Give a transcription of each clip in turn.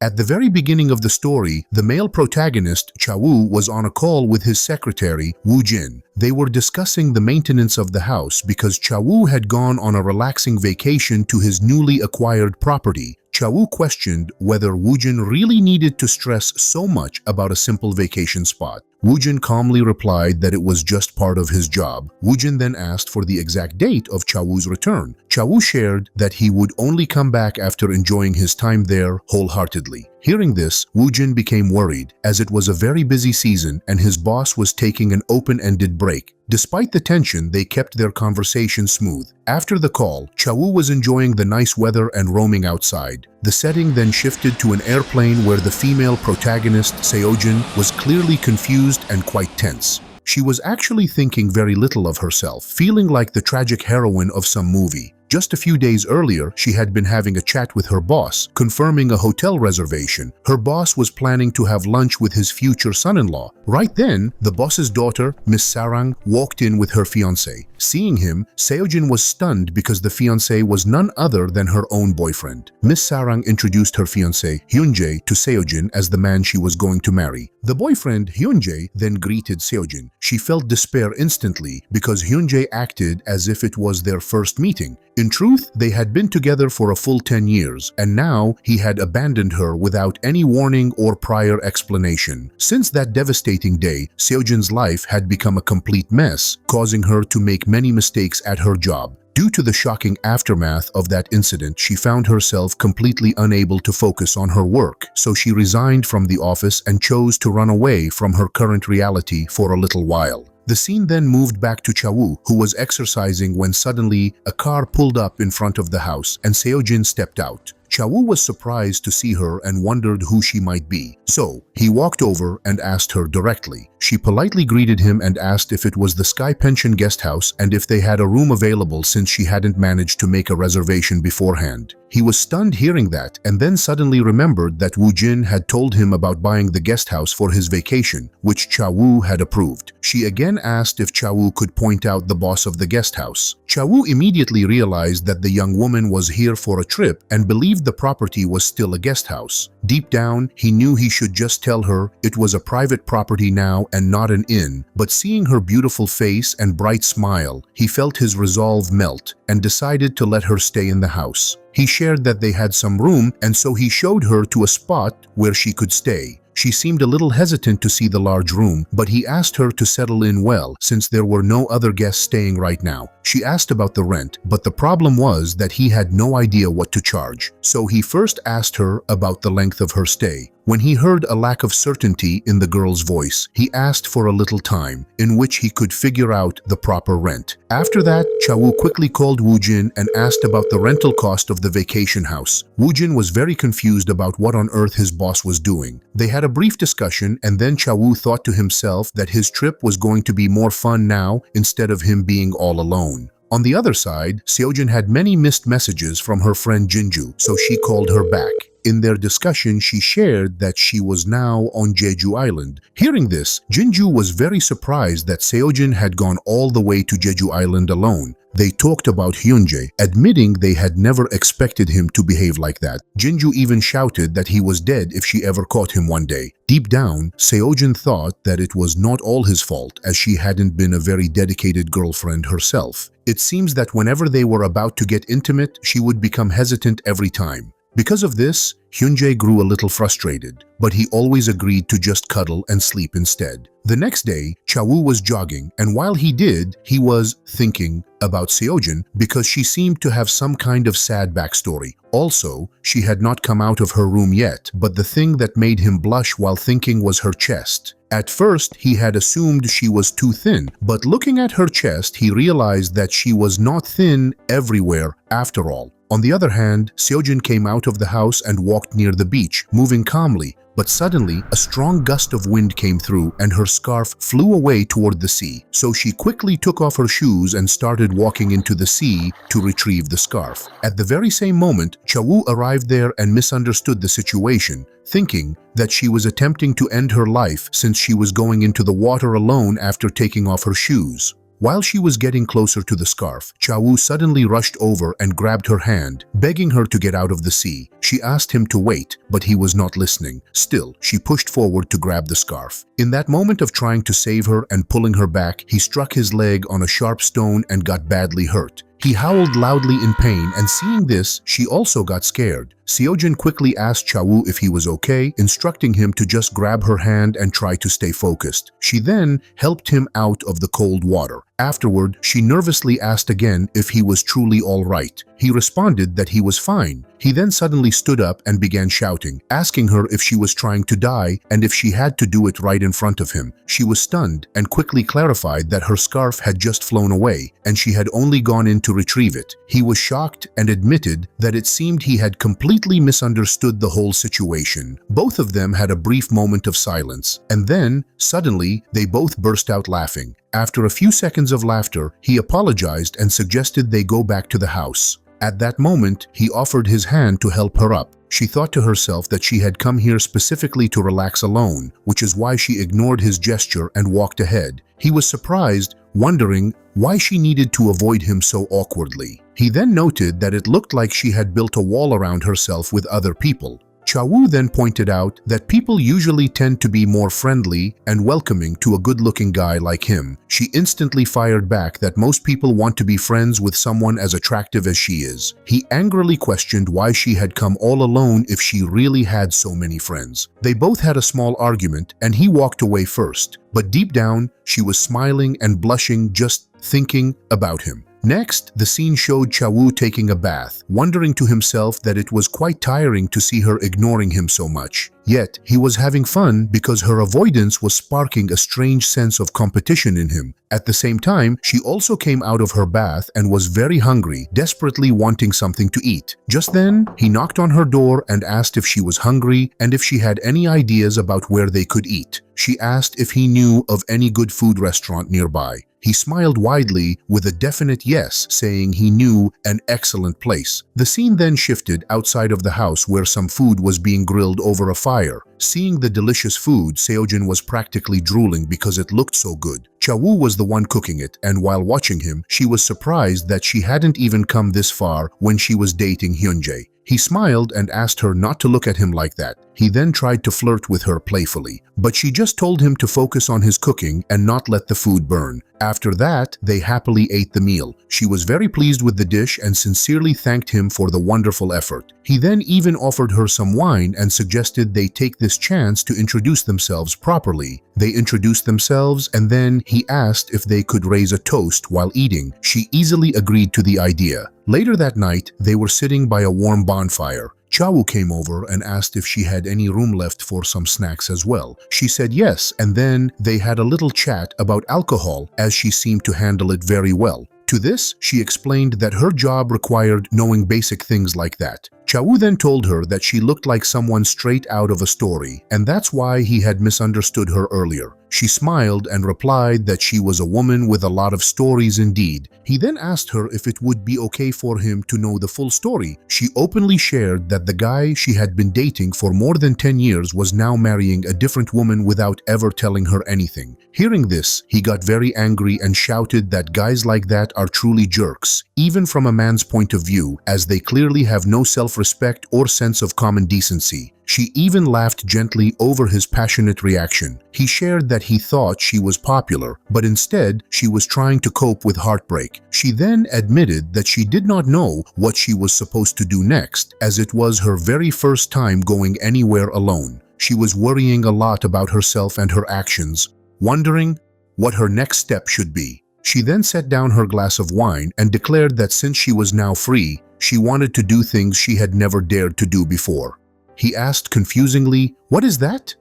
At the very beginning of the story, the male protagonist, Chawoo, was on a call with his secretary, Woojin. They were discussing the maintenance of the house because Chawoo had gone on a relaxing vacation to his newly acquired property. Chawoo questioned whether Woojin really needed to stress so much about a simple vacation spot. Woojin calmly replied that it was just part of his job. Woojin then asked for the exact date of Chawoo's return. Chawoo shared that he would only come back after enjoying his time there wholeheartedly. Hearing this, Woojin became worried, as it was a very busy season and his boss was taking an open-ended break. Despite the tension, they kept their conversation smooth. After the call, Chawoo was enjoying the nice weather and roaming outside. The setting then shifted to an airplane where the female protagonist, Seojin, was clearly confused and quite tense. She was actually thinking very little of herself, feeling like the tragic heroine of some movie. Just a few days earlier, she had been having a chat with her boss, confirming a hotel reservation. Her boss was planning to have lunch with his future son-in-law. Right then, the boss's daughter, Miss Sarang, walked in with her fiancé. Seeing him, Seojin was stunned because the fiancé was none other than her own boyfriend. Miss Sarang introduced her fiancé, Hyunjae, to Seojin as the man she was going to marry. The boyfriend, Hyunjae, then greeted Seojin. She felt despair instantly because Hyunjae acted as if it was their first meeting. In truth, they had been together for a full 10 years, and now he had abandoned her without any warning or prior explanation. Since that devastating day, Seojin's life had become a complete mess, causing her to make many mistakes at her job. Due to the shocking aftermath of that incident, she found herself completely unable to focus on her work, so she resigned from the office and chose to run away from her current reality for a little while. The scene then moved back to Chawoo, who was exercising when suddenly a car pulled up in front of the house and Seojin stepped out. Chawoo was surprised to see her and wondered who she might be. So, he walked over and asked her directly. She politely greeted him and asked if it was the Sky Pension guest house and if they had a room available since she hadn't managed to make a reservation beforehand. He was stunned hearing that and then suddenly remembered that Woojin had told him about buying the guest house for his vacation, which Chawoo had approved. She again asked if Chawoo could point out the boss of the guest house. Chawoo immediately realized that the young woman was here for a trip and believed the property was still a guest house. Deep down, he knew he should just tell her it was a private property now and not an inn, but seeing her beautiful face and bright smile, he felt his resolve melt and decided to let her stay in the house. He shared that they had some room, and so he showed her to a spot where she could stay. She seemed a little hesitant to see the large room, but he asked her to settle in well since there were no other guests staying right now. She asked about the rent, but the problem was that he had no idea what to charge. So he first asked her about the length of her stay. When he heard a lack of certainty in the girl's voice, he asked for a little time in which he could figure out the proper rent. After that, Chawoo quickly called Woojin and asked about the rental cost of the vacation house. Woojin was very confused about what on earth his boss was doing. They had a brief discussion and then Chawoo thought to himself that his trip was going to be more fun now instead of him being all alone. On the other side, Seojin had many missed messages from her friend Jinju, so she called her back. In their discussion, she shared that she was now on Jeju Island. Hearing this, Jinju was very surprised that Seojin had gone all the way to Jeju Island alone. They talked about Hyunjae, admitting they had never expected him to behave like that. Jinju even shouted that he was dead if she ever caught him one day. Deep down, Seojin thought that it was not all his fault, as she hadn't been a very dedicated girlfriend herself. It seems that whenever they were about to get intimate, she would become hesitant every time. Because of this, Hyunjae grew a little frustrated, but he always agreed to just cuddle and sleep instead. The next day, Chawoo was jogging, and while he did, he was thinking about Seojin because she seemed to have some kind of sad backstory. Also, she had not come out of her room yet, but the thing that made him blush while thinking was her chest. At first, he had assumed she was too thin, but looking at her chest, he realized that she was not thin everywhere after all. On the other hand, Seojin came out of the house and walked near the beach, moving calmly, but suddenly a strong gust of wind came through and her scarf flew away toward the sea. So she quickly took off her shoes and started walking into the sea to retrieve the scarf. At the very same moment, Chawoo arrived there and misunderstood the situation, thinking that she was attempting to end her life since she was going into the water alone after taking off her shoes. While she was getting closer to the scarf, Chawoo suddenly rushed over and grabbed her hand, begging her to get out of the sea. She asked him to wait, but he was not listening. Still, she pushed forward to grab the scarf. In that moment of trying to save her and pulling her back, he struck his leg on a sharp stone and got badly hurt. He howled loudly in pain, and seeing this, she also got scared. Woojin quickly asked Chawoo if he was okay, instructing him to just grab her hand and try to stay focused. She then helped him out of the cold water. Afterward, she nervously asked again if he was truly all right. He responded that he was fine. He then suddenly stood up and began shouting, asking her if she was trying to die and if she had to do it right in front of him. She was stunned and quickly clarified that her scarf had just flown away and she had only gone in to retrieve it. He was shocked and admitted that it seemed he had completely misunderstood the whole situation. Both of them had a brief moment of silence, and then, suddenly, they both burst out laughing. After a few seconds of laughter, he apologized and suggested they go back to the house. At that moment, he offered his hand to help her up. She thought to herself that she had come here specifically to relax alone, which is why she ignored his gesture and walked ahead. He was surprised, wondering why she needed to avoid him so awkwardly. He then noted that it looked like she had built a wall around herself with other people. Chawoo then pointed out that people usually tend to be more friendly and welcoming to a good-looking guy like him. She instantly fired back that most people want to be friends with someone as attractive as she is. He angrily questioned why she had come all alone if she really had so many friends. They both had a small argument and he walked away first, but deep down, she was smiling and blushing just thinking about him. Next, the scene showed Chawoo taking a bath, wondering to himself that it was quite tiring to see her ignoring him so much. Yet, he was having fun because her avoidance was sparking a strange sense of competition in him. At the same time, she also came out of her bath and was very hungry, desperately wanting something to eat. Just then, he knocked on her door and asked if she was hungry and if she had any ideas about where they could eat. She asked if he knew of any good food restaurant nearby. He smiled widely with a definite yes, saying he knew an excellent place. The scene then shifted outside of the house where some food was being grilled over a fire. Seeing the delicious food, Woojin was practically drooling because it looked so good. Chawoo was the one cooking it, and while watching him, she was surprised that she hadn't even come this far when she was dating Hyunjae. He smiled and asked her not to look at him like that. He then tried to flirt with her playfully, but she just told him to focus on his cooking and not let the food burn. After that, they happily ate the meal. She was very pleased with the dish and sincerely thanked him for the wonderful effort. He then even offered her some wine and suggested they take this chance to introduce themselves properly. They introduced themselves and then he asked if they could raise a toast while eating. She easily agreed to the idea. Later that night, they were sitting by a warm bonfire. Chawoo came over and asked if she had any room left for some snacks as well. She said yes, and then they had a little chat about alcohol as she seemed to handle it very well. To this, she explained that her job required knowing basic things like that. Chawoo then told her that she looked like someone straight out of a story, and that's why he had misunderstood her earlier. She smiled and replied that she was a woman with a lot of stories indeed. He then asked her if it would be okay for him to know the full story. She openly shared that the guy she had been dating for more than 10 years was now marrying a different woman without ever telling her anything. Hearing this, he got very angry and shouted that guys like that are truly jerks, even from a man's point of view, as they clearly have no self-respect or sense of common decency. She even laughed gently over his passionate reaction. He shared that he thought she was popular, but instead she was trying to cope with heartbreak. She then admitted that she did not know what she was supposed to do next, as it was her very first time going anywhere alone. She was worrying a lot about herself and her actions, wondering what her next step should be. She then set down her glass of wine and declared that since she was now free, she wanted to do things she had never dared to do before. He asked confusingly, "What is that?"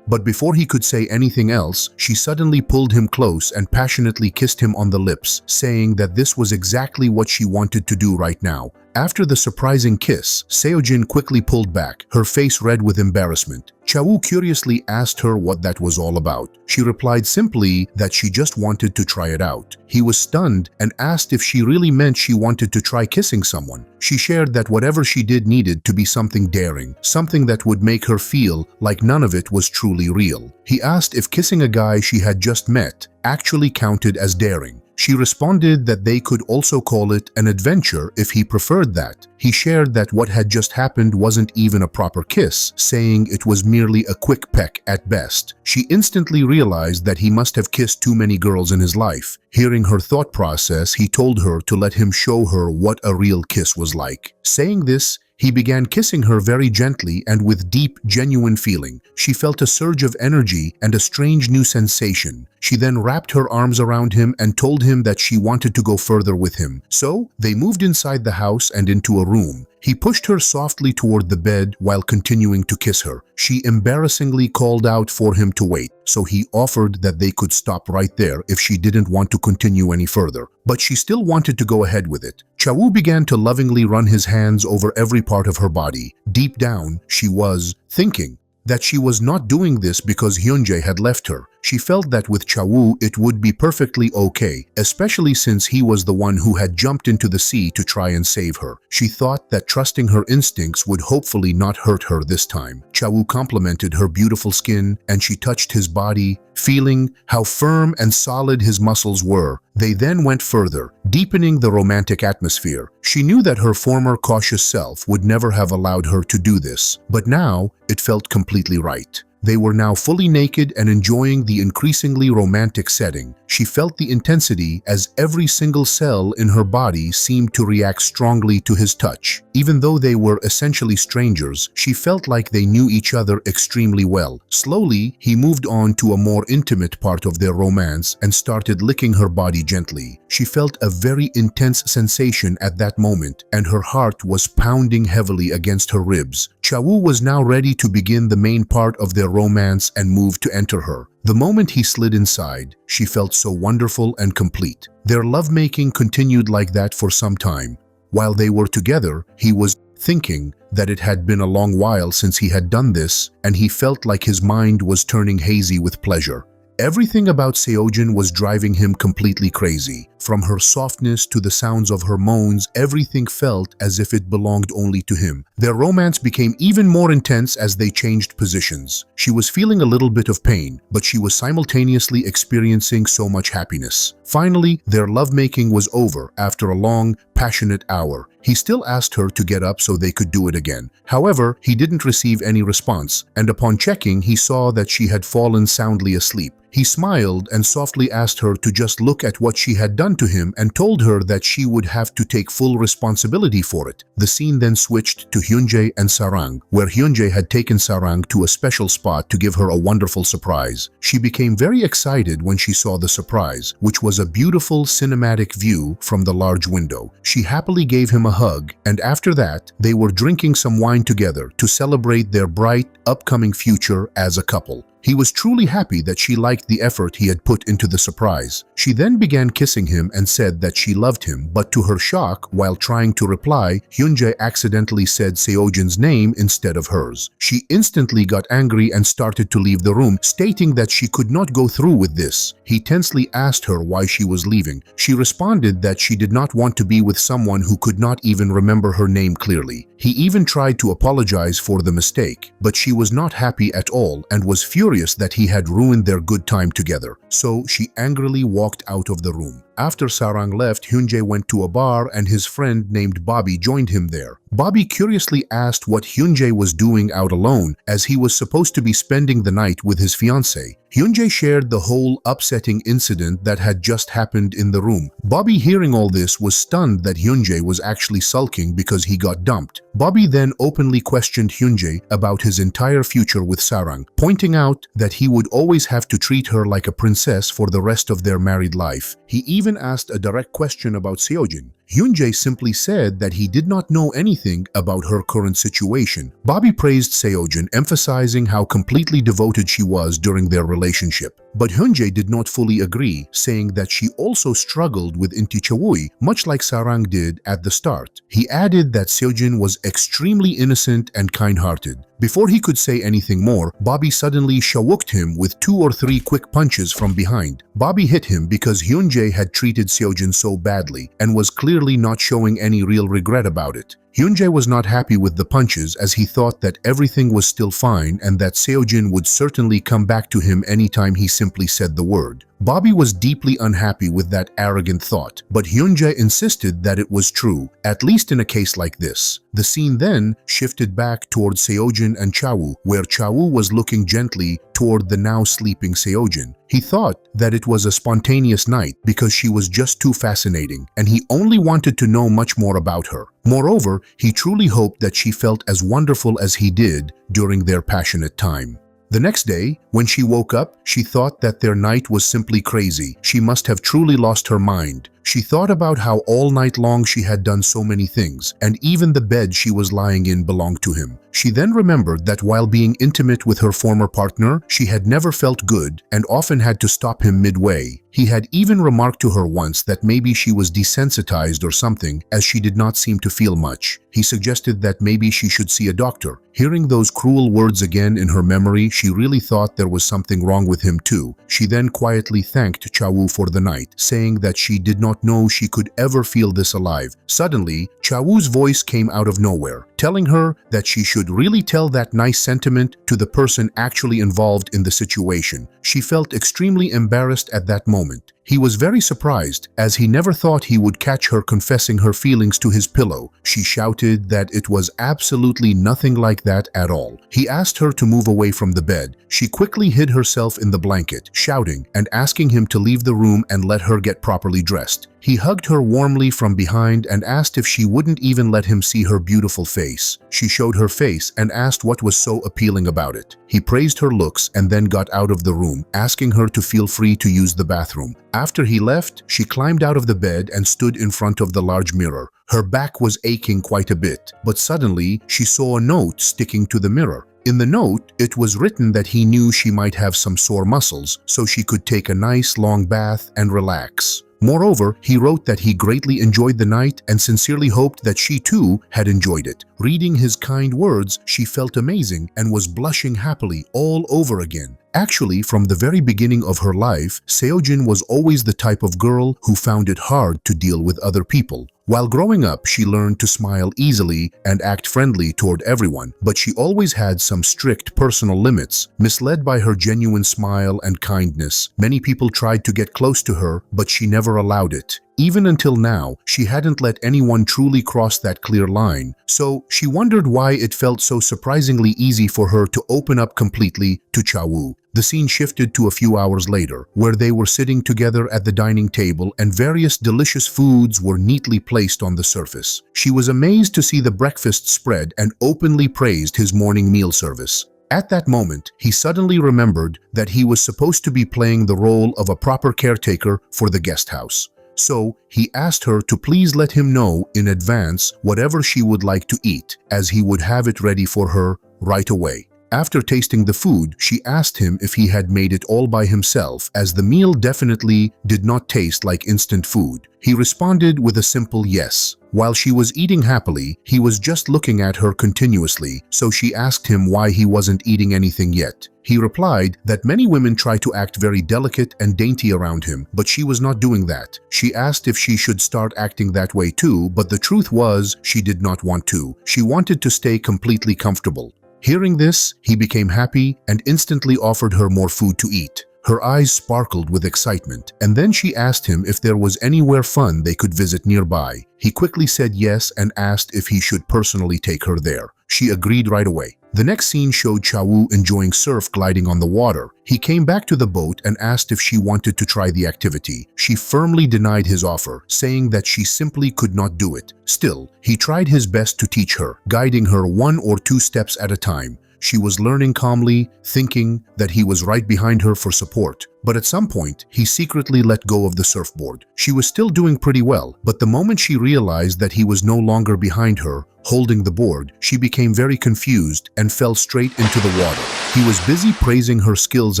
But before he could say anything else, she suddenly pulled him close and passionately kissed him on the lips, saying that this was exactly what she wanted to do right now. After the surprising kiss, Woojin quickly pulled back, her face red with embarrassment. Chawoo curiously asked her what that was all about. She replied simply that she just wanted to try it out. He was stunned and asked if she really meant she wanted to try kissing someone. She shared that whatever she did needed to be something daring, something that would make her feel like none of it was truly real. He asked if kissing a guy she had just met actually counted as daring. She responded that they could also call it an adventure if he preferred that. He shared that what had just happened wasn't even a proper kiss, saying it was merely a quick peck at best. She instantly realized that he must have kissed too many girls in his life. Hearing her thought process, he told her to let him show her what a real kiss was like. Saying this, he began kissing her very gently and with deep, genuine feeling. She felt a surge of energy and a strange new sensation. She then wrapped her arms around him and told him that she wanted to go further with him. So, they moved inside the house and into a room. He pushed her softly toward the bed while continuing to kiss her. She embarrassingly called out for him to wait, so he offered that they could stop right there if she didn't want to continue any further. But she still wanted to go ahead with it. Chawoo began to lovingly run his hands over every part of her body. Deep down, she was thinking that she was not doing this because Hyunjae had left her. She felt that with Chawoo it would be perfectly okay, especially since he was the one who had jumped into the sea to try and save her. She thought that trusting her instincts would hopefully not hurt her this time. Chawoo complimented her beautiful skin and she touched his body, feeling how firm and solid his muscles were. They then went further, deepening the romantic atmosphere. She knew that her former cautious self would never have allowed her to do this, but now it felt completely right. They were now fully naked and enjoying the increasingly romantic setting. She felt the intensity as every single cell in her body seemed to react strongly to his touch. Even though they were essentially strangers, she felt like they knew each other extremely well. Slowly, he moved on to a more intimate part of their romance and started licking her body gently. She felt a very intense sensation at that moment, and her heart was pounding heavily against her ribs. Chawoo was now ready to begin the main part of their romance and moved to enter her. The moment he slid inside, she felt so wonderful and complete. Their lovemaking continued like that for some time. While they were together, he was thinking that it had been a long while since he had done this, and he felt like his mind was turning hazy with pleasure. Everything about Seojin was driving him completely crazy. From her softness to the sounds of her moans, everything felt as if it belonged only to him. Their romance became even more intense as they changed positions. She was feeling a little bit of pain, but she was simultaneously experiencing so much happiness. Finally, their lovemaking was over after a long, passionate hour. He still asked her to get up so they could do it again. However, he didn't receive any response, and upon checking, he saw that she had fallen soundly asleep. He smiled and softly asked her to just look at what she had done to him and told her that she would have to take full responsibility for it. The scene then switched to Hyunjae and Sarang, where Hyunjae had taken Sarang to a special spot to give her a wonderful surprise. She became very excited when she saw the surprise, which was a beautiful cinematic view from the large window. She happily gave him a hug, and after that, they were drinking some wine together to celebrate their bright, upcoming future as a couple. He was truly happy that she liked the effort he had put into the surprise. She then began kissing him and said that she loved him, but to her shock, while trying to reply, Hyunjae accidentally said Seojin's name instead of hers. She instantly got angry and started to leave the room, stating that she could not go through with this. He tensely asked her why she was leaving. She responded that she did not want to be with someone who could not even remember her name clearly. He even tried to apologize for the mistake, but she was not happy at all and was furious that he had ruined their good time together. So she angrily walked out of the room. After Sarang left, Hyunjae went to a bar and his friend named Bobby joined him there. Bobby curiously asked what Hyunjae was doing out alone, as he was supposed to be spending the night with his fiancée. Hyunjae shared the whole upsetting incident that had just happened in the room. Bobby, hearing all this, was stunned that Hyunjae was actually sulking because he got dumped. Bobby then openly questioned Hyunjae about his entire future with Sarang, pointing out that he would always have to treat her like a princess for the rest of their married life. He even asked a direct question about Seojin. Hyunjae simply said that he did not know anything about her current situation. Bobby praised Seojin, emphasizing how completely devoted she was during their relationship. But Hyunjae did not fully agree, saying that she also struggled with Inti Chawoo, much like Sarang did at the start. He added that Seojin was extremely innocent and kind-hearted. Before he could say anything more, Bobby suddenly shawooked him with 2 or 3 quick punches from behind. Bobby hit him because Hyunjae had treated Seojin so badly and was clearly not showing any real regret about it. Hyunjae was not happy with the punches as he thought that everything was still fine and that Seojin would certainly come back to him anytime he simply said the word. Bobby was deeply unhappy with that arrogant thought, but Hyunjae insisted that it was true, at least in a case like this. The scene then shifted back toward Seojin and Chawoo, where Chawoo was looking gently toward the now sleeping Seojin. He thought that it was a spontaneous night because she was just too fascinating, and he only wanted to know much more about her. Moreover, he truly hoped that she felt as wonderful as he did during their passionate time. The next day, when she woke up, she thought that their night was simply crazy. She must have truly lost her mind. She thought about how all night long she had done so many things, and even the bed she was lying in belonged to him. She then remembered that while being intimate with her former partner, she had never felt good and often had to stop him midway. He had even remarked to her once that maybe she was desensitized or something, as she did not seem to feel much. He suggested that maybe she should see a doctor. Hearing those cruel words again in her memory, she really thought there was something wrong with him too. She then quietly thanked Chawoo for the night, saying that she did not know she could ever feel this alive. Suddenly, Chawoo's voice came out of nowhere, telling her that she should really tell that nice sentiment to the person actually involved in the situation. She felt extremely embarrassed at that moment. He was very surprised, as he never thought he would catch her confessing her feelings to his pillow. She shouted that it was absolutely nothing like that at all. He asked her to move away from the bed. She quickly hid herself in the blanket, shouting and asking him to leave the room and let her get properly dressed. He hugged her warmly from behind and asked if she wouldn't even let him see her beautiful face. She showed her face and asked what was so appealing about it. He praised her looks and then got out of the room, asking her to feel free to use the bathroom. After he left, she climbed out of the bed and stood in front of the large mirror. Her back was aching quite a bit, but suddenly she saw a note sticking to the mirror. In the note, it was written that he knew she might have some sore muscles, so she could take a nice long bath and relax. Moreover, he wrote that he greatly enjoyed the night and sincerely hoped that she too had enjoyed it. Reading his kind words, she felt amazing and was blushing happily all over again. Actually, from the very beginning of her life, Seojin was always the type of girl who found it hard to deal with other people. While growing up, she learned to smile easily and act friendly toward everyone, but she always had some strict personal limits. Misled by her genuine smile and kindness, many people tried to get close to her, but she never allowed it. Even until now, she hadn't let anyone truly cross that clear line, so she wondered why it felt so surprisingly easy for her to open up completely to Chawoo. The scene shifted to a few hours later, where they were sitting together at the dining table and various delicious foods were neatly placed on the surface. She was amazed to see the breakfast spread and openly praised his morning meal service. At that moment, he suddenly remembered that he was supposed to be playing the role of a proper caretaker for the guest house. So he asked her to please let him know in advance whatever she would like to eat, as he would have it ready for her right away. After tasting the food, she asked him if he had made it all by himself, as the meal definitely did not taste like instant food. He responded with a simple yes. While she was eating happily, he was just looking at her continuously, so she asked him why he wasn't eating anything yet. He replied that many women try to act very delicate and dainty around him, but she was not doing that. She asked if she should start acting that way too, but the truth was she did not want to. She wanted to stay completely comfortable. Hearing this, he became happy and instantly offered her more food to eat. Her eyes sparkled with excitement, and then she asked him if there was anywhere fun they could visit nearby. He quickly said yes and asked if he should personally take her there. She agreed right away. The next scene showed Chawoo enjoying surf gliding on the water. He came back to the boat and asked if she wanted to try the activity. She firmly denied his offer, saying that she simply could not do it. Still, he tried his best to teach her, guiding her 1 or 2 steps at a time. She was learning calmly, thinking that he was right behind her for support. But at some point, he secretly let go of the surfboard. She was still doing pretty well, but the moment she realized that he was no longer behind her, holding the board, she became very confused and fell straight into the water. He was busy praising her skills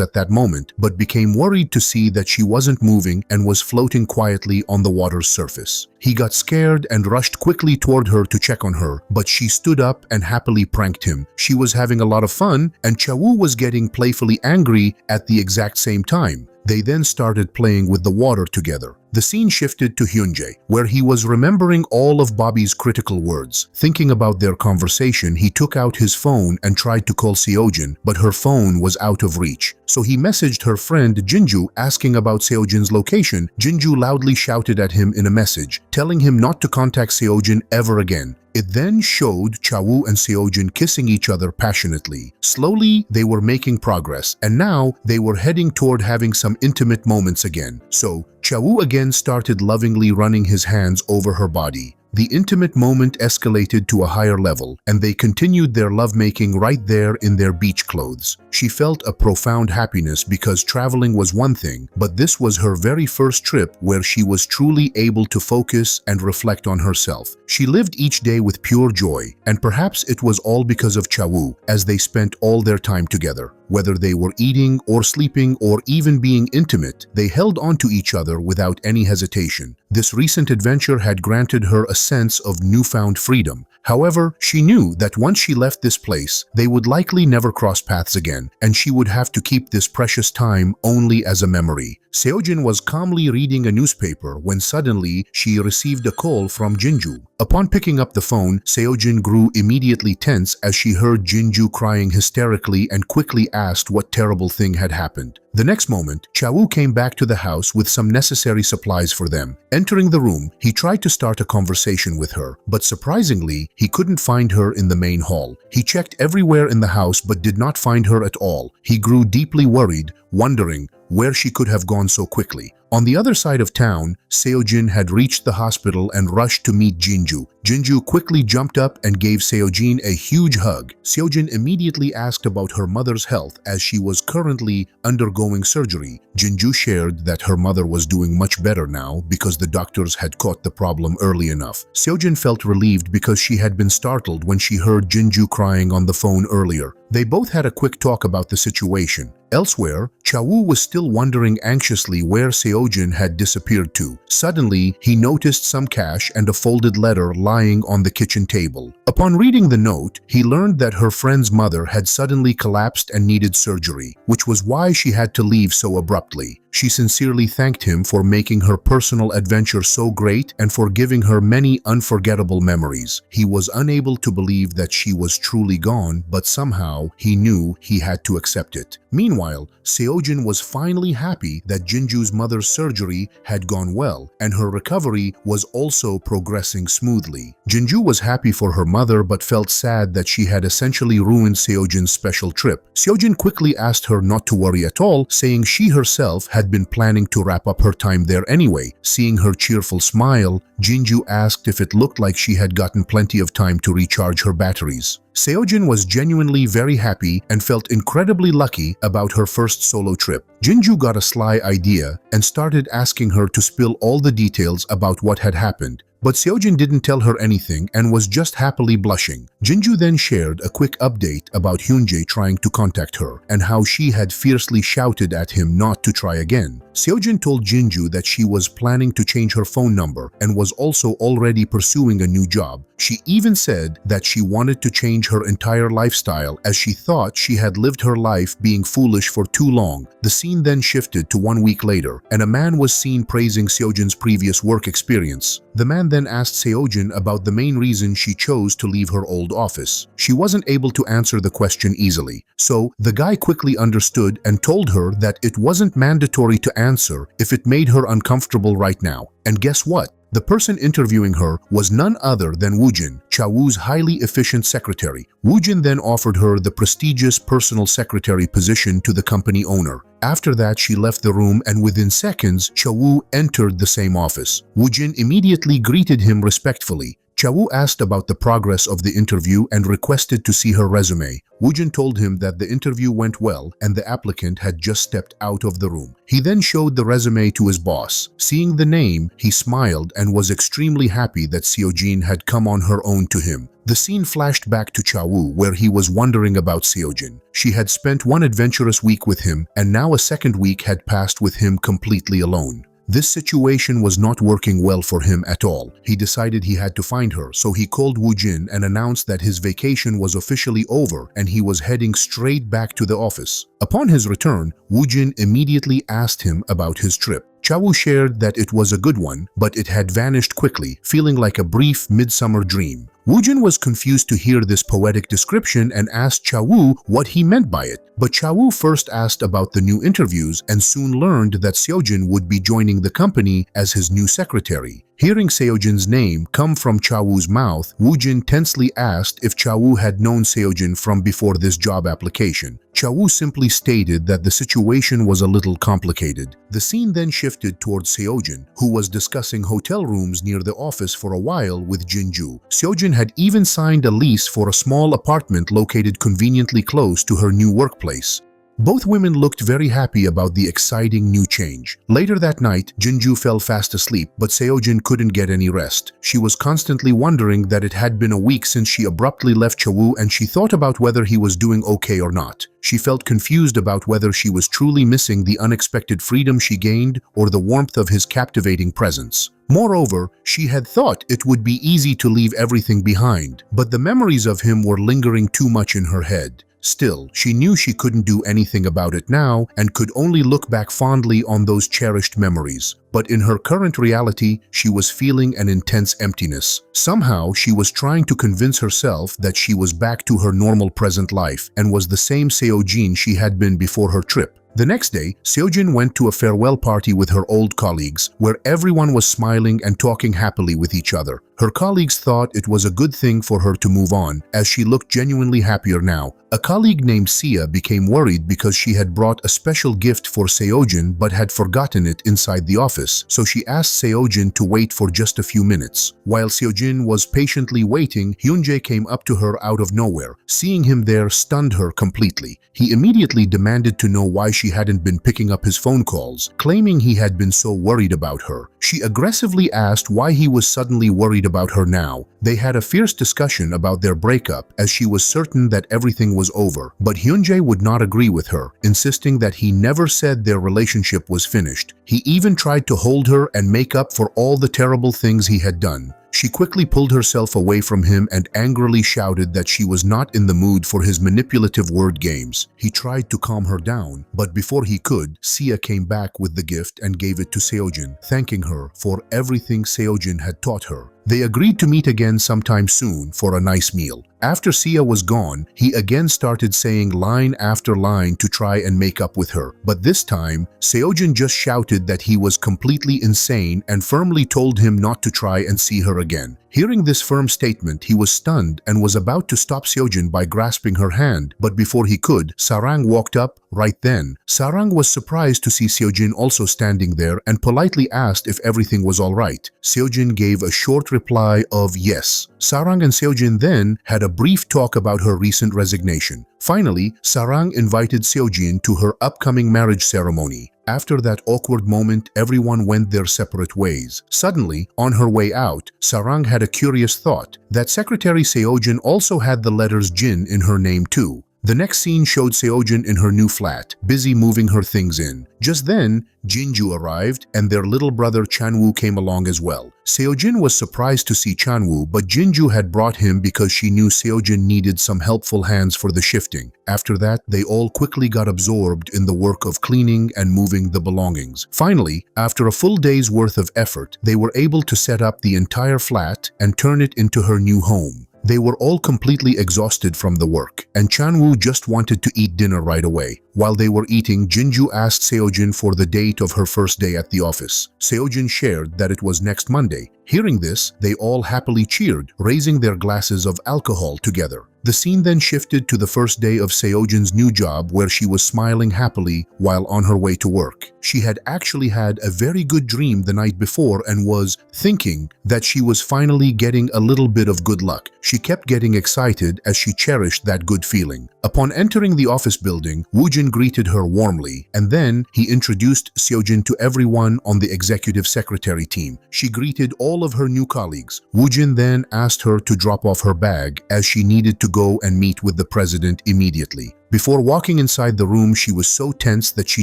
at that moment, but became worried to see that she wasn't moving and was floating quietly on the water's surface. He got scared and rushed quickly toward her to check on her, but she stood up and happily pranked him. She was having a lot of fun, and Chawoo was getting playfully angry at the exact same time. They then started playing with the water together. The scene shifted to Hyunjae, where he was remembering all of Bobby's critical words. Thinking about their conversation, he took out his phone and tried to call Seojin, but her phone was out of reach. So he messaged her friend Jinju asking about Seojin's location. Jinju loudly shouted at him in a message, telling him not to contact Seojin ever again. It then showed Chawoo and Seojin kissing each other passionately. Slowly, they were making progress, and now they were heading toward having some intimate moments again. So, Chawoo again started lovingly running his hands over her body. The intimate moment escalated to a higher level, and they continued their lovemaking right there in their beach clothes. She felt a profound happiness because traveling was one thing, but this was her very first trip where she was truly able to focus and reflect on herself. She lived each day with pure joy, and perhaps it was all because of Chawoo, as they spent all their time together. Whether they were eating or sleeping or even being intimate, they held on to each other without any hesitation. This recent adventure had granted her a sense of newfound freedom. However, she knew that once she left this place, they would likely never cross paths again, and she would have to keep this precious time only as a memory. Seojin was calmly reading a newspaper when suddenly she received a call from Jinju. Upon picking up the phone, Seojin grew immediately tense as she heard Jinju crying hysterically and quickly asked what terrible thing had happened. The next moment, Chawoo came back to the house with some necessary supplies for them. Entering the room, he tried to start a conversation with her, but surprisingly, he couldn't find her in the main hall. He checked everywhere in the house but did not find her at all. He grew deeply worried, wondering where she could have gone so quickly. On the other side of town, Seojin had reached the hospital and rushed to meet Jinju. Jinju quickly jumped up and gave Seojin a huge hug. Seojin immediately asked about her mother's health as she was currently undergoing surgery. Jinju shared that her mother was doing much better now because the doctors had caught the problem early enough. Seojin felt relieved because she had been startled when she heard Jinju crying on the phone earlier. They both had a quick talk about the situation. Elsewhere, Chawoo was still wondering anxiously where Seojin had disappeared to. Suddenly, he noticed some cash and a folded letter lying on the kitchen table. Upon reading the note, he learned that her friend's mother had suddenly collapsed and needed surgery, which was why she had to leave so abruptly. She sincerely thanked him for making her personal adventure so great and for giving her many unforgettable memories. He was unable to believe that she was truly gone, but somehow he knew he had to accept it. Meanwhile, Seojin was finally happy that Jinju's mother's surgery had gone well and her recovery was also progressing smoothly. Jinju was happy for her mother but felt sad that she had essentially ruined Seojin's special trip. Seojin quickly asked her not to worry at all, saying she herself had been planning to wrap up her time there anyway. Seeing her cheerful smile, Jinju asked if it looked like she had gotten plenty of time to recharge her batteries. Seojin was genuinely very happy and felt incredibly lucky about her first solo trip. Jinju got a sly idea and started asking her to spill all the details about what had happened. But Seojin didn't tell her anything and was just happily blushing. Jinju then shared a quick update about Hyunjae trying to contact her and how she had fiercely shouted at him not to try again. Seojin told Jinju that she was planning to change her phone number and was also already pursuing a new job. She even said that she wanted to change her entire lifestyle as she thought she had lived her life being foolish for too long. The scene then shifted to 1 week later, and a man was seen praising Seojin's previous work experience. The man then asked Seojin about the main reason she chose to leave her old office. She wasn't able to answer the question easily, so the guy quickly understood and told her that it wasn't mandatory to answer if it made her uncomfortable right now. And guess what? The person interviewing her was none other than Woojin, Chawoo's highly efficient secretary. Woojin then offered her the prestigious personal secretary position to the company owner. After that, she left the room and within seconds, Chawoo entered the same office. Woojin immediately greeted him respectfully. Chawoo asked about the progress of the interview and requested to see her resume. Woojin told him that the interview went well and the applicant had just stepped out of the room. He then showed the resume to his boss. Seeing the name, he smiled and was extremely happy that Seojin had come on her own to him. The scene flashed back to Chawoo where he was wondering about Seojin. She had spent one adventurous week with him and now a second week had passed with him completely alone. This situation was not working well for him at all. He decided he had to find her, so he called Woojin and announced that his vacation was officially over and he was heading straight back to the office. Upon his return, Woojin immediately asked him about his trip. Chawoo shared that it was a good one, but it had vanished quickly, feeling like a brief midsummer dream. Woojin was confused to hear this poetic description and asked Chawoo what he meant by it. But Chawoo first asked about the new interviews and soon learned that Seojin would be joining the company as his new secretary. Hearing Seojin's name come from Chawoo's mouth, Woojin tensely asked if Chawoo had known Seojin from before this job application. Chawoo simply stated that the situation was a little complicated. The scene then shifted towards Seojin, who was discussing hotel rooms near the office for a while with Jinju. Seojin had even signed a lease for a small apartment located conveniently close to her new workplace. Both women looked very happy about the exciting new change. Later that night, Jinju fell fast asleep, but Seojin couldn't get any rest. She was constantly wondering that it had been a week since she abruptly left Chawoo, and she thought about whether he was doing okay or not. She felt confused about whether she was truly missing the unexpected freedom she gained or the warmth of his captivating presence. Moreover, she had thought it would be easy to leave everything behind, but the memories of him were lingering too much in her head. Still, she knew she couldn't do anything about it now and could only look back fondly on those cherished memories. But in her current reality, she was feeling an intense emptiness. Somehow, she was trying to convince herself that she was back to her normal present life and was the same Seojin she had been before her trip. The next day, Seojin went to a farewell party with her old colleagues, where everyone was smiling and talking happily with each other. Her colleagues thought it was a good thing for her to move on, as she looked genuinely happier now. A colleague named Sia became worried because she had brought a special gift for Seojin but had forgotten it inside the office, so she asked Seojin to wait for just a few minutes. While Seojin was patiently waiting, Hyunjae came up to her out of nowhere. Seeing him there stunned her completely. He immediately demanded to know why she hadn't been picking up his phone calls, claiming he had been so worried about her. She aggressively asked why he was suddenly worried about her now. They had a fierce discussion about their breakup, as she was certain that everything was over. But Hyunjae would not agree with her, insisting that he never said their relationship was finished. He even tried to hold her and make up for all the terrible things he had done. She quickly pulled herself away from him and angrily shouted that she was not in the mood for his manipulative word games. He tried to calm her down, but before he could, Sia came back with the gift and gave it to Seojin, thanking her for everything Seojin had taught her. They agreed to meet again sometime soon for a nice meal. After Sia was gone, he again started saying line after line to try and make up with her. But this time, Seojin just shouted that he was completely insane and firmly told him not to try and see her again. Hearing this firm statement, he was stunned and was about to stop Seojin by grasping her hand, but before he could, Sarang walked up right then. Sarang was surprised to see Seojin also standing there and politely asked if everything was all right. Seojin gave a short reply of yes. Sarang and Seojin then had a brief talk about her recent resignation. Finally, Sarang invited Seojin to her upcoming marriage ceremony. After that awkward moment, everyone went their separate ways. Suddenly, on her way out, Sarang had a curious thought that Secretary Seojin also had the letters Jin in her name too. The next scene showed Seojin in her new flat, busy moving her things in. Just then, Jinju arrived and their little brother Chanwoo came along as well. Seojin was surprised to see Chanwoo, but Jinju had brought him because she knew Seojin needed some helpful hands for the shifting. After that, they all quickly got absorbed in the work of cleaning and moving the belongings. Finally, after a full day's worth of effort, they were able to set up the entire flat and turn it into her new home. They were all completely exhausted from the work, and Chanwoo just wanted to eat dinner right away. While they were eating, Jinju asked Seojin for the date of her first day at the office. Seojin shared that it was next Monday. Hearing this, they all happily cheered, raising their glasses of alcohol together. The scene then shifted to the first day of Seojin's new job, where she was smiling happily while on her way to work. She had actually had a very good dream the night before and was thinking that she was finally getting a little bit of good luck. She kept getting excited as she cherished that good feeling. Upon entering the office building, Woojin greeted her warmly, and then he introduced Seojin to everyone on the executive secretary team. She greeted all of her new colleagues. Woojin then asked her to drop off her bag as she needed to go and meet with the president immediately. Before walking inside the room, she was so tense that she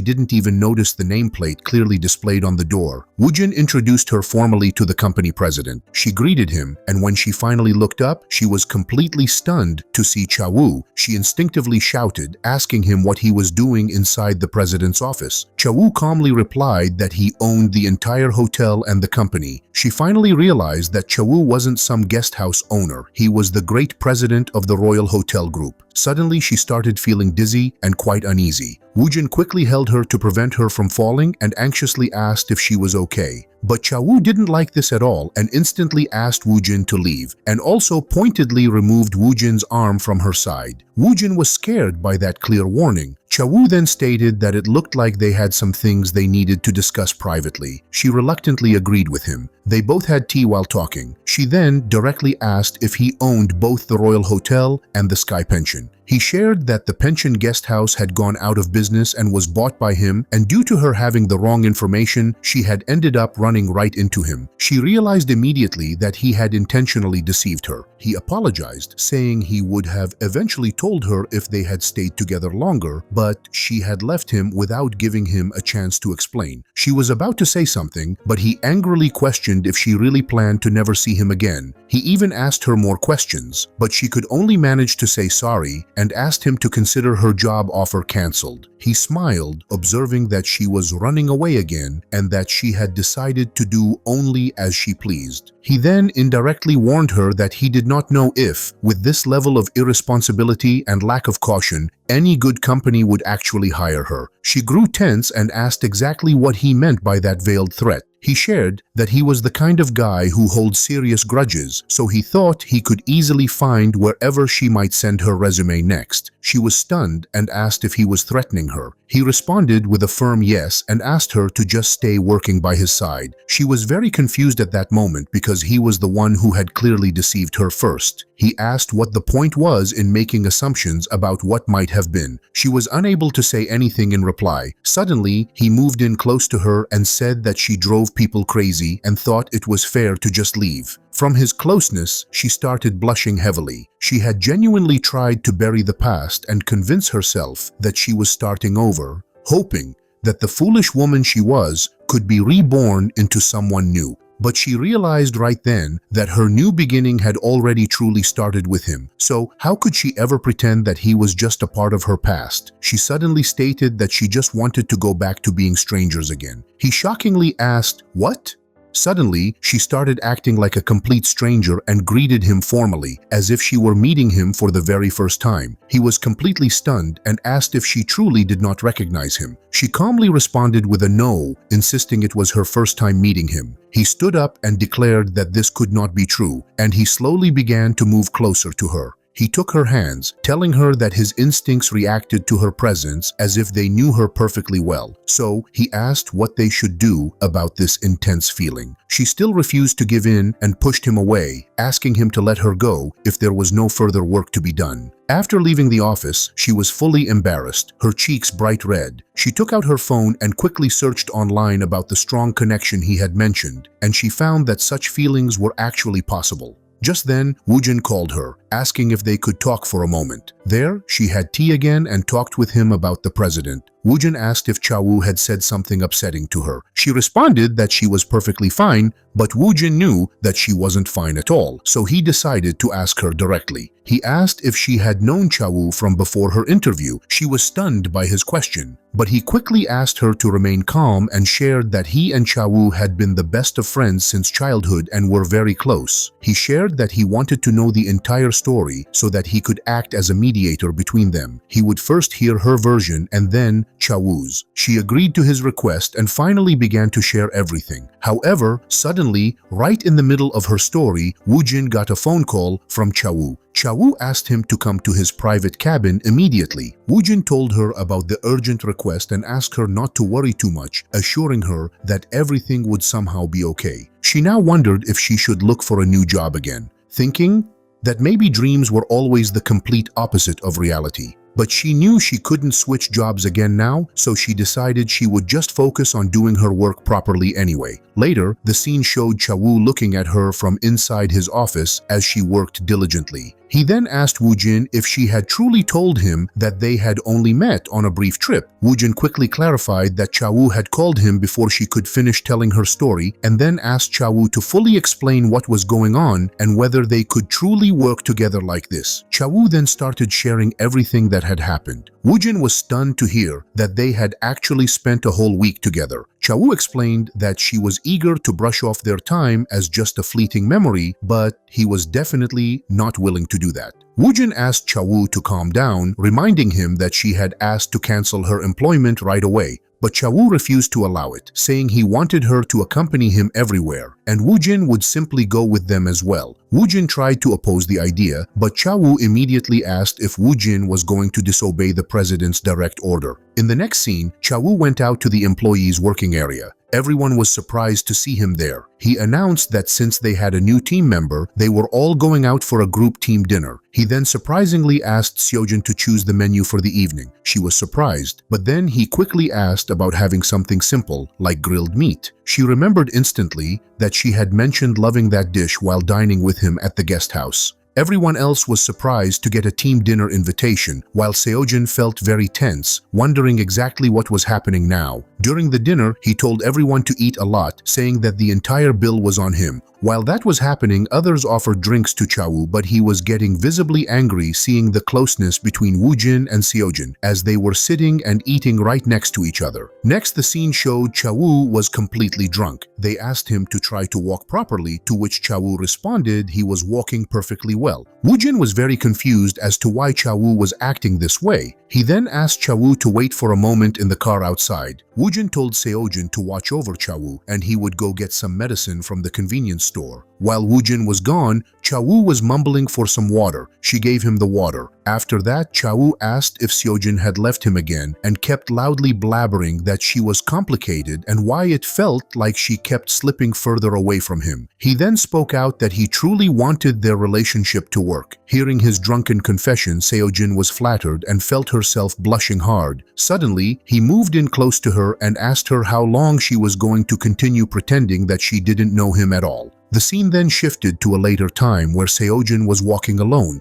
didn't even notice the nameplate clearly displayed on the door. Woojin introduced her formally to the company president. She greeted him, and when she finally looked up, she was completely stunned to see Chawoo. She instinctively shouted, asking him what he was doing inside the president's office. Chawoo calmly replied that he owned the entire hotel and the company. She finally realized that Chawoo wasn't some guest house owner. He was the great president of the Royal Hotel Group. Suddenly, she started feeling dizzy and quite uneasy. Woojin quickly held her to prevent her from falling and anxiously asked if she was okay. But Chawoo didn't like this at all and instantly asked Woojin to leave, and also pointedly removed Woojin's arm from her side. Woojin was scared by that clear warning. Chawoo then stated that it looked like they had some things they needed to discuss privately. She reluctantly agreed with him. They both had tea while talking. She then directly asked if he owned both the Royal Hotel and the Sky Pension. He shared that the pension guest house had gone out of business and was bought by him, and due to her having the wrong information, she had ended up running right into him. She realized immediately that he had intentionally deceived her. He apologized, saying he would have eventually told her if they had stayed together longer, but she had left him without giving him a chance to explain. She was about to say something, but he angrily questioned if she really planned to never see him again. He even asked her more questions, but she could only manage to say sorry and asked him to consider her job offer cancelled. He smiled, observing that she was running away again and that she had decided to do only as she pleased. He then indirectly warned her that he did not know if, with this level of irresponsibility and lack of caution, any good company would actually hire her. She grew tense and asked exactly what he meant by that veiled threat. He shared that he was the kind of guy who holds serious grudges, so he thought he could easily find wherever she might send her resume next. She was stunned and asked if he was threatening her. He responded with a firm yes and asked her to just stay working by his side. She was very confused at that moment because he was the one who had clearly deceived her first. He asked what the point was in making assumptions about what might have been. She was unable to say anything in reply. Suddenly, he moved in close to her and said that she drove people crazy and thought it was fair to just leave. From his closeness, she started blushing heavily. She had genuinely tried to bury the past and convince herself that she was starting over, hoping that the foolish woman she was could be reborn into someone new. But she realized right then that her new beginning had already truly started with him. So how could she ever pretend that he was just a part of her past? She suddenly stated that she just wanted to go back to being strangers again. He shockingly asked, "What?" Suddenly, she started acting like a complete stranger and greeted him formally, as if she were meeting him for the very first time. He was completely stunned and asked if she truly did not recognize him. She calmly responded with a no, insisting it was her first time meeting him. He stood up and declared that this could not be true, and he slowly began to move closer to her. He took her hands, telling her that his instincts reacted to her presence as if they knew her perfectly well. So he asked what they should do about this intense feeling. She still refused to give in and pushed him away, asking him to let her go if there was no further work to be done. After leaving the office, she was fully embarrassed, her cheeks bright red. She took out her phone and quickly searched online about the strong connection he had mentioned, and she found that such feelings were actually possible. Just then, Woojin called her, asking if they could talk for a moment. There, she had tea again and talked with him about the president. Woojin asked if Chawoo had said something upsetting to her. She responded that she was perfectly fine, but Woojin knew that she wasn't fine at all, so he decided to ask her directly. He asked if she had known Chawoo from before her interview. She was stunned by his question, but he quickly asked her to remain calm and shared that he and Chawoo had been the best of friends since childhood and were very close. He shared that he wanted to know the entire story so that he could act as a mediator between them. He would first hear her version and then Chawoo's. She agreed to his request and finally began to share everything. However, suddenly, right in the middle of her story, Woojin got a phone call from Chawoo. Chawoo asked him to come to his private cabin immediately. Woojin told her about the urgent request and asked her not to worry too much, assuring her that everything would somehow be okay. She now wondered if she should look for a new job again, thinking that maybe dreams were always the complete opposite of reality. But she knew she couldn't switch jobs again now, so she decided she would just focus on doing her work properly anyway. Later, the scene showed Chawoo looking at her from inside his office as she worked diligently. He then asked Woojin if she had truly told him that they had only met on a brief trip. Woojin quickly clarified that Chawoo had called him before she could finish telling her story, and then asked Chawoo to fully explain what was going on and whether they could truly work together like this. Chawoo then started sharing everything that had happened. Woojin was stunned to hear that they had actually spent a whole week together. Chawoo explained that she was eager to brush off their time as just a fleeting memory, but he was definitely not willing to do that. Woojin asked Chawoo to calm down, reminding him that she had asked to cancel her employment right away. But Chawoo refused to allow it, saying he wanted her to accompany him everywhere, and Woojin would simply go with them as well. Woojin tried to oppose the idea, but Chawoo immediately asked if Woojin was going to disobey the president's direct order. In the next scene, Chawoo went out to the employees' working area. Everyone was surprised to see him there. He announced that since they had a new team member, they were all going out for a group team dinner. He then surprisingly asked Seojin to choose the menu for the evening. She was surprised, but then he quickly asked about having something simple, like grilled meat. She remembered instantly that she had mentioned loving that dish while dining with him at the guest house. Everyone else was surprised to get a team dinner invitation, while Seojin felt very tense, wondering exactly what was happening now. During the dinner, he told everyone to eat a lot, saying that the entire bill was on him. While that was happening, others offered drinks to Chawoo, but he was getting visibly angry seeing the closeness between Woojin and Seojin as they were sitting and eating right next to each other. Next, the scene showed Chawoo was completely drunk. They asked him to try to walk properly, to which Chawoo responded he was walking perfectly well. Woojin was very confused as to why Chawoo was acting this way. He then asked Chawoo to wait for a moment in the car outside. Woojin told Seojin to watch over Chawoo and he would go get some medicine from the convenience store. While Woojin was gone, Chawoo was mumbling for some water. She gave him the water. After that, Chawoo asked if Seojin had left him again and kept loudly blabbering that she was complicated and why it felt like she kept slipping further away from him. He then spoke out that he truly wanted their relationship to work. Hearing his drunken confession, Seojin was flattered and felt herself blushing hard. Suddenly, he moved in close to her and asked her how long she was going to continue pretending that she didn't know him at all. The scene then shifted to a later time where Seojin was walking alone,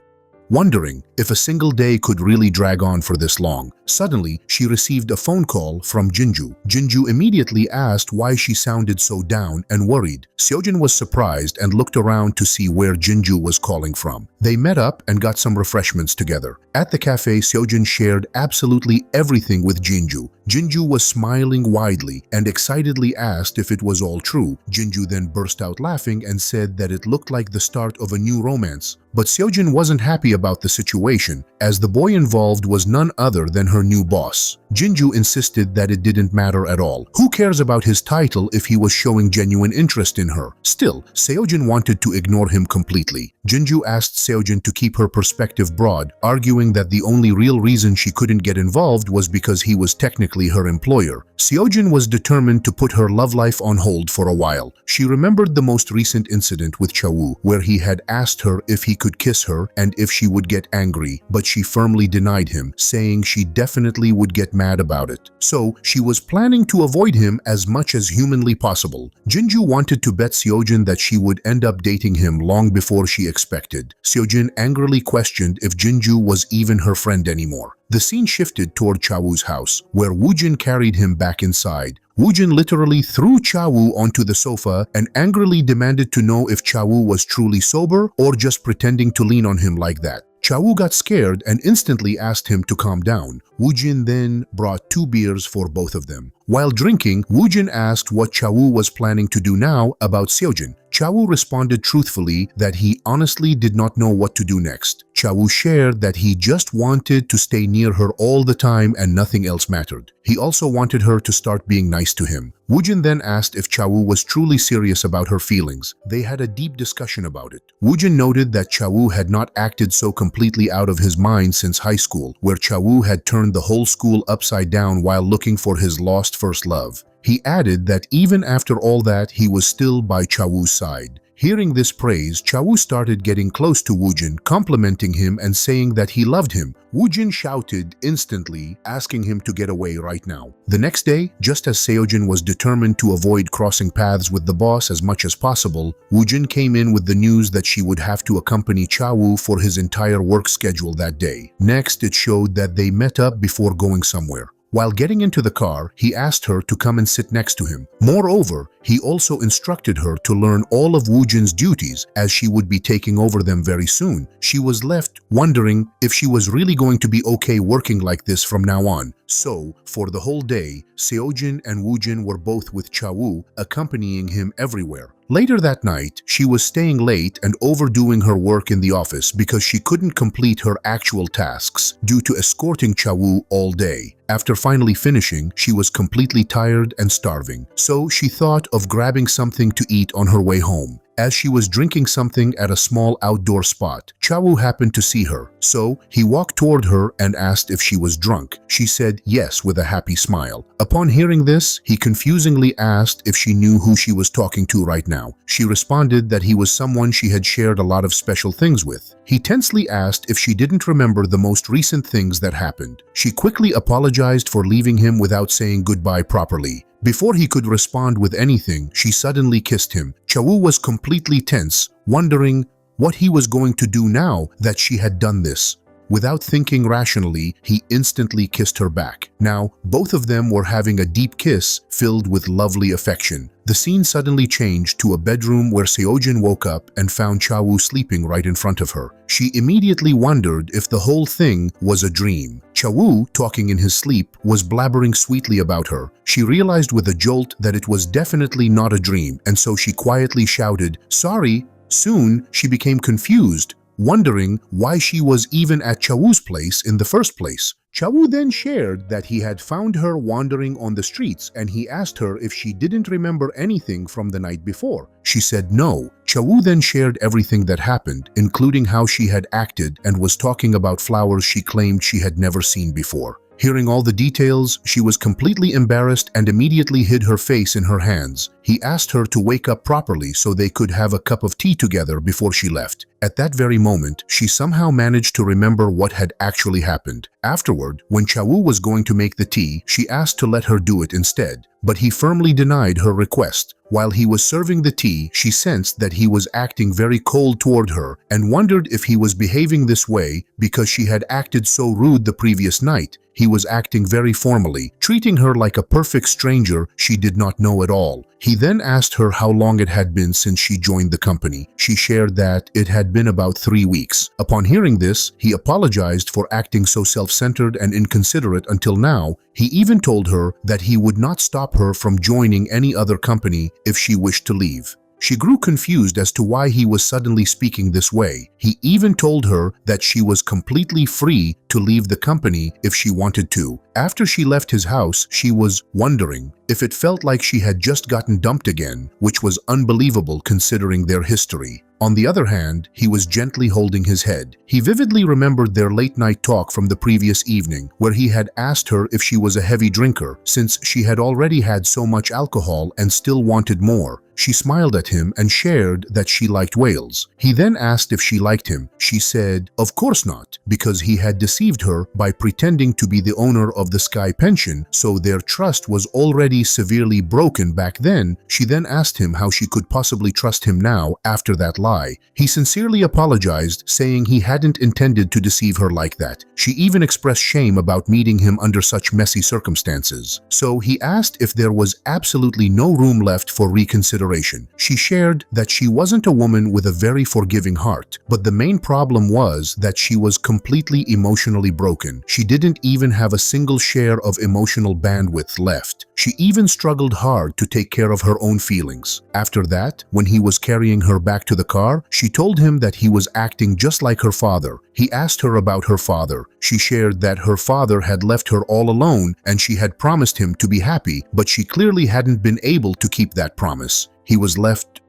wondering if a single day could really drag on for this long. Suddenly, she received a phone call from Jinju. Jinju immediately asked why she sounded so down and worried. Seojin was surprised and looked around to see where Jinju was calling from. They met up and got some refreshments together. At the cafe, Seojin shared absolutely everything with Jinju. Jinju was smiling widely and excitedly asked if it was all true. Jinju then burst out laughing and said that it looked like the start of a new romance. But Seojin wasn't happy about the situation, as the boy involved was none other than her new boss. Jinju insisted that it didn't matter at all. Who cares about his title if he was showing genuine interest in her? Still, Seojin wanted to ignore him completely. Jinju asked Seojin to keep her perspective broad, arguing that the only real reason she couldn't get involved was because he was technically her employer. Seojin was determined to put her love life on hold for a while. She remembered the most recent incident with Chawoo, where he had asked her if he could kiss her and if she would get angry, but she firmly denied him, saying she definitely would get mad about it. So she was planning to avoid him as much as humanly possible. Jinju wanted to bet Seojin that she would end up dating him long before she expected. Seojin angrily questioned if Jinju was even her friend anymore. The scene shifted toward Chawoo's house, where Woojin carried him back inside. Woojin literally threw Chawoo onto the sofa and angrily demanded to know if Chawoo was truly sober or just pretending to lean on him like that. Chawoo got scared and instantly asked him to calm down. Woojin then brought 2 beers for both of them. While drinking, Woojin asked what Chawoo was planning to do now about Seojin. Chawoo responded truthfully that he honestly did not know what to do next. Chawoo shared that he just wanted to stay near her all the time and nothing else mattered. He also wanted her to start being nice to him. Woojin then asked if Chawoo was truly serious about her feelings. They had a deep discussion about it. Woojin noted that Chawoo had not acted so completely out of his mind since high school, where Chawoo had turned the whole school upside down while looking for his lost first love. He added that even after all that, he was still by Chawoo's side. Hearing this praise, Chawoo started getting close to Woojin, complimenting him and saying that he loved him. Woojin shouted instantly, asking him to get away right now. The next day, just as Seojin was determined to avoid crossing paths with the boss as much as possible, Woojin came in with the news that she would have to accompany Chawoo for his entire work schedule that day. Next, it showed that they met up before going somewhere. While getting into the car, he asked her to come and sit next to him. Moreover, he also instructed her to learn all of Woojin's duties as she would be taking over them very soon. She was left wondering if she was really going to be okay working like this from now on. So, for the whole day, Seojin and Woojin were both with Chawoo, accompanying him everywhere. Later that night, she was staying late and overdoing her work in the office because she couldn't complete her actual tasks due to escorting Chawoo all day. After finally finishing, she was completely tired and starving, so she thought of grabbing something to eat on her way home. As she was drinking something at a small outdoor spot, Chawoo happened to see her, so he walked toward her and asked if she was drunk. She said yes with a happy smile. Upon hearing this, he confusingly asked if she knew who she was talking to right now. She responded that he was someone she had shared a lot of special things with. He tensely asked if she didn't remember the most recent things that happened. She quickly apologized for leaving him without saying goodbye properly. Before he could respond with anything, she suddenly kissed him. Chawoo was completely tense, wondering what he was going to do now that she had done this. Without thinking rationally, he instantly kissed her back. Now, both of them were having a deep kiss filled with lovely affection. The scene suddenly changed to a bedroom where Seojin woke up and found Chawoo sleeping right in front of her. She immediately wondered if the whole thing was a dream. Chawoo, talking in his sleep, was blabbering sweetly about her. She realized with a jolt that it was definitely not a dream, and so she quietly shouted, "Sorry." Soon, she became confused, wondering why she was even at Chawoo's place in the first place. Chawoo then shared that he had found her wandering on the streets and he asked her if she didn't remember anything from the night before. She said no. Chawoo then shared everything that happened, including how she had acted and was talking about flowers she claimed she had never seen before. Hearing all the details, she was completely embarrassed and immediately hid her face in her hands. He asked her to wake up properly so they could have a cup of tea together before she left. At that very moment, she somehow managed to remember what had actually happened. Afterward, when Chawoo was going to make the tea, she asked to let her do it instead, but he firmly denied her request. While he was serving the tea, she sensed that he was acting very cold toward her and wondered if he was behaving this way because she had acted so rude the previous night. He was acting very formally, treating her like a perfect stranger she did not know at all. He then asked her how long it had been since she joined the company. She shared that it had been about 3 weeks. Upon hearing this, he apologized for acting so self-centered and inconsiderate until now. He even told her that he would not stop her from joining any other company if she wished to leave. She grew confused as to why he was suddenly speaking this way. He even told her that she was completely free to leave the company if she wanted to. After she left his house, she was wondering if it felt like she had just gotten dumped again, which was unbelievable considering their history. On the other hand, he was gently holding his head. He vividly remembered their late-night talk from the previous evening, where he had asked her if she was a heavy drinker, since she had already had so much alcohol and still wanted more. She smiled at him and shared that she liked whales. He then asked if she liked him. She said, of course not, because he had deceived her by pretending to be the owner of the Sky Pension, so their trust was already severely broken back then. She then asked him how she could possibly trust him now after that lie. He sincerely apologized, saying he hadn't intended to deceive her like that. She even expressed shame about meeting him under such messy circumstances. So he asked if there was absolutely no room left for reconsideration. She shared that she wasn't a woman with a very forgiving heart, but the main problem was that she was completely emotionally broken. She didn't even have a single share of emotional bandwidth left. She even struggled hard to take care of her own feelings. After that, when he was carrying her back to the car, she told him that he was acting just like her father. He asked her about her father. She shared that her father had left her all alone and she had promised him to be happy, but she clearly hadn't been able to keep that promise. He was left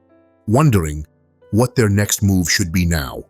wondering what their next move should be now.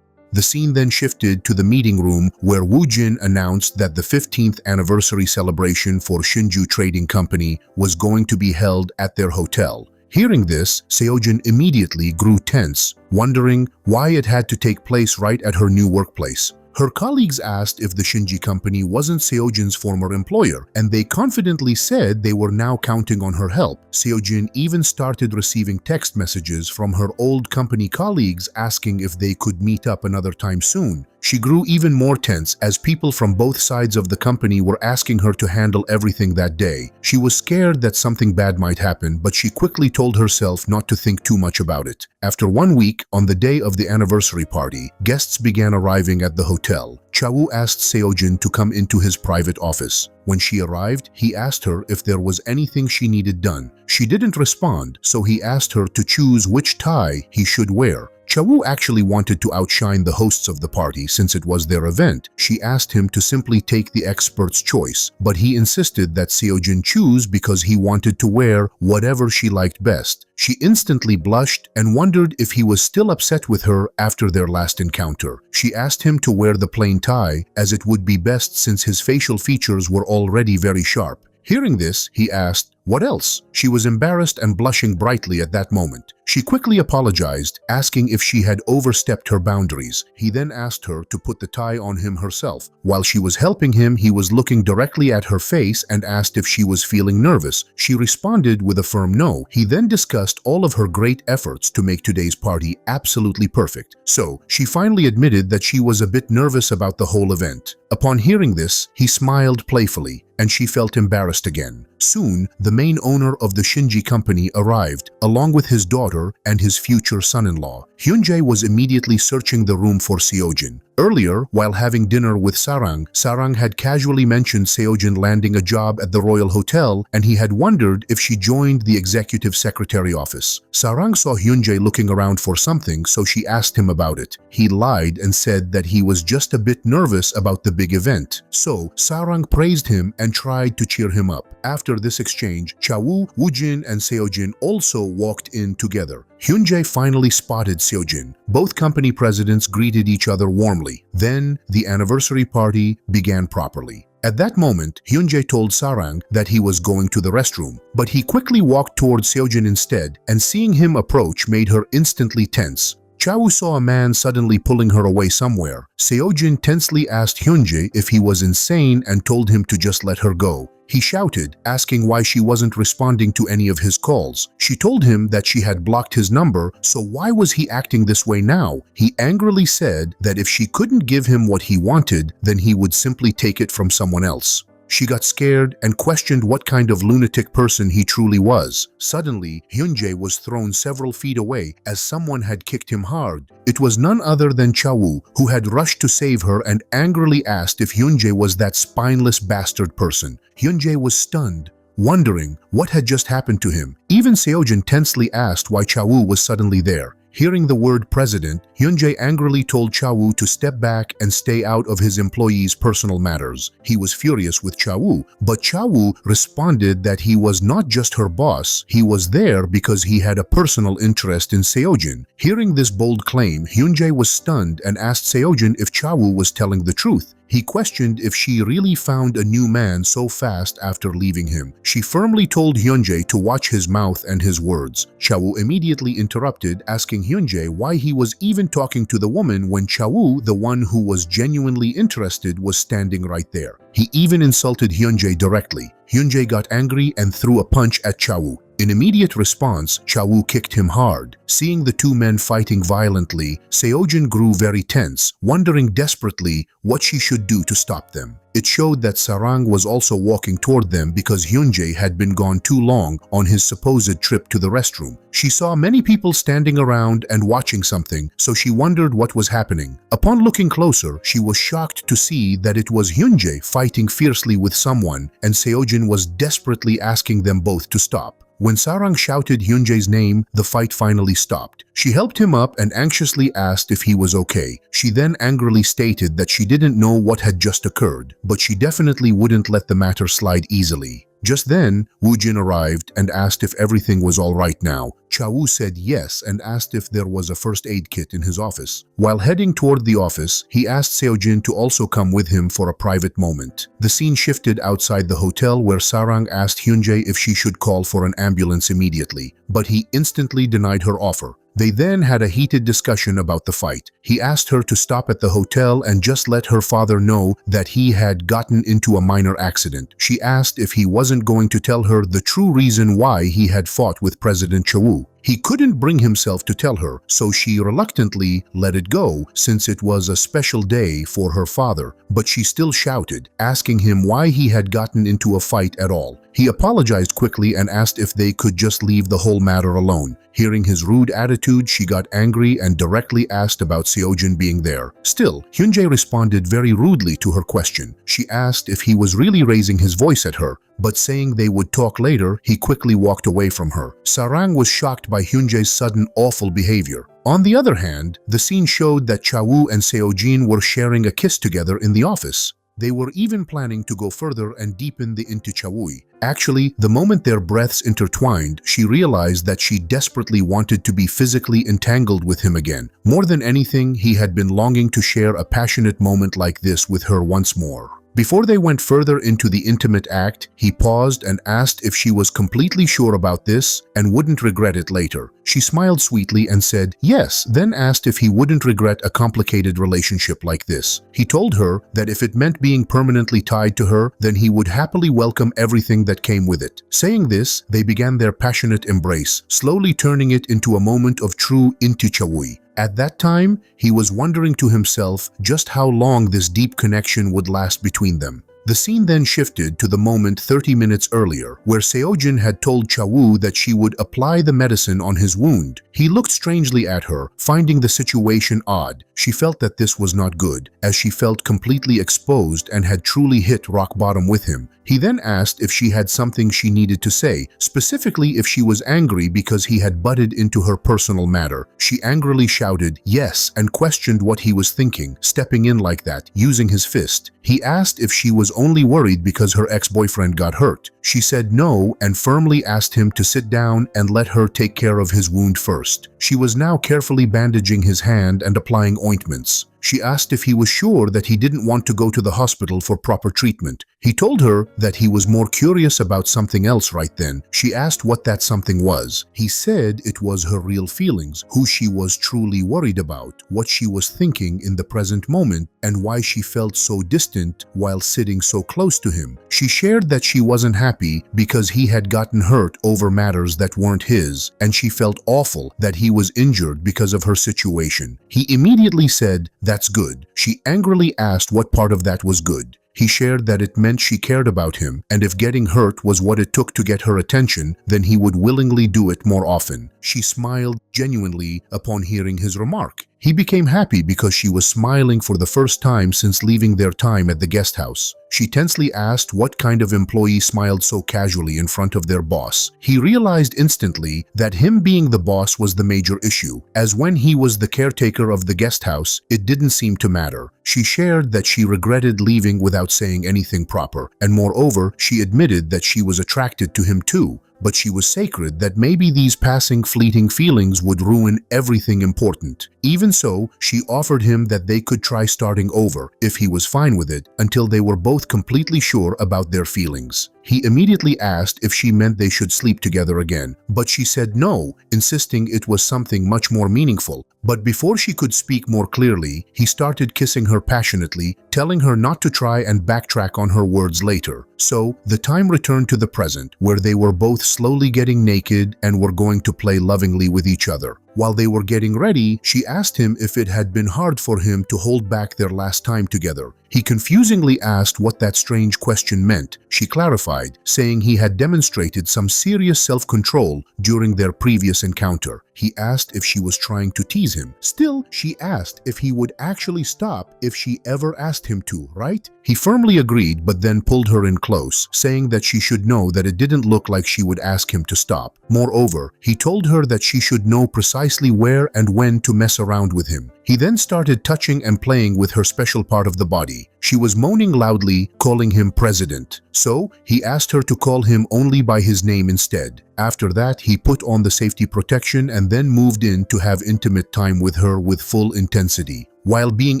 The scene then shifted to the meeting room where Woojin announced that the 15th anniversary celebration for Shinju Trading Company was going to be held at their hotel. Hearing this, Seojin immediately grew tense, wondering why it had to take place right at her new workplace. Her colleagues asked if the Shinji company wasn't Seojin's former employer, and they confidently said they were now counting on her help. Seojin even started receiving text messages from her old company colleagues asking if they could meet up another time soon. She grew even more tense as people from both sides of the company were asking her to handle everything that day. She was scared that something bad might happen, but she quickly told herself not to think too much about it. After 1 week, on the day of the anniversary party, guests began arriving at the hotel. Chawoo asked Seojin to come into his private office. When she arrived, he asked her if there was anything she needed done. She didn't respond, so he asked her to choose which tie he should wear. Chawoo actually wanted to outshine the hosts of the party since it was their event. She asked him to simply take the expert's choice, but he insisted that Seojin choose because he wanted to wear whatever she liked best. She instantly blushed and wondered if he was still upset with her after their last encounter. She asked him to wear the plain tie as it would be best since his facial features were already very sharp. Hearing this, he asked, "What else?" She was embarrassed and blushing brightly at that moment. She quickly apologized, asking if she had overstepped her boundaries. He then asked her to put the tie on him herself. While she was helping him, he was looking directly at her face and asked if she was feeling nervous. She responded with a firm no. He then discussed all of her great efforts to make today's party absolutely perfect. So, she finally admitted that she was a bit nervous about the whole event. Upon hearing this, he smiled playfully, and she felt embarrassed again. Soon, the main owner of the Shinji company arrived, along with his daughter and his future son-in-law. Hyunjae was immediately searching the room for Seojin. Earlier, while having dinner with Sarang, Sarang had casually mentioned Seojin landing a job at the Royal Hotel, and he had wondered if she joined the executive secretary office. Sarang saw Hyunjae looking around for something, so she asked him about it. He lied and said that he was just a bit nervous about the big event. So, Sarang praised him and tried to cheer him up. After this exchange, Chawoo, Woojin, and Seojin also walked in together. Hyunjae finally spotted Seojin. Both company presidents greeted each other warmly. Then, the anniversary party began properly. At that moment, Hyunjae told Sarang that he was going to the restroom, but he quickly walked towards Seojin instead, and seeing him approach made her instantly tense. Chawoo saw a man suddenly pulling her away somewhere. Seojin tensely asked Hyunjae if he was insane and told him to just let her go. He shouted, asking why she wasn't responding to any of his calls. She told him that she had blocked his number, so why was he acting this way now? He angrily said that if she couldn't give him what he wanted, then he would simply take it from someone else. She got scared and questioned what kind of lunatic person he truly was. Suddenly, Hyunjae was thrown several feet away as someone had kicked him hard. It was none other than Chawoo, who had rushed to save her and angrily asked if Hyunjae was that spineless bastard person. Hyunjae was stunned, wondering what had just happened to him. Even Seojin tensely asked why Chawoo was suddenly there. Hearing the word president, Hyunjae angrily told Chawoo to step back and stay out of his employees' personal matters. He was furious with Chawoo, but Chawoo responded that he was not just her boss, he was there because he had a personal interest in Seojin. Hearing this bold claim, Hyunjae was stunned and asked Seojin if Chawoo was telling the truth. He questioned if she really found a new man so fast after leaving him. She firmly told Hyunjae to watch his mouth and his words. Chawoo immediately interrupted, asking Hyunjae why he was even talking to the woman when Chawoo, the one who was genuinely interested, was standing right there. He even insulted Hyunjae directly. Hyunjae got angry and threw a punch at Chawoo. In immediate response, Chawoo kicked him hard. Seeing the two men fighting violently, Seojin grew very tense, wondering desperately what she should do to stop them. It showed that Sarang was also walking toward them because Hyunjae had been gone too long on his supposed trip to the restroom. She saw many people standing around and watching something, so she wondered what was happening. Upon looking closer, she was shocked to see that it was Hyunjae fighting fiercely with someone, and Seojin was desperately asking them both to stop. When Sarang shouted Hyunjae's name, the fight finally stopped. She helped him up and anxiously asked if he was okay. She then angrily stated that she didn't know what had just occurred, but she definitely wouldn't let the matter slide easily. Just then, Woojin arrived and asked if everything was all right now. Chawoo said yes and asked if there was a first aid kit in his office. While heading toward the office, he asked Seojin to also come with him for a private moment. The scene shifted outside the hotel where Sarang asked Hyunjae if she should call for an ambulance immediately, but he instantly denied her offer. They then had a heated discussion about the fight. He asked her to stop at the hotel and just let her father know that he had gotten into a minor accident. She asked if he wasn't going to tell her the true reason why he had fought with President Chawoo. He couldn't bring himself to tell her, so she reluctantly let it go since it was a special day for her father, but she still shouted, asking him why he had gotten into a fight at all. He apologized quickly and asked if they could just leave the whole matter alone. Hearing his rude attitude, she got angry and directly asked about Seojin being there. Still, Hyunjae responded very rudely to her question. She asked if he was really raising his voice at her, but saying they would talk later, he quickly walked away from her. Sarang was shocked by Hyunjae's sudden awful behavior. On the other hand, the scene showed that Chawoo and Seojin were sharing a kiss together in the office. They were even planning to go further and deepen the into Chawoo. Actually, the moment their breaths intertwined, she realized that she desperately wanted to be physically entangled with him again. More than anything, he had been longing to share a passionate moment like this with her once more. Before they went further into the intimate act, he paused and asked if she was completely sure about this and wouldn't regret it later. She smiled sweetly and said yes, then asked if he wouldn't regret a complicated relationship like this. He told her that if it meant being permanently tied to her, then he would happily welcome everything that came with it. Saying this, they began their passionate embrace, slowly turning it into a moment of true intichawui. At that time, he was wondering to himself just how long this deep connection would last between them. The scene then shifted to the moment 30 minutes earlier, where Seojin had told Chawoo that she would apply the medicine on his wound. He looked strangely at her, finding the situation odd. She felt that this was not good, as she felt completely exposed and had truly hit rock bottom with him. He then asked if she had something she needed to say, specifically if she was angry because he had butted into her personal matter. She angrily shouted yes and questioned what he was thinking, stepping in like that, using his fist. He asked if she was only worried because her ex-boyfriend got hurt. She said no and firmly asked him to sit down and let her take care of his wound first. She was now carefully bandaging his hand and applying ointments. She asked if he was sure that he didn't want to go to the hospital for proper treatment. He told her that he was more curious about something else right then. She asked what that something was. He said it was her real feelings, who she was truly worried about, what she was thinking in the present moment, and why she felt so distant while sitting so close to him. She shared that she wasn't happy because he had gotten hurt over matters that weren't his, and she felt awful that he was injured because of her situation. He immediately said, "That's good." She angrily asked what part of that was good. He shared that it meant she cared about him, and if getting hurt was what it took to get her attention, then he would willingly do it more often. She smiled genuinely upon hearing his remark. He became happy because she was smiling for the first time since leaving their time at the guest house. She tensely asked what kind of employee smiled so casually in front of their boss. He realized instantly that him being the boss was the major issue, as when he was the caretaker of the guest house, it didn't seem to matter. She shared that she regretted leaving without saying anything proper, and moreover, she admitted that she was attracted to him too. But she was sacred that maybe these passing fleeting feelings would ruin everything important. Even so, she offered him that they could try starting over, if he was fine with it, until they were both completely sure about their feelings. He immediately asked if she meant they should sleep together again, but she said no, insisting it was something much more meaningful. But before she could speak more clearly, he started kissing her passionately, telling her not to try and backtrack on her words later. So, the time returned to the present, where they were both slowly getting naked and were going to play lovingly with each other. While they were getting ready, she asked him if it had been hard for him to hold back their last time together. He confusingly asked what that strange question meant. She clarified, saying he had demonstrated some serious self-control during their previous encounter. He asked if she was trying to tease him. Still, she asked if he would actually stop if she ever asked him to, right? He firmly agreed, but then pulled her in close, saying that she should know that it didn't look like she would ask him to stop. Moreover, he told her that she should know precisely precisely where and when to mess around with him. He then started touching and playing with her special part of the body. She was moaning loudly, calling him President. So, he asked her to call him only by his name instead. After that, he put on the safety protection and then moved in to have intimate time with her with full intensity. While being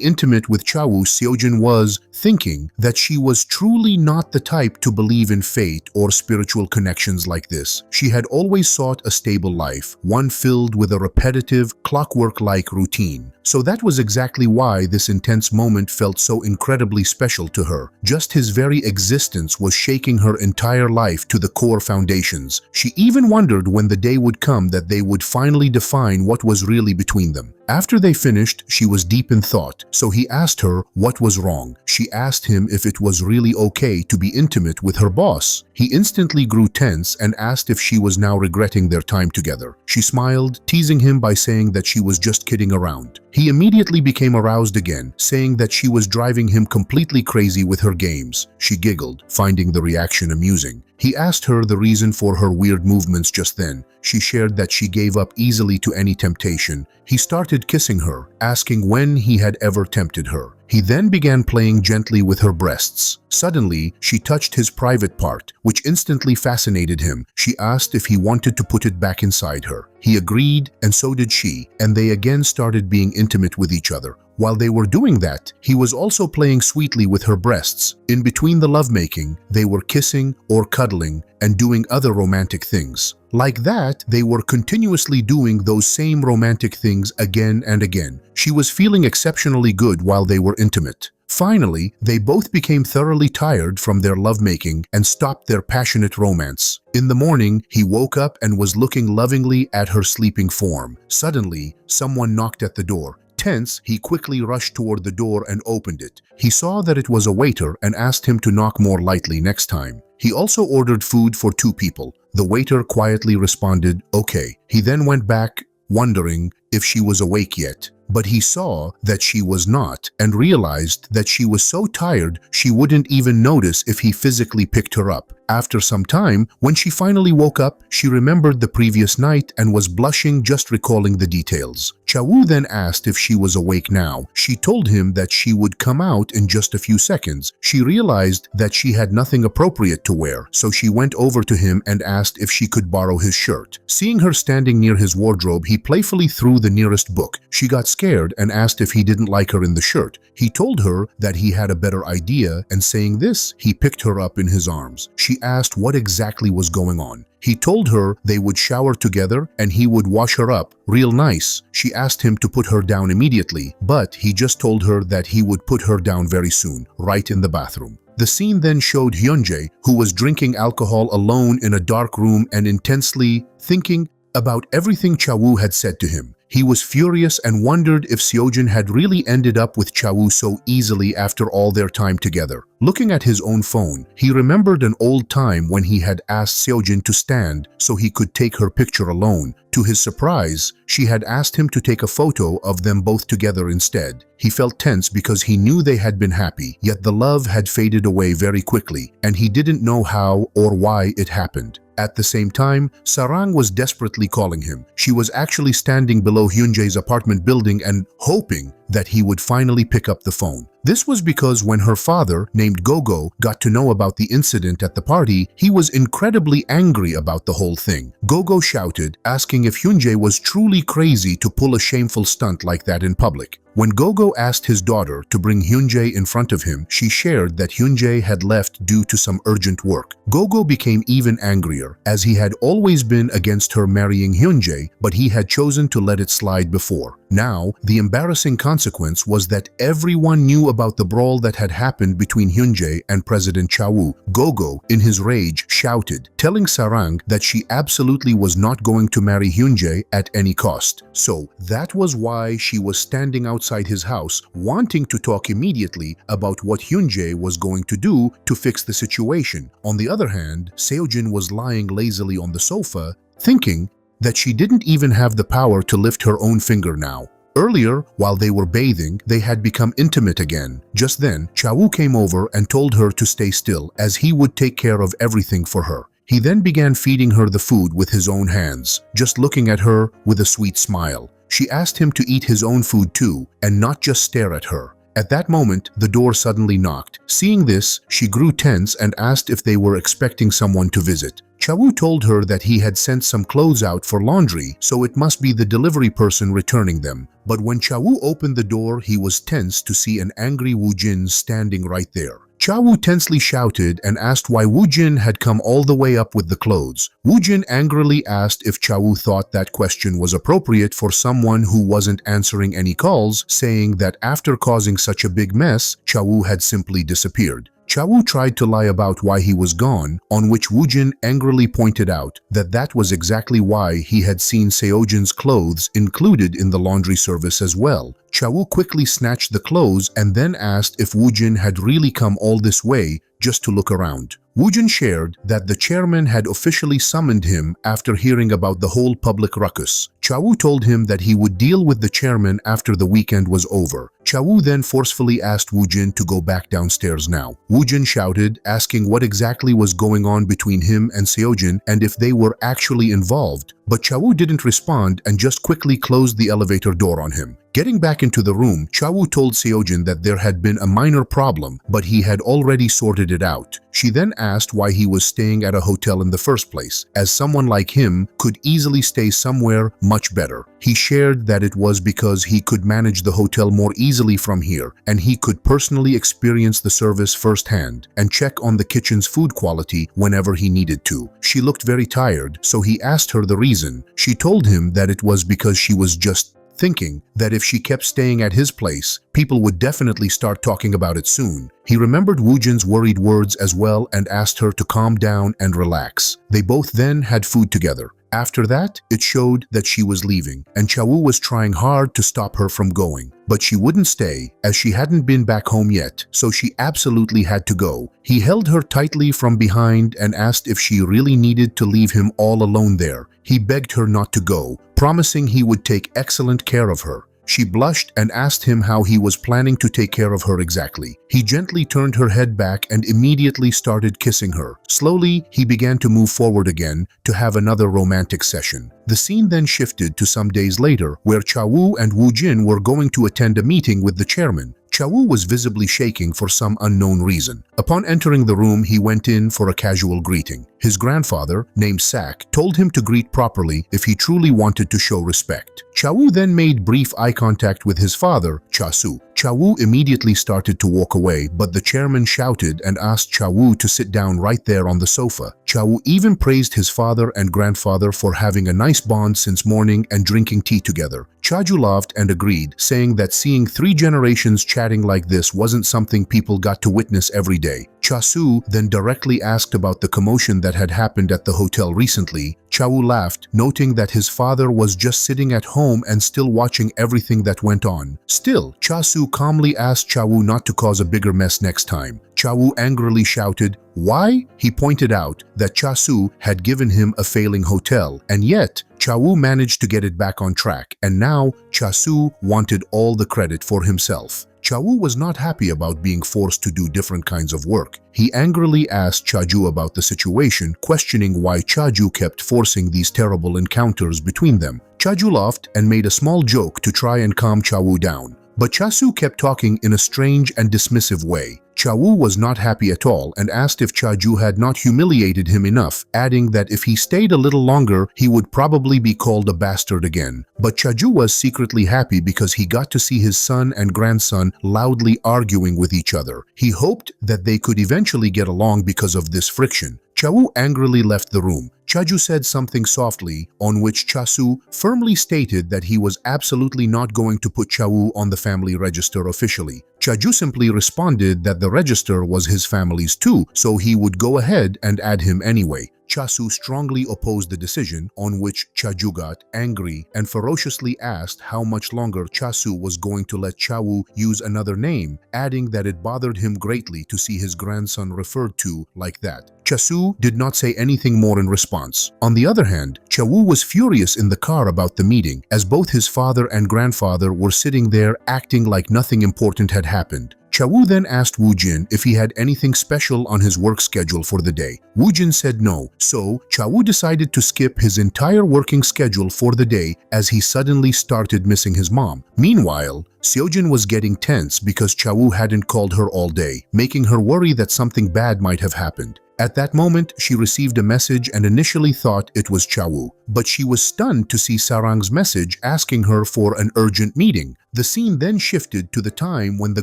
intimate with Chawoo, Seojin was thinking that she was truly not the type to believe in fate or spiritual connections like this. She had always sought a stable life, one filled with a repetitive, clockwork-like routine. So that was exactly why this intense moment felt so incredibly special to her. Just his very existence was shaking her entire life to the core foundations. She even wondered when the day would come that they would finally define what was really between them. After they finished, she was deep in thought, so he asked her what was wrong. She asked him if it was really okay to be intimate with her boss. He instantly grew tense and asked if she was now regretting their time together. She smiled, teasing him by saying that she was just kidding around. He immediately became aroused again, saying that she was driving him completely crazy with her games. She giggled, finding the reaction amusing. He asked her the reason for her weird movements just then. She shared that she gave up easily to any temptation. He started kissing her, asking when he had ever tempted her. He then began playing gently with her breasts. Suddenly, she touched his private part, which instantly fascinated him. She asked if he wanted to put it back inside her. He agreed, and so did she, and they again started being intimate with each other. While they were doing that, he was also playing sweetly with her breasts. In between the lovemaking, they were kissing or cuddling and doing other romantic things. Like that, they were continuously doing those same romantic things again and again. She was feeling exceptionally good while they were intimate. Finally, they both became thoroughly tired from their lovemaking and stopped their passionate romance. In the morning, he woke up and was looking lovingly at her sleeping form. Suddenly, someone knocked at the door. Tense, he quickly rushed toward the door and opened it. He saw that it was a waiter and asked him to knock more lightly next time. He also ordered food for 2 people. The waiter quietly responded, "Okay." He then went back, wondering if she was awake yet. But he saw that she was not and realized that she was so tired she wouldn't even notice if he physically picked her up. After some time, when she finally woke up, she remembered the previous night and was blushing just recalling the details. Chawoo then asked if she was awake now. She told him that she would come out in just a few seconds. She realized that she had nothing appropriate to wear, so she went over to him and asked if she could borrow his shirt. Seeing her standing near his wardrobe, he playfully threw the nearest book. She got scared and asked if he didn't like her in the shirt. He told her that he had a better idea, and saying this, he picked her up in his arms. She asked what exactly was going on. He told her they would shower together and he would wash her up real nice. She asked him to put her down immediately, but he just told her that he would put her down very soon, right in the bathroom. The scene then showed Hyunjae, who was drinking alcohol alone in a dark room and intensely thinking about everything Chawoo had said to him. He was furious and wondered if Seojin had really ended up with Chawoo so easily after all their time together. Looking at his own phone, he remembered an old time when he had asked Seojin to stand so he could take her picture alone. To his surprise, she had asked him to take a photo of them both together instead. He felt tense because he knew they had been happy, yet the love had faded away very quickly, and he didn't know how or why it happened. At the same time, Sarang was desperately calling him. She was actually standing below Hyunjae's apartment building and hoping that he would finally pick up the phone. This was because when her father, named Gogo, got to know about the incident at the party, he was incredibly angry about the whole thing. Gogo shouted, asking if Hyunjae was truly crazy to pull a shameful stunt like that in public. When Gogo asked his daughter to bring Hyunjae in front of him, she shared that Hyunjae had left due to some urgent work. Gogo became even angrier, as he had always been against her marrying Hyunjae, but he had chosen to let it slide before. Now, the embarrassing consequence was that everyone knew about the brawl that had happened between Hyunjae and President Chawoo. Gogo, in his rage, shouted, telling Sarang that she absolutely was not going to marry Hyunjae at any cost. So, that was why she was standing outside his house, wanting to talk immediately about what Hyunjae was going to do to fix the situation. On the other hand, Seojin was lying lazily on the sofa, thinking that she didn't even have the power to lift her own finger now. Earlier, while they were bathing, they had become intimate again. Just then, Chawoo came over and told her to stay still, as he would take care of everything for her. He then began feeding her the food with his own hands, just looking at her with a sweet smile. She asked him to eat his own food too, and not just stare at her. At that moment, the door suddenly knocked. Seeing this, she grew tense and asked if they were expecting someone to visit. Chawoo told her that he had sent some clothes out for laundry, so it must be the delivery person returning them. But when Chawoo opened the door, he was tense to see an angry Woojin standing right there. Chawoo tensely shouted and asked why Woojin had come all the way up with the clothes. Woojin angrily asked if Chawoo thought that question was appropriate for someone who wasn't answering any calls, saying that after causing such a big mess, Chawoo had simply disappeared. Chawoo tried to lie about why he was gone, on which Woojin angrily pointed out that that was exactly why he had seen Seojin's clothes included in the laundry service as well. Chawoo quickly snatched the clothes and then asked if Woojin had really come all this way just to look around. Woojin shared that the chairman had officially summoned him after hearing about the whole public ruckus. Chawoo told him that he would deal with the chairman after the weekend was over. Chawoo then forcefully asked Woojin to go back downstairs now. Woojin shouted, asking what exactly was going on between him and Seojin and if they were actually involved. But Chawoo didn't respond and just quickly closed the elevator door on him. Getting back into the room, Chawoo told Seojin that there had been a minor problem, but he had already sorted it out. She then asked why he was staying at a hotel in the first place, as someone like him could easily stay somewhere much better. He shared that it was because he could manage the hotel more easily from here, and he could personally experience the service firsthand and check on the kitchen's food quality whenever he needed to. She looked very tired, so he asked her the reason. She told him that it was because she was just thinking that if she kept staying at his place, people would definitely start talking about it soon. He remembered Woojin's worried words as well and asked her to calm down and relax. They both then had food together. After that, it showed that she was leaving, and Chawoo was trying hard to stop her from going. But she wouldn't stay, as she hadn't been back home yet, so she absolutely had to go. He held her tightly from behind and asked if she really needed to leave him all alone there. He begged her not to go, promising he would take excellent care of her. She blushed and asked him how he was planning to take care of her exactly. He gently turned her head back and immediately started kissing her. Slowly, he began to move forward again to have another romantic session. The scene then shifted to some days later, where Chawoo and Woojin were going to attend a meeting with the chairman. Chawoo was visibly shaking for some unknown reason. Upon entering the room, he went in for a casual greeting. His grandfather, named Sak, told him to greet properly if he truly wanted to show respect. Chawoo then made brief eye contact with his father, Chasu. Chawoo immediately started to walk away, but the chairman shouted and asked Chawoo to sit down right there on the sofa. Chawoo even praised his father and grandfather for having a nice bond since morning and drinking tea together. Chaju laughed and agreed, saying that seeing 3 generations chatting like this wasn't something people got to witness every day. Chasu then directly asked about the commotion that had happened at the hotel recently. Chawoo laughed, noting that his father was just sitting at home and still watching everything that went on. Still, Chasu calmly asked Chawoo not to cause a bigger mess next time. Chawoo angrily shouted, "Why?" He pointed out that Chasu had given him a failing hotel, and yet Chawoo managed to get it back on track, and now Chasu wanted all the credit for himself. Chawoo was not happy about being forced to do different kinds of work. He angrily asked Chaju about the situation, questioning why Chaju kept forcing these terrible encounters between them. Chaju laughed and made a small joke to try and calm Chawoo down. But Chasu kept talking in a strange and dismissive way. Chawoo was not happy at all and asked if Chaju had not humiliated him enough, adding that if he stayed a little longer, he would probably be called a bastard again. But Chaju was secretly happy because he got to see his son and grandson loudly arguing with each other. He hoped that they could eventually get along because of this friction. Chawoo angrily left the room. Chaju said something softly, on which Chasu firmly stated that he was absolutely not going to put Chawoo on the family register officially. Chaju simply responded that the register was his family's too, so he would go ahead and add him anyway. Chasu strongly opposed the decision, on which Chaju got angry and ferociously asked how much longer Chasu was going to let Chawoo use another name, adding that it bothered him greatly to see his grandson referred to like that. Chasu did not say anything more in response. On the other hand, Chawoo was furious in the car about the meeting, as both his father and grandfather were sitting there acting like nothing important had happened. Chawoo then asked Woojin if he had anything special on his work schedule for the day. Woojin said no, so Chawoo decided to skip his entire working schedule for the day as he suddenly started missing his mom. Meanwhile, Seojin was getting tense because Chawoo hadn't called her all day, making her worry that something bad might have happened. At that moment, she received a message and initially thought it was Chawoo, but she was stunned to see Sarang's message asking her for an urgent meeting. The scene then shifted to the time when the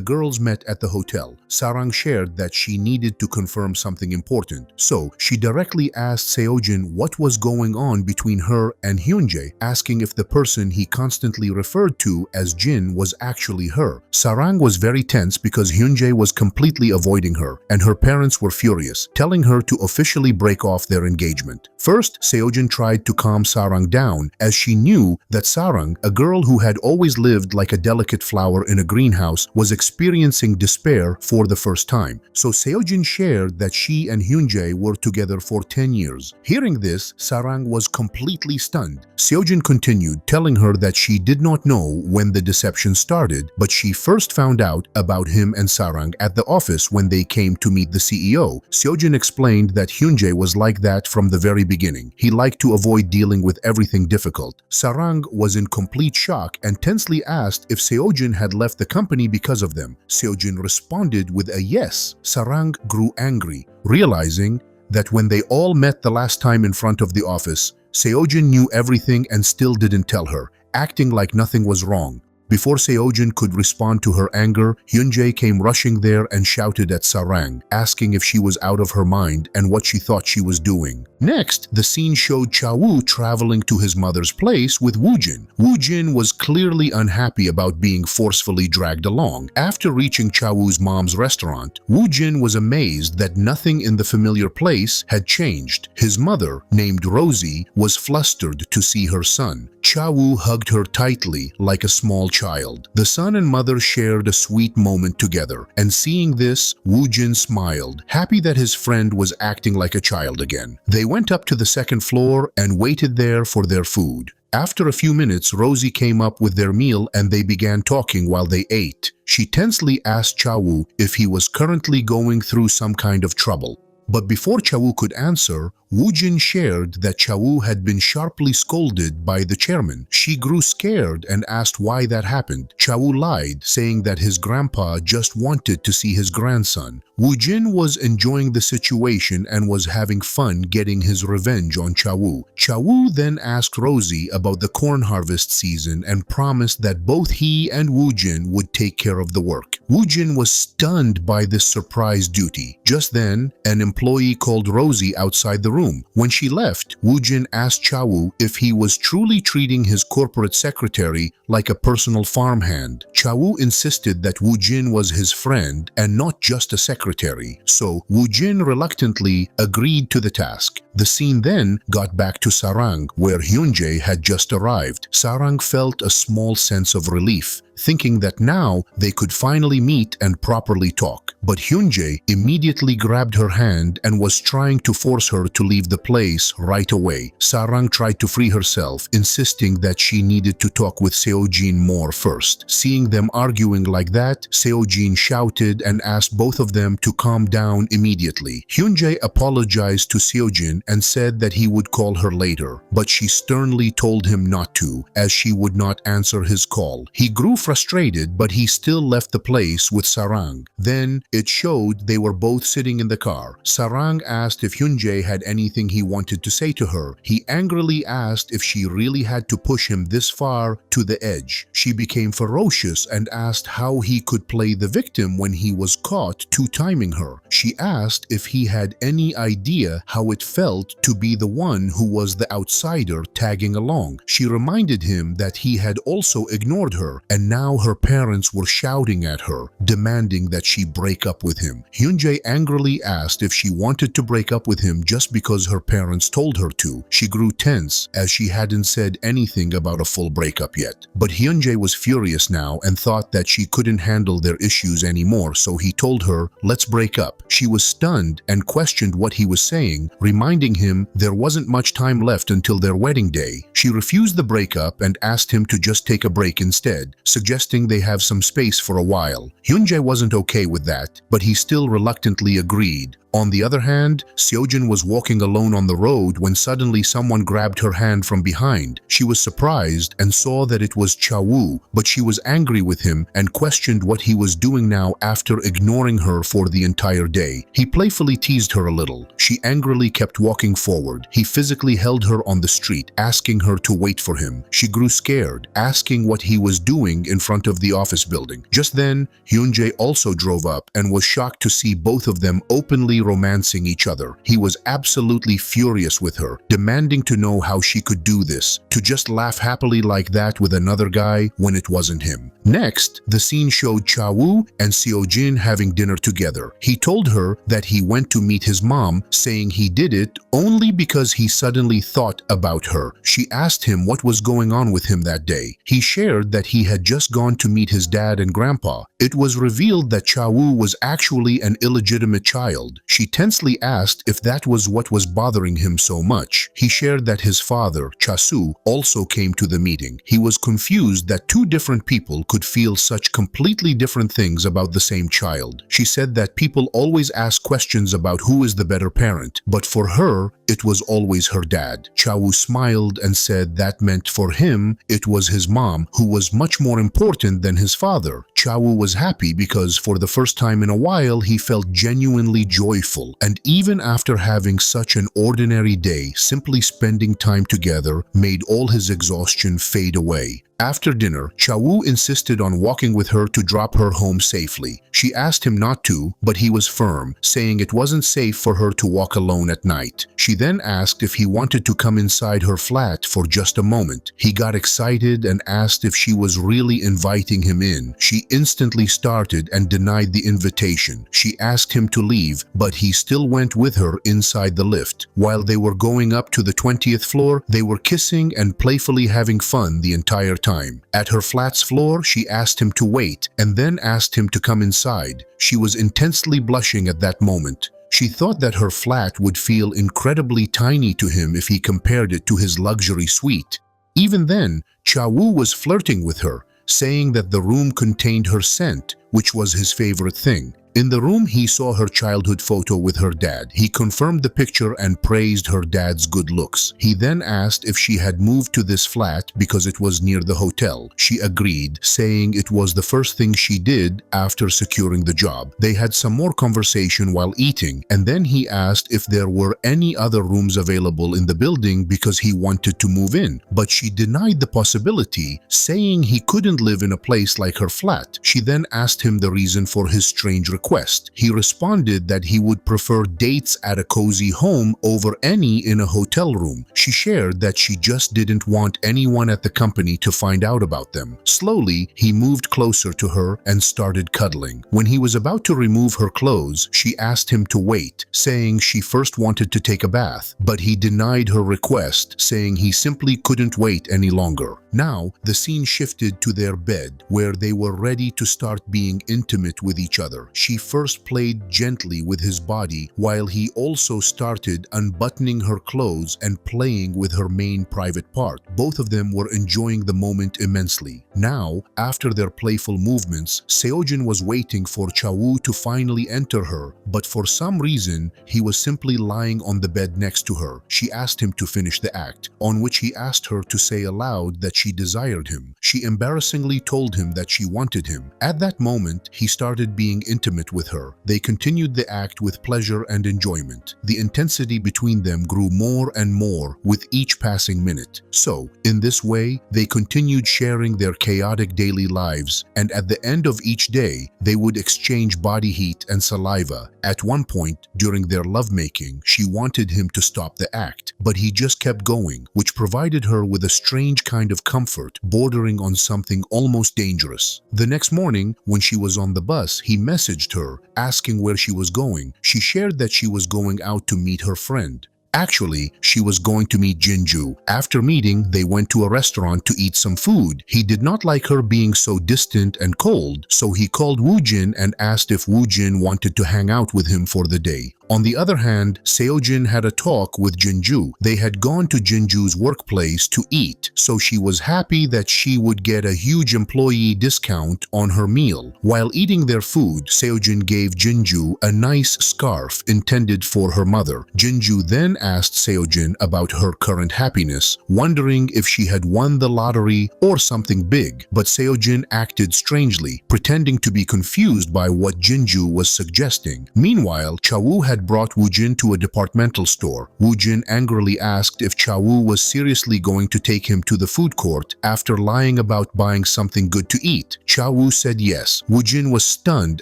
girls met at the hotel. Sarang shared that she needed to confirm something important, so she directly asked Seojin what was going on between her and Hyunjae, asking if the person he constantly referred to as Jin was actually her. Sarang was very tense because Hyunjae was completely avoiding her, and her parents were furious, telling her to officially break off their engagement. First, Seojin tried to calm Sarang down as she knew that Sarang, a girl who had always lived like a delicate flower in a greenhouse, was experiencing despair for the first time. So Seojin shared that she and Hyunjae were together for 10 years. Hearing this, Sarang was completely stunned. Seojin continued, telling her that she did not know when the deception started, but she first found out about him and Sarang at the office when they came to meet the CEO. Seojin explained that Hyunjae was like that from the very beginning. He liked to avoid dealing with everything difficult. Sarang was in complete shock and tensely asked if Seojin had left the company because of them. Seojin responded with a yes. Sarang grew angry, realizing that when they all met the last time in front of the office, Seojin knew everything and still didn't tell her, acting like nothing was wrong. Before Seojin could respond to her anger, Hyunjae came rushing there and shouted at Sarang, asking if she was out of her mind and what she thought she was doing. Next, the scene showed Chawoo traveling to his mother's place with Woojin. Woojin was clearly unhappy about being forcefully dragged along. After reaching Chawoo's mom's restaurant, Woojin was amazed that nothing in the familiar place had changed. His mother, named Rosie, was flustered to see her son. Chawoo hugged her tightly like a small child. The son and mother shared a sweet moment together, and seeing this, Woojin smiled, happy that his friend was acting like a child again. They went up to the second floor and waited there for their food. After a few minutes, Rosie came up with their meal and they began talking while they ate. She tensely asked Chawoo if he was currently going through some kind of trouble. But before Chawoo could answer, Woojin shared that Chawoo had been sharply scolded by the chairman. She grew scared and asked why that happened. Chawoo lied, saying that his grandpa just wanted to see his grandson. Woojin was enjoying the situation and was having fun getting his revenge on Chawoo. Chawoo then asked Rosie about the corn harvest season and promised that both he and Woojin would take care of the work. Woojin was stunned by this surprise duty. Just then, an employee called Rosie outside the room. When she left, Woojin asked Chawoo if he was truly treating his corporate secretary like a personal farmhand. Chawoo insisted that Woojin was his friend and not just a secretary, so Woojin reluctantly agreed to the task. The scene then got back to Sarang, where Hyunjae had just arrived. Sarang felt a small sense of relief, thinking that now they could finally meet and properly talk. But Hyunjae immediately grabbed her hand and was trying to force her to leave the place right away. Sarang tried to free herself, insisting that she needed to talk with Seojin more first. Seeing them arguing like that, Seojin shouted and asked both of them to calm down immediately. Hyunjae apologized to Seojin and said that he would call her later, but she sternly told him not to, as she would not answer his call. He grew frustrated, but he still left the place with Sarang. Then it showed they were both sitting in the car. Sarang asked if Hyunjae had anything he wanted to say to her. He angrily asked if she really had to push him this far to the edge. She became ferocious and asked how he could play the victim when he was caught two-timing her. She asked if he had any idea how it felt to be the one who was the outsider tagging along. She reminded him that he had also ignored her, and now her parents were shouting at her, demanding that she break break up with him. Hyunjae angrily asked if she wanted to break up with him just because her parents told her to. She grew tense as she hadn't said anything about a full breakup yet. But Hyunjae was furious now and thought that she couldn't handle their issues anymore, so he told her, "Let's break up." She was stunned and questioned what he was saying, reminding him there wasn't much time left until their wedding day. She refused the breakup and asked him to just take a break instead, suggesting they have some space for a while. Hyunjae wasn't okay with that, but he still reluctantly agreed. On the other hand, Seojin was walking alone on the road when suddenly someone grabbed her hand from behind. She was surprised and saw that it was Chawoo, but she was angry with him and questioned what he was doing now after ignoring her for the entire day. He playfully teased her a little. She angrily kept walking forward. He physically held her on the street, asking her to wait for him. She grew scared, asking what he was doing in front of the office building. Just then, Hyunjae also drove up and was shocked to see both of them openly romancing each other. He was absolutely furious with her, demanding to know how she could do this, to just laugh happily like that with another guy when it wasn't him. Next, the scene showed Chawoo and Seojin having dinner together. He told her that he went to meet his mom, saying he did it only because he suddenly thought about her. She asked him what was going on with him that day. He shared that he had just gone to meet his dad and grandpa. It was revealed that Chawoo was actually an illegitimate child. She tensely asked if that was what was bothering him so much. He shared that his father, Chasu, also came to the meeting. He was confused that two different people could feel such completely different things about the same child. She said that people always ask questions about who is the better parent, but for her, it was always her dad. Chawoo smiled and said that meant for him, it was his mom, who was much more important than his father. Chawoo was happy because for the first time in a while, he felt genuinely joyful. And even after having such an ordinary day, simply spending time together made all his exhaustion fade away. After dinner, Chawoo insisted on walking with her to drop her home safely. She asked him not to, but he was firm, saying it wasn't safe for her to walk alone at night. She then asked if he wanted to come inside her flat for just a moment. He got excited and asked if she was really inviting him in. She instantly started and denied the invitation. She asked him to leave, but he still went with her inside the lift. While they were going up to the 20th floor, they were kissing and playfully having fun the entire time. At her flat's floor, she asked him to wait and then asked him to come inside. She was intensely blushing at that moment. She thought that her flat would feel incredibly tiny to him if he compared it to his luxury suite. Even then, Chawoo was flirting with her, saying that the room contained her scent, which was his favorite thing. In the room, he saw her childhood photo with her dad. He confirmed the picture and praised her dad's good looks. He then asked if she had moved to this flat because it was near the hotel. She agreed, saying it was the first thing she did after securing the job. They had some more conversation while eating, and then he asked if there were any other rooms available in the building because he wanted to move in. But she denied the possibility, saying he couldn't live in a place like her flat. She then asked him the reason for his strange request. He responded that he would prefer dates at a cozy home over any in a hotel room. She shared that she just didn't want anyone at the company to find out about them. Slowly, he moved closer to her and started cuddling. When he was about to remove her clothes, she asked him to wait, saying she first wanted to take a bath, but he denied her request, saying he simply couldn't wait any longer. Now, the scene shifted to their bed, where they were ready to start being intimate with each other. She first played gently with his body, while he also started unbuttoning her clothes and playing with her main private part. Both of them were enjoying the moment immensely. Now, after their playful movements, Seojin was waiting for Chawoo to finally enter her, but for some reason, he was simply lying on the bed next to her. She asked him to finish the act, on which he asked her to say aloud that she desired him. She embarrassingly told him that she wanted him. At that moment, he started being intimate with her. They continued the act with pleasure and enjoyment. The intensity between them grew more and more with each passing minute. So, in this way, they continued sharing their chaotic daily lives, and at the end of each day, they would exchange body heat and saliva. At one point, during their lovemaking, she wanted him to stop the act, but he just kept going, which provided her with a strange kind of comfort, bordering on something almost dangerous. The next morning, when she was on the bus, he messaged messaged her, asking where she was going. She shared that she was going out to meet her friend. Actually, she was going to meet Jinju. After meeting, they went to a restaurant to eat some food. He did not like her being so distant and cold, so he called Woojin and asked if Woojin wanted to hang out with him for the day. On the other hand, Seojin had a talk with Jinju. They had gone to Jinju's workplace to eat, so she was happy that she would get a huge employee discount on her meal. While eating their food, Seojin gave Jinju a nice scarf intended for her mother. Jinju then asked Seojin about her current happiness, wondering if she had won the lottery or something big, but Seojin acted strangely, pretending to be confused by what Jinju was suggesting. Meanwhile, Chawoo had brought Woojin to a departmental store. Woojin angrily asked if Chawoo was seriously going to take him to the food court after lying about buying something good to eat. Chawoo said yes. Woojin was stunned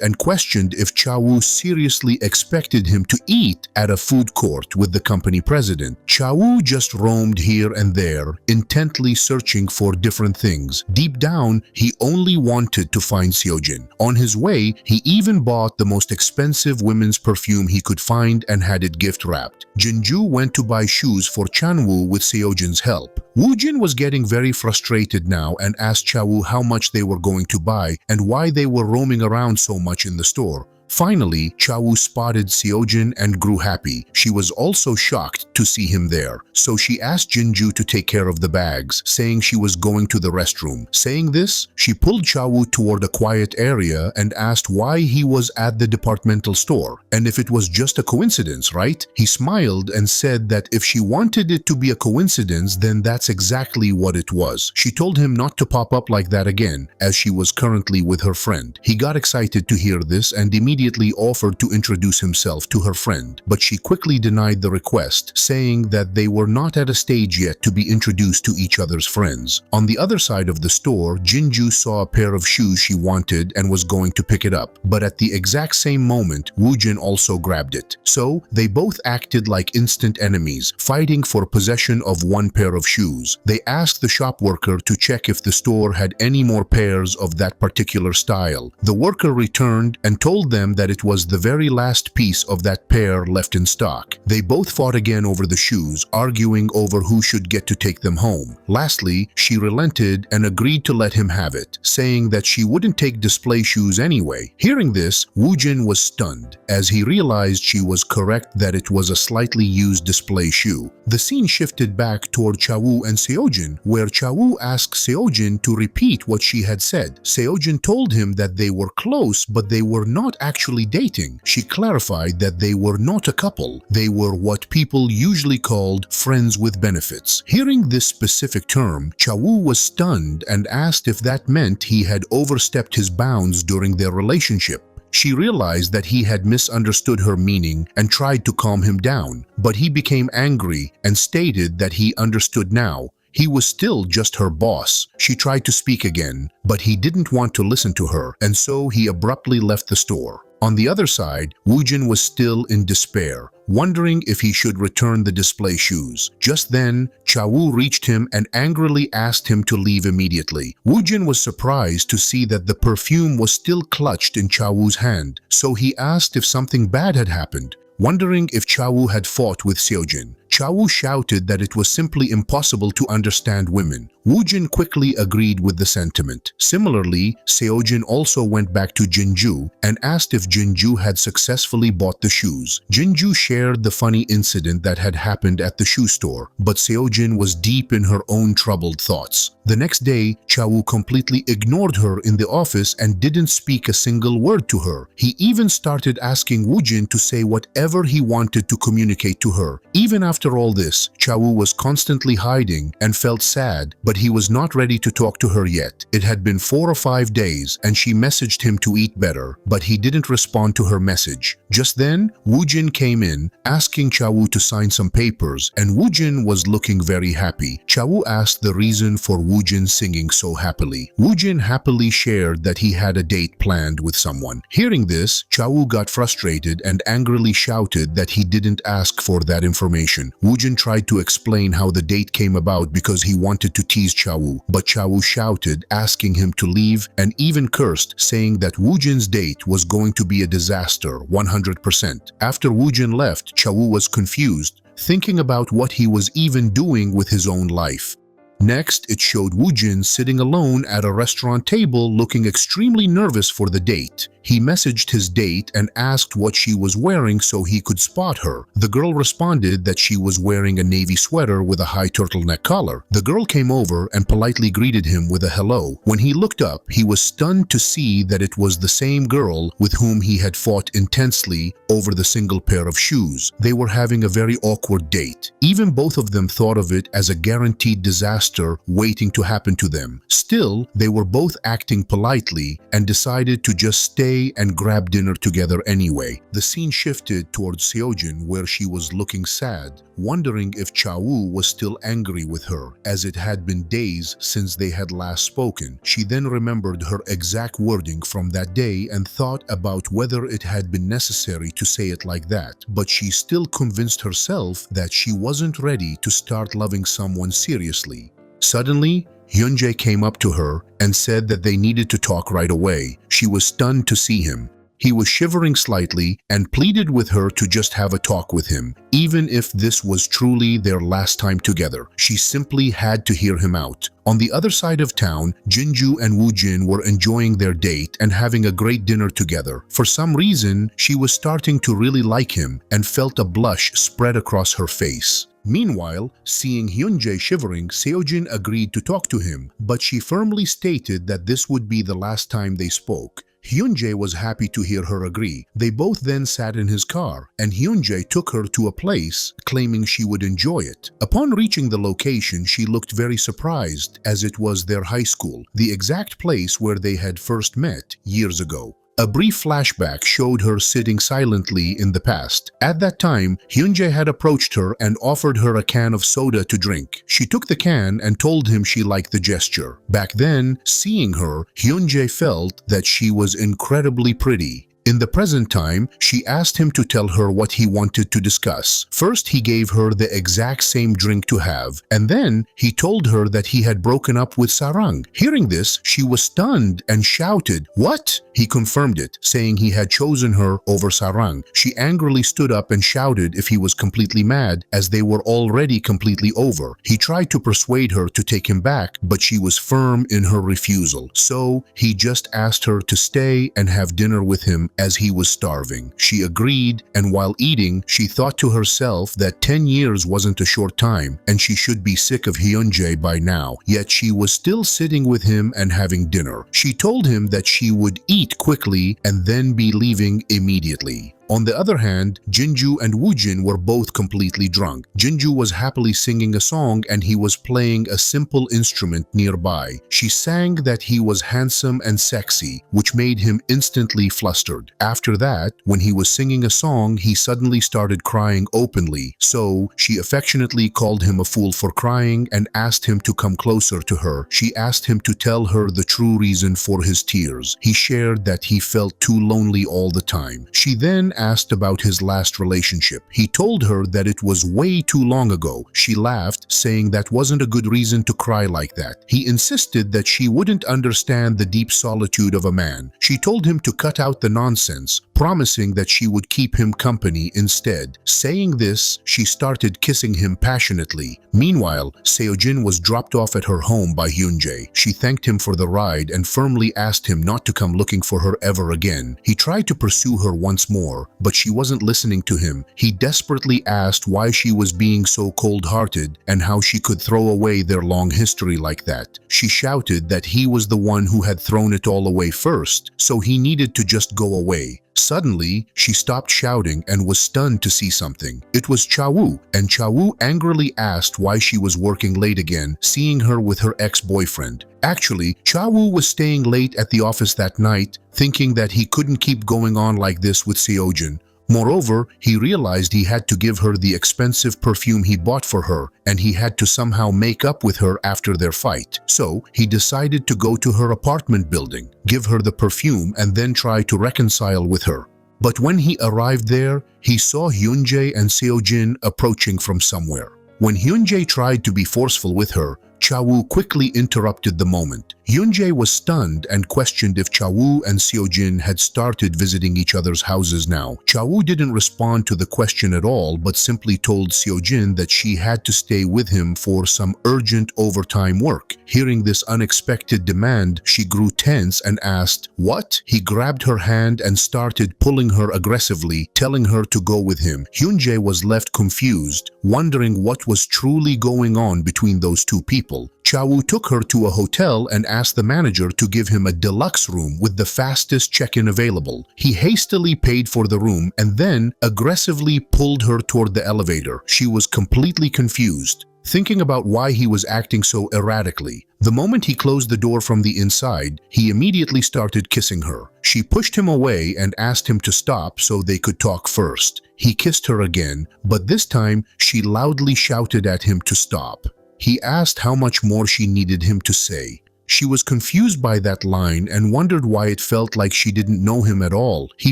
and questioned if Chawoo seriously expected him to eat at a food court with the company president. Chawoo just roamed here and there, intently searching for different things. Deep down, he only wanted to find Seojin. On his way, he even bought the most expensive women's perfume he could find and had it gift wrapped. Jinju went to buy shoes for Chanwoo with Seojin's help. Woojin was getting very frustrated now and asked Chawoo how much they were going to buy and why they were roaming around so much in the store. Finally, Chawoo spotted Seojin and grew happy. She was also shocked to see him there, so she asked Jinju to take care of the bags, saying she was going to the restroom. Saying this, she pulled Chawoo toward a quiet area and asked why he was at the departmental store, and if it was just a coincidence, right? He smiled and said that if she wanted it to be a coincidence, then that's exactly what it was. She told him not to pop up like that again, as she was currently with her friend. He got excited to hear this and immediately offered to introduce himself to her friend, but she quickly denied the request, saying that they were not at a stage yet to be introduced to each other's friends. On the other side of the store, Jinju saw a pair of shoes she wanted and was going to pick it up, but at the exact same moment, Woojin also grabbed it. So, they both acted like instant enemies, fighting for possession of one pair of shoes. They asked the shop worker to check if the store had any more pairs of that particular style. The worker returned and told them that it was the very last piece of that pair left in stock. They both fought again over the shoes, arguing over who should get to take them home. Lastly, she relented and agreed to let him have it, saying that she wouldn't take display shoes anyway. Hearing this, Woojin was stunned, as he realized she was correct that it was a slightly used display shoe. The scene shifted back toward Chawoo and Seojin, where Chawoo asked Seojin to repeat what she had said. Seojin told him that they were close, but they were not actually dating. She clarified that they were not a couple. They were what people usually called friends with benefits. Hearing this specific term, Chawoo was stunned and asked if that meant he had overstepped his bounds during their relationship. She realized that he had misunderstood her meaning and tried to calm him down, but he became angry and stated that he understood now. He was still just her boss. She tried to speak again, but he didn't want to listen to her, and so he abruptly left the store. On the other side, Woojin was still in despair, wondering if he should return the display shoes. Just then, Chawoo reached him and angrily asked him to leave immediately. Woojin was surprised to see that the perfume was still clutched in Chawoo's hand, so he asked if something bad had happened, wondering if Chawoo had fought with Seojin. Chawoo shouted that it was simply impossible to understand women. Woojin quickly agreed with the sentiment. Similarly, Seojin also went back to Jinju and asked if Jinju had successfully bought the shoes. Jinju shared the funny incident that had happened at the shoe store, but Seojin was deep in her own troubled thoughts. The next day, Chawoo completely ignored her in the office and didn't speak a single word to her. He even started asking Woojin to say whatever he wanted to communicate to her. Even after all this, Chawoo was constantly hiding and felt sad, but he was not ready to talk to her yet. It had been 4 or 5 days and she messaged him to eat better, but he didn't respond to her message. Just then, Woojin came in, asking Chawoo to sign some papers, and Woojin was looking very happy. Chawoo asked the reason for Woojin singing so happily. Woojin happily shared that he had a date planned with someone. Hearing this, Chawoo got frustrated and angrily shouted that he didn't ask for that information. Woojin tried to explain how the date came about because he wanted to tease Chawoo, but Chawoo shouted, asking him to leave, and even cursed, saying that Woojin's date was going to be a disaster 100%. After Woojin left, Chawoo was confused, thinking about what he was even doing with his own life. Next, it showed Woojin sitting alone at a restaurant table looking extremely nervous for the date. He messaged his date and asked what she was wearing so he could spot her. The girl responded that she was wearing a navy sweater with a high turtleneck collar. The girl came over and politely greeted him with a hello. When he looked up, he was stunned to see that it was the same girl with whom he had fought intensely over the single pair of shoes. They were having a very awkward date. Even both of them thought of it as a guaranteed disaster waiting to happen to them. Still, they were both acting politely and decided to just stay and grab dinner together anyway. The scene shifted towards Seojin, where she was looking sad, wondering if Chawoo was still angry with her, as it had been days since they had last spoken. She then remembered her exact wording from that day and thought about whether it had been necessary to say it like that, but she still convinced herself that she wasn't ready to start loving someone seriously. Suddenly, Hyunjae came up to her and said that they needed to talk right away. She was stunned to see him. He was shivering slightly and pleaded with her to just have a talk with him, even if this was truly their last time together. She simply had to hear him out. On the other side of town, Jinju and Woojin were enjoying their date and having a great dinner together. For some reason, she was starting to really like him and felt a blush spread across her face. Meanwhile, seeing Hyunjae shivering, Seojin agreed to talk to him, but she firmly stated that this would be the last time they spoke. Hyunjae was happy to hear her agree. They both then sat in his car, and Hyunjae took her to a place, claiming she would enjoy it. Upon reaching the location, she looked very surprised, as it was their high school, the exact place where they had first met years ago. A brief flashback showed her sitting silently in the past. At that time, Hyunjae had approached her and offered her a can of soda to drink. She took the can and told him she liked the gesture. Back then, seeing her, Hyunjae felt that she was incredibly pretty. In the present time, she asked him to tell her what he wanted to discuss. First, he gave her the exact same drink to have, and then he told her that he had broken up with Sarang. Hearing this, she was stunned and shouted, "What?" He confirmed it, saying he had chosen her over Sarang. She angrily stood up and shouted if he was completely mad, as they were already completely over. He tried to persuade her to take him back, but she was firm in her refusal. So, he just asked her to stay and have dinner with him as he was starving. She agreed, and while eating, she thought to herself that 10 years wasn't a short time, and she should be sick of Hyunjae by now. Yet she was still sitting with him and having dinner. She told him that she would eat quickly and then be leaving immediately. On the other hand, Jinju and Woojin were both completely drunk. Jinju was happily singing a song and he was playing a simple instrument nearby. She sang that he was handsome and sexy, which made him instantly flustered. After that, when he was singing a song, he suddenly started crying openly. So, she affectionately called him a fool for crying and asked him to come closer to her. She asked him to tell her the true reason for his tears. He shared that he felt too lonely all the time. She then asked about his last relationship. He told her that it was way too long ago. She laughed, saying that wasn't a good reason to cry like that. He insisted that she wouldn't understand the deep solitude of a man. She told him to cut out the nonsense, promising that she would keep him company instead. Saying this, she started kissing him passionately. Meanwhile, Seojin was dropped off at her home by Hyunjae. She thanked him for the ride and firmly asked him not to come looking for her ever again. He tried to pursue her once more, but she wasn't listening to him. He desperately asked why she was being so cold-hearted and how she could throw away their long history like that. She shouted that he was the one who had thrown it all away first, so he needed to just go away. Suddenly, she stopped shouting and was stunned to see something. It was Chawoo, and Chawoo angrily asked why she was working late again, seeing her with her ex-boyfriend. Actually, Chawoo was staying late at the office that night, thinking that he couldn't keep going on like this with Seojin. Moreover, he realized he had to give her the expensive perfume he bought for her, and he had to somehow make up with her after their fight. So, he decided to go to her apartment building, give her the perfume, and then try to reconcile with her. But when he arrived there, he saw Hyunjae and Seojin approaching from somewhere. When Hyunjae tried to be forceful with her, Chawoo quickly interrupted the moment. Hyunjae was stunned and questioned if Chawoo and Seojin had started visiting each other's houses now. Chawoo didn't respond to the question at all, but simply told Seojin that she had to stay with him for some urgent overtime work. Hearing this unexpected demand, she grew tense and asked, "What?" He grabbed her hand and started pulling her aggressively, telling her to go with him. Hyunjae was left confused, wondering what was truly going on between those two people. Chawoo took her to a hotel and asked the manager to give him a deluxe room with the fastest check-in available. He hastily paid for the room and then aggressively pulled her toward the elevator. She was completely confused, thinking about why he was acting so erratically. The moment he closed the door from the inside, he immediately started kissing her. She pushed him away and asked him to stop so they could talk first. He kissed her again, but this time she loudly shouted at him to stop. He asked how much more she needed him to say. She was confused by that line and wondered why it felt like she didn't know him at all. He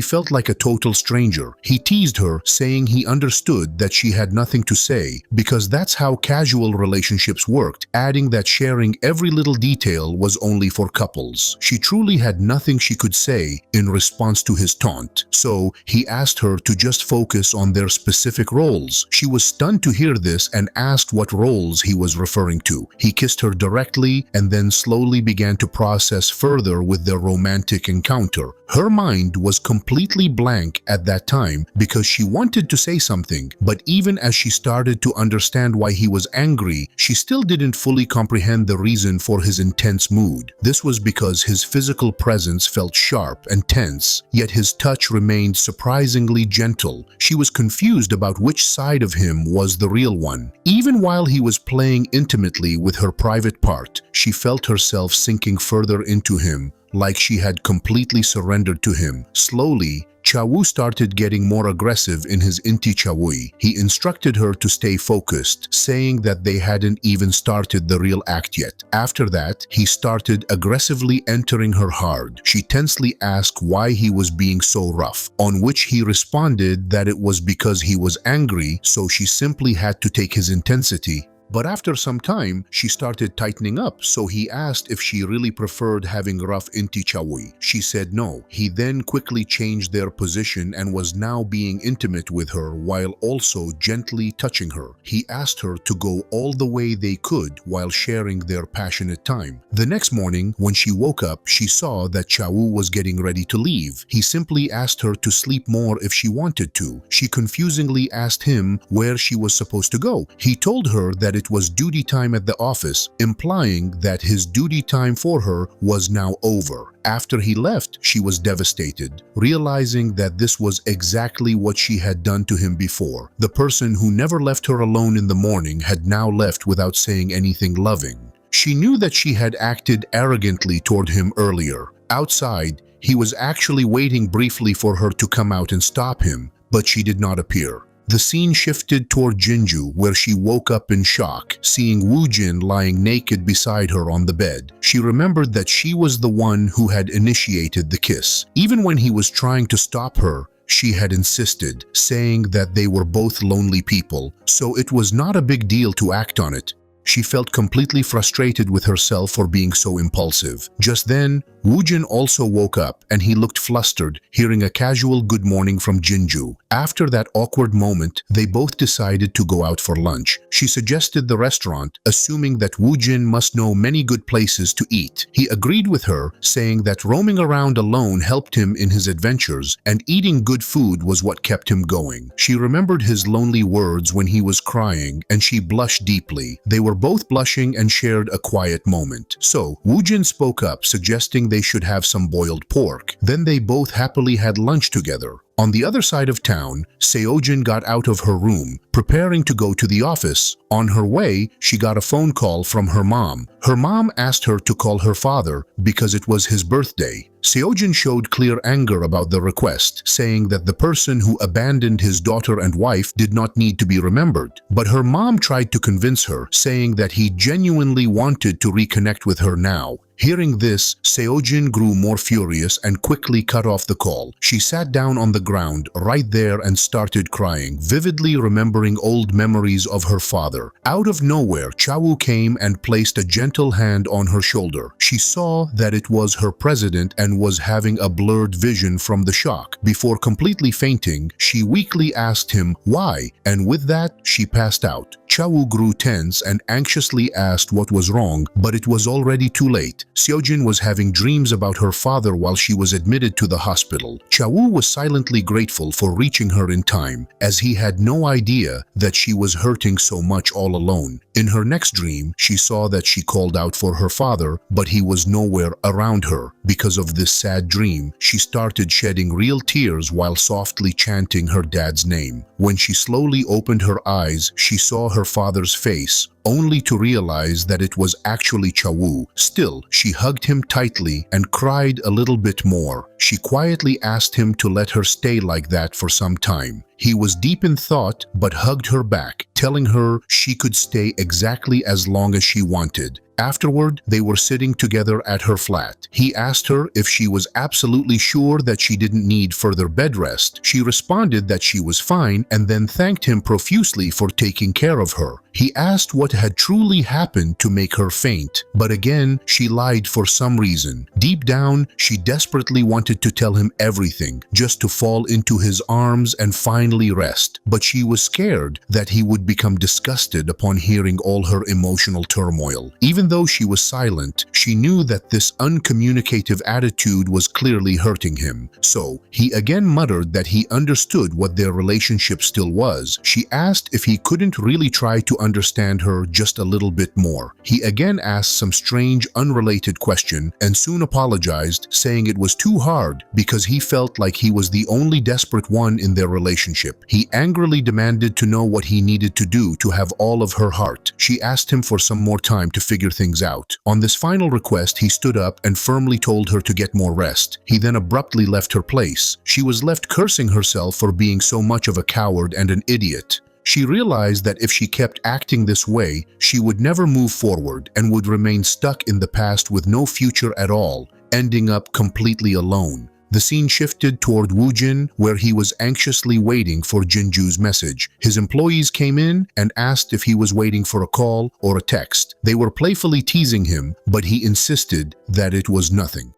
felt like a total stranger. He teased her, saying he understood that she had nothing to say because that's how casual relationships worked, adding that sharing every little detail was only for couples. She truly had nothing she could say in response to his taunt, so he asked her to just focus on their specific roles. She was stunned to hear this and asked what roles he was referring to. He kissed her directly and then slowly began to process further with their romantic encounter. Her mind was completely blank at that time because she wanted to say something, but even as she started to understand why he was angry, she still didn't fully comprehend the reason for his intense mood. This was because his physical presence felt sharp and tense, yet his touch remained surprisingly gentle. She was confused about which side of him was the real one. Even while he was playing intimately with her private part, she felt herself sinking further into him, like she had completely surrendered to him. Slowly, Chawoo started getting more aggressive in his inti Chawoo. He instructed her to stay focused, saying that they hadn't even started the real act yet. After that, he started aggressively entering her hard. She tensely asked why he was being so rough, on which he responded that it was because he was angry, so she simply had to take his intensity. But after some time, she started tightening up, so he asked if she really preferred having rough inti Chawoo. She said no. He then quickly changed their position and was now being intimate with her while also gently touching her. He asked her to go all the way they could while sharing their passionate time. The next morning, when she woke up, she saw that Chawoo was getting ready to leave. He simply asked her to sleep more if she wanted to. She confusingly asked him where she was supposed to go. He told her that it was duty time at the office, implying that his duty time for her was now over. After he left, she was devastated, realizing that this was exactly what she had done to him before. The person who never left her alone in the morning had now left without saying anything loving. She knew that she had acted arrogantly toward him earlier. Outside, he was actually waiting briefly for her to come out and stop him, but she did not appear. The scene shifted toward Jinju, where she woke up in shock, seeing Woojin lying naked beside her on the bed. She remembered that she was the one who had initiated the kiss. Even when he was trying to stop her, she had insisted, saying that they were both lonely people, so it was not a big deal to act on it. She felt completely frustrated with herself for being so impulsive. Just then, Woojin also woke up and he looked flustered, hearing a casual good morning from Jinju. After that awkward moment, they both decided to go out for lunch. She suggested the restaurant, assuming that Woojin must know many good places to eat. He agreed with her, saying that roaming around alone helped him in his adventures and eating good food was what kept him going. She remembered his lonely words when he was crying and she blushed deeply. They were both blushing and shared a quiet moment. So, Woojin spoke up, suggesting they should have some boiled pork. Then they both happily had lunch together. On the other side of town, Seojin got out of her room, preparing to go to the office. On her way, she got a phone call from her mom. Her mom asked her to call her father because it was his birthday. Seojin showed clear anger about the request, saying that the person who abandoned his daughter and wife did not need to be remembered. But her mom tried to convince her, saying that he genuinely wanted to reconnect with her now. Hearing this, Seojin grew more furious and quickly cut off the call. She sat down on the ground right there and started crying, vividly remembering old memories of her father. Out of nowhere, Chawoo came and placed a gentle hand on her shoulder. She saw that it was her president and was having a blurred vision from the shock. Before completely fainting, she weakly asked him why, and with that, she passed out. Chawoo grew tense and anxiously asked what was wrong, but it was already too late. Seojin was having dreams about her father while she was admitted to the hospital. Chawoo was silently grateful for reaching her in time, as he had no idea that she was hurting so much all alone. In her next dream, she saw that she called out for her father, but he was nowhere around her. Because of this sad dream, she started shedding real tears while softly chanting her dad's name. When she slowly opened her eyes, she saw her father's face, only to realize that it was actually Chawoo. Still, she hugged him tightly and cried a little bit more. She quietly asked him to let her stay like that for some time. He was deep in thought but hugged her back, telling her she could stay exactly as long as she wanted. Afterward, they were sitting together at her flat. He asked her if she was absolutely sure that she didn't need further bed rest. She responded that she was fine and then thanked him profusely for taking care of her. He asked what had truly happened to make her faint, but again, she lied for some reason. Deep down, she desperately wanted to tell him everything, just to fall into his arms and finally rest. But she was scared that he would become disgusted upon hearing all her emotional turmoil. Even though she was silent, she knew that this uncommunicative attitude was clearly hurting him. So, he again muttered that he understood what their relationship still was. She asked if he couldn't really try to understand her just a little bit more. He again asked some strange, unrelated question and soon apologized, saying it was too hard because he felt like he was the only desperate one in their relationship. He angrily demanded to know what he needed to do to have all of her heart. She asked him for some more time to figure things out. On this final request, he stood up and firmly told her to get more rest. He then abruptly left her place. She was left cursing herself for being so much of a coward and an idiot. She realized that if she kept acting this way, she would never move forward and would remain stuck in the past with no future at all, ending up completely alone. The scene shifted toward Woojin, where he was anxiously waiting for Jinju's message. His employees came in and asked if he was waiting for a call or a text. They were playfully teasing him, but he insisted that it was nothing.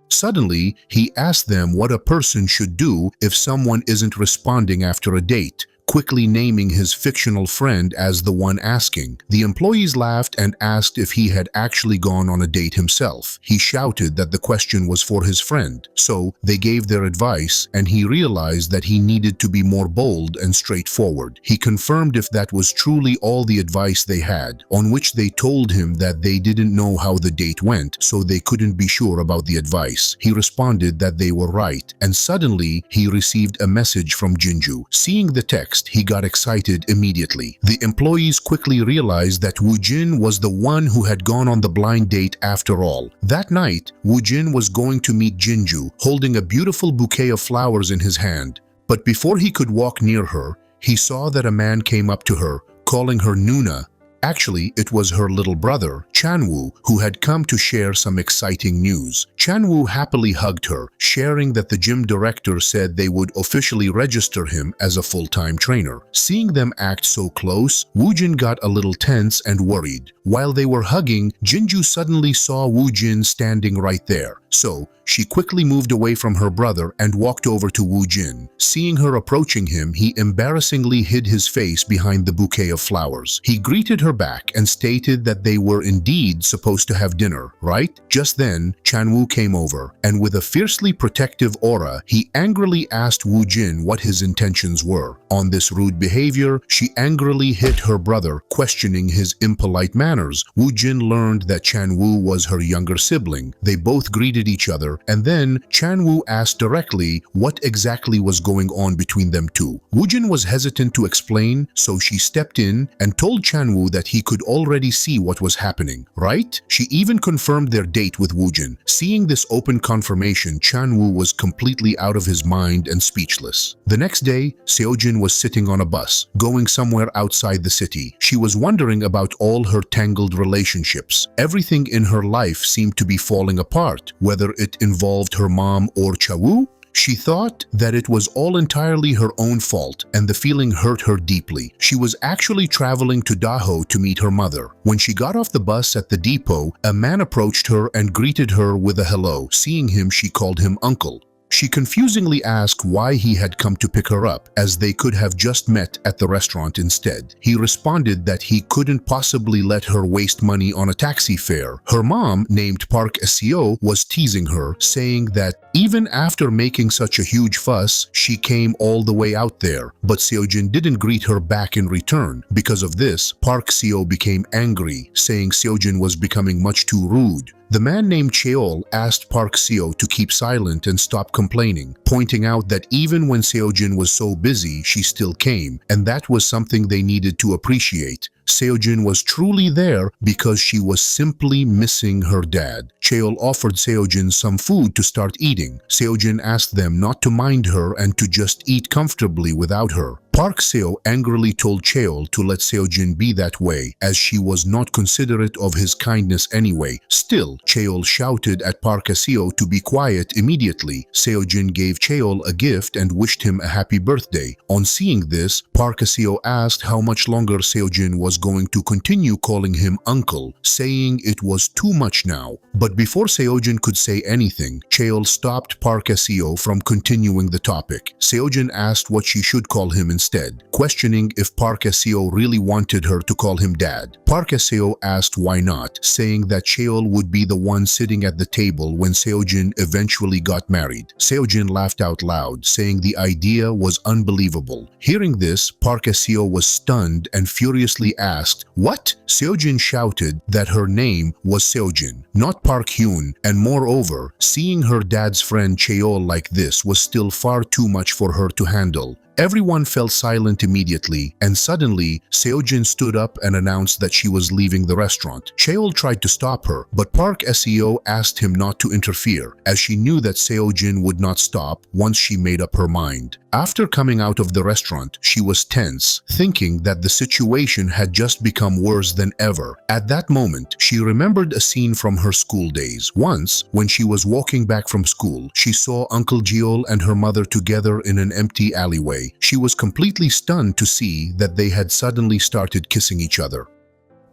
Suddenly, he asked them what a person should do if someone isn't responding after a date, quickly naming his fictional friend as the one asking. The employees laughed and asked if he had actually gone on a date himself. He shouted that the question was for his friend, so they gave their advice and he realized that he needed to be more bold and straightforward. He confirmed if that was truly all the advice they had, on which they told him that they didn't know how the date went, so they couldn't be sure about the advice. He responded that they were right, and suddenly he received a message from Jinju. Seeing the text, he got excited immediately. The employees quickly realized that Woojin was the one who had gone on the blind date after all. That night, Woojin was going to meet Jinju, holding a beautiful bouquet of flowers in his hand. But before he could walk near her, he saw that a man came up to her, calling her Nuna. Actually, it was her little brother, Chawoo, who had come to share some exciting news. Chawoo happily hugged her, sharing that the gym director said they would officially register him as a full-time trainer. Seeing them act so close, Woojin got a little tense and worried. While they were hugging, Jinju suddenly saw Woojin standing right there. So, she quickly moved away from her brother and walked over to Woojin. Seeing her approaching him, he embarrassingly hid his face behind the bouquet of flowers. He greeted her back and stated that they were indeed supposed to have dinner, right? Just then, Chawoo came over, and with a fiercely protective aura, he angrily asked Woojin what his intentions were. On this rude behavior, she angrily hit her brother, questioning his impolite manners. Woojin learned that Chawoo was her younger sibling. They both greeted each other, and then Chawoo asked directly what exactly was going on between them two. Woojin was hesitant to explain, so she stepped in and told Chawoo that he could already see what was happening. happening, right? She even confirmed their date with Woojin. Seeing this open confirmation, Chawoo was completely out of his mind and speechless. The next day, Seojin was sitting on a bus, going somewhere outside the city. She was wondering about all her tangled relationships. Everything in her life seemed to be falling apart, whether it involved her mom or Chawoo. She thought that it was all entirely her own fault, and the feeling hurt her deeply. She was actually traveling to Daho to meet her mother. When she got off the bus at the depot, a man approached her and greeted her with a hello. Seeing him, she called him uncle. She confusingly asked why he had come to pick her up, as they could have just met at the restaurant instead. He responded that he couldn't possibly let her waste money on a taxi fare. Her mom, named Park Seo, was teasing her, saying that even after making such a huge fuss, she came all the way out there. But Seojin didn't greet her back in return. Because of this, Park Seo became angry, saying Seojin was becoming much too rude. The man named Cheol asked Park Seo to keep silent and stop complaining, pointing out that even when Seojin was so busy, she still came, and that was something they needed to appreciate. Seojin was truly there because she was simply missing her dad. Cheol offered Seojin some food to start eating. Seojin asked them not to mind her and to just eat comfortably without her. Park Seo angrily told Cheol to let Seojin be that way, as she was not considerate of his kindness anyway. Still, Cheol shouted at Park Seo to be quiet immediately. Seojin gave Cheol a gift and wished him a happy birthday. On seeing this, Park Seo asked how much longer Seojin was going to continue calling him uncle, saying it was too much now. But before Seojin could say anything, Cheol stopped Park Seo from continuing the topic. Seojin asked what she should call him instead, questioning if Park Seo really wanted her to call him dad. Park Seo asked why not, saying that Cheol would be the one sitting at the table when Seojin eventually got married. Seojin laughed out loud, saying the idea was unbelievable. Hearing this, Park Seo was stunned and furiously asked, "What?" Seojin shouted that her name was Seojin, not Park Hyun, and moreover, seeing her dad's friend Cheol like this was still far too much for her to handle. Everyone fell silent immediately, and suddenly, Seojin stood up and announced that she was leaving the restaurant. Cheol tried to stop her, but Park Seo asked him not to interfere, as she knew that Seojin would not stop once she made up her mind. After coming out of the restaurant, she was tense, thinking that the situation had just become worse than ever. At that moment, she remembered a scene from her school days. Once, when she was walking back from school, she saw Uncle Jeol and her mother together in an empty alleyway. She was completely stunned to see that they had suddenly started kissing each other.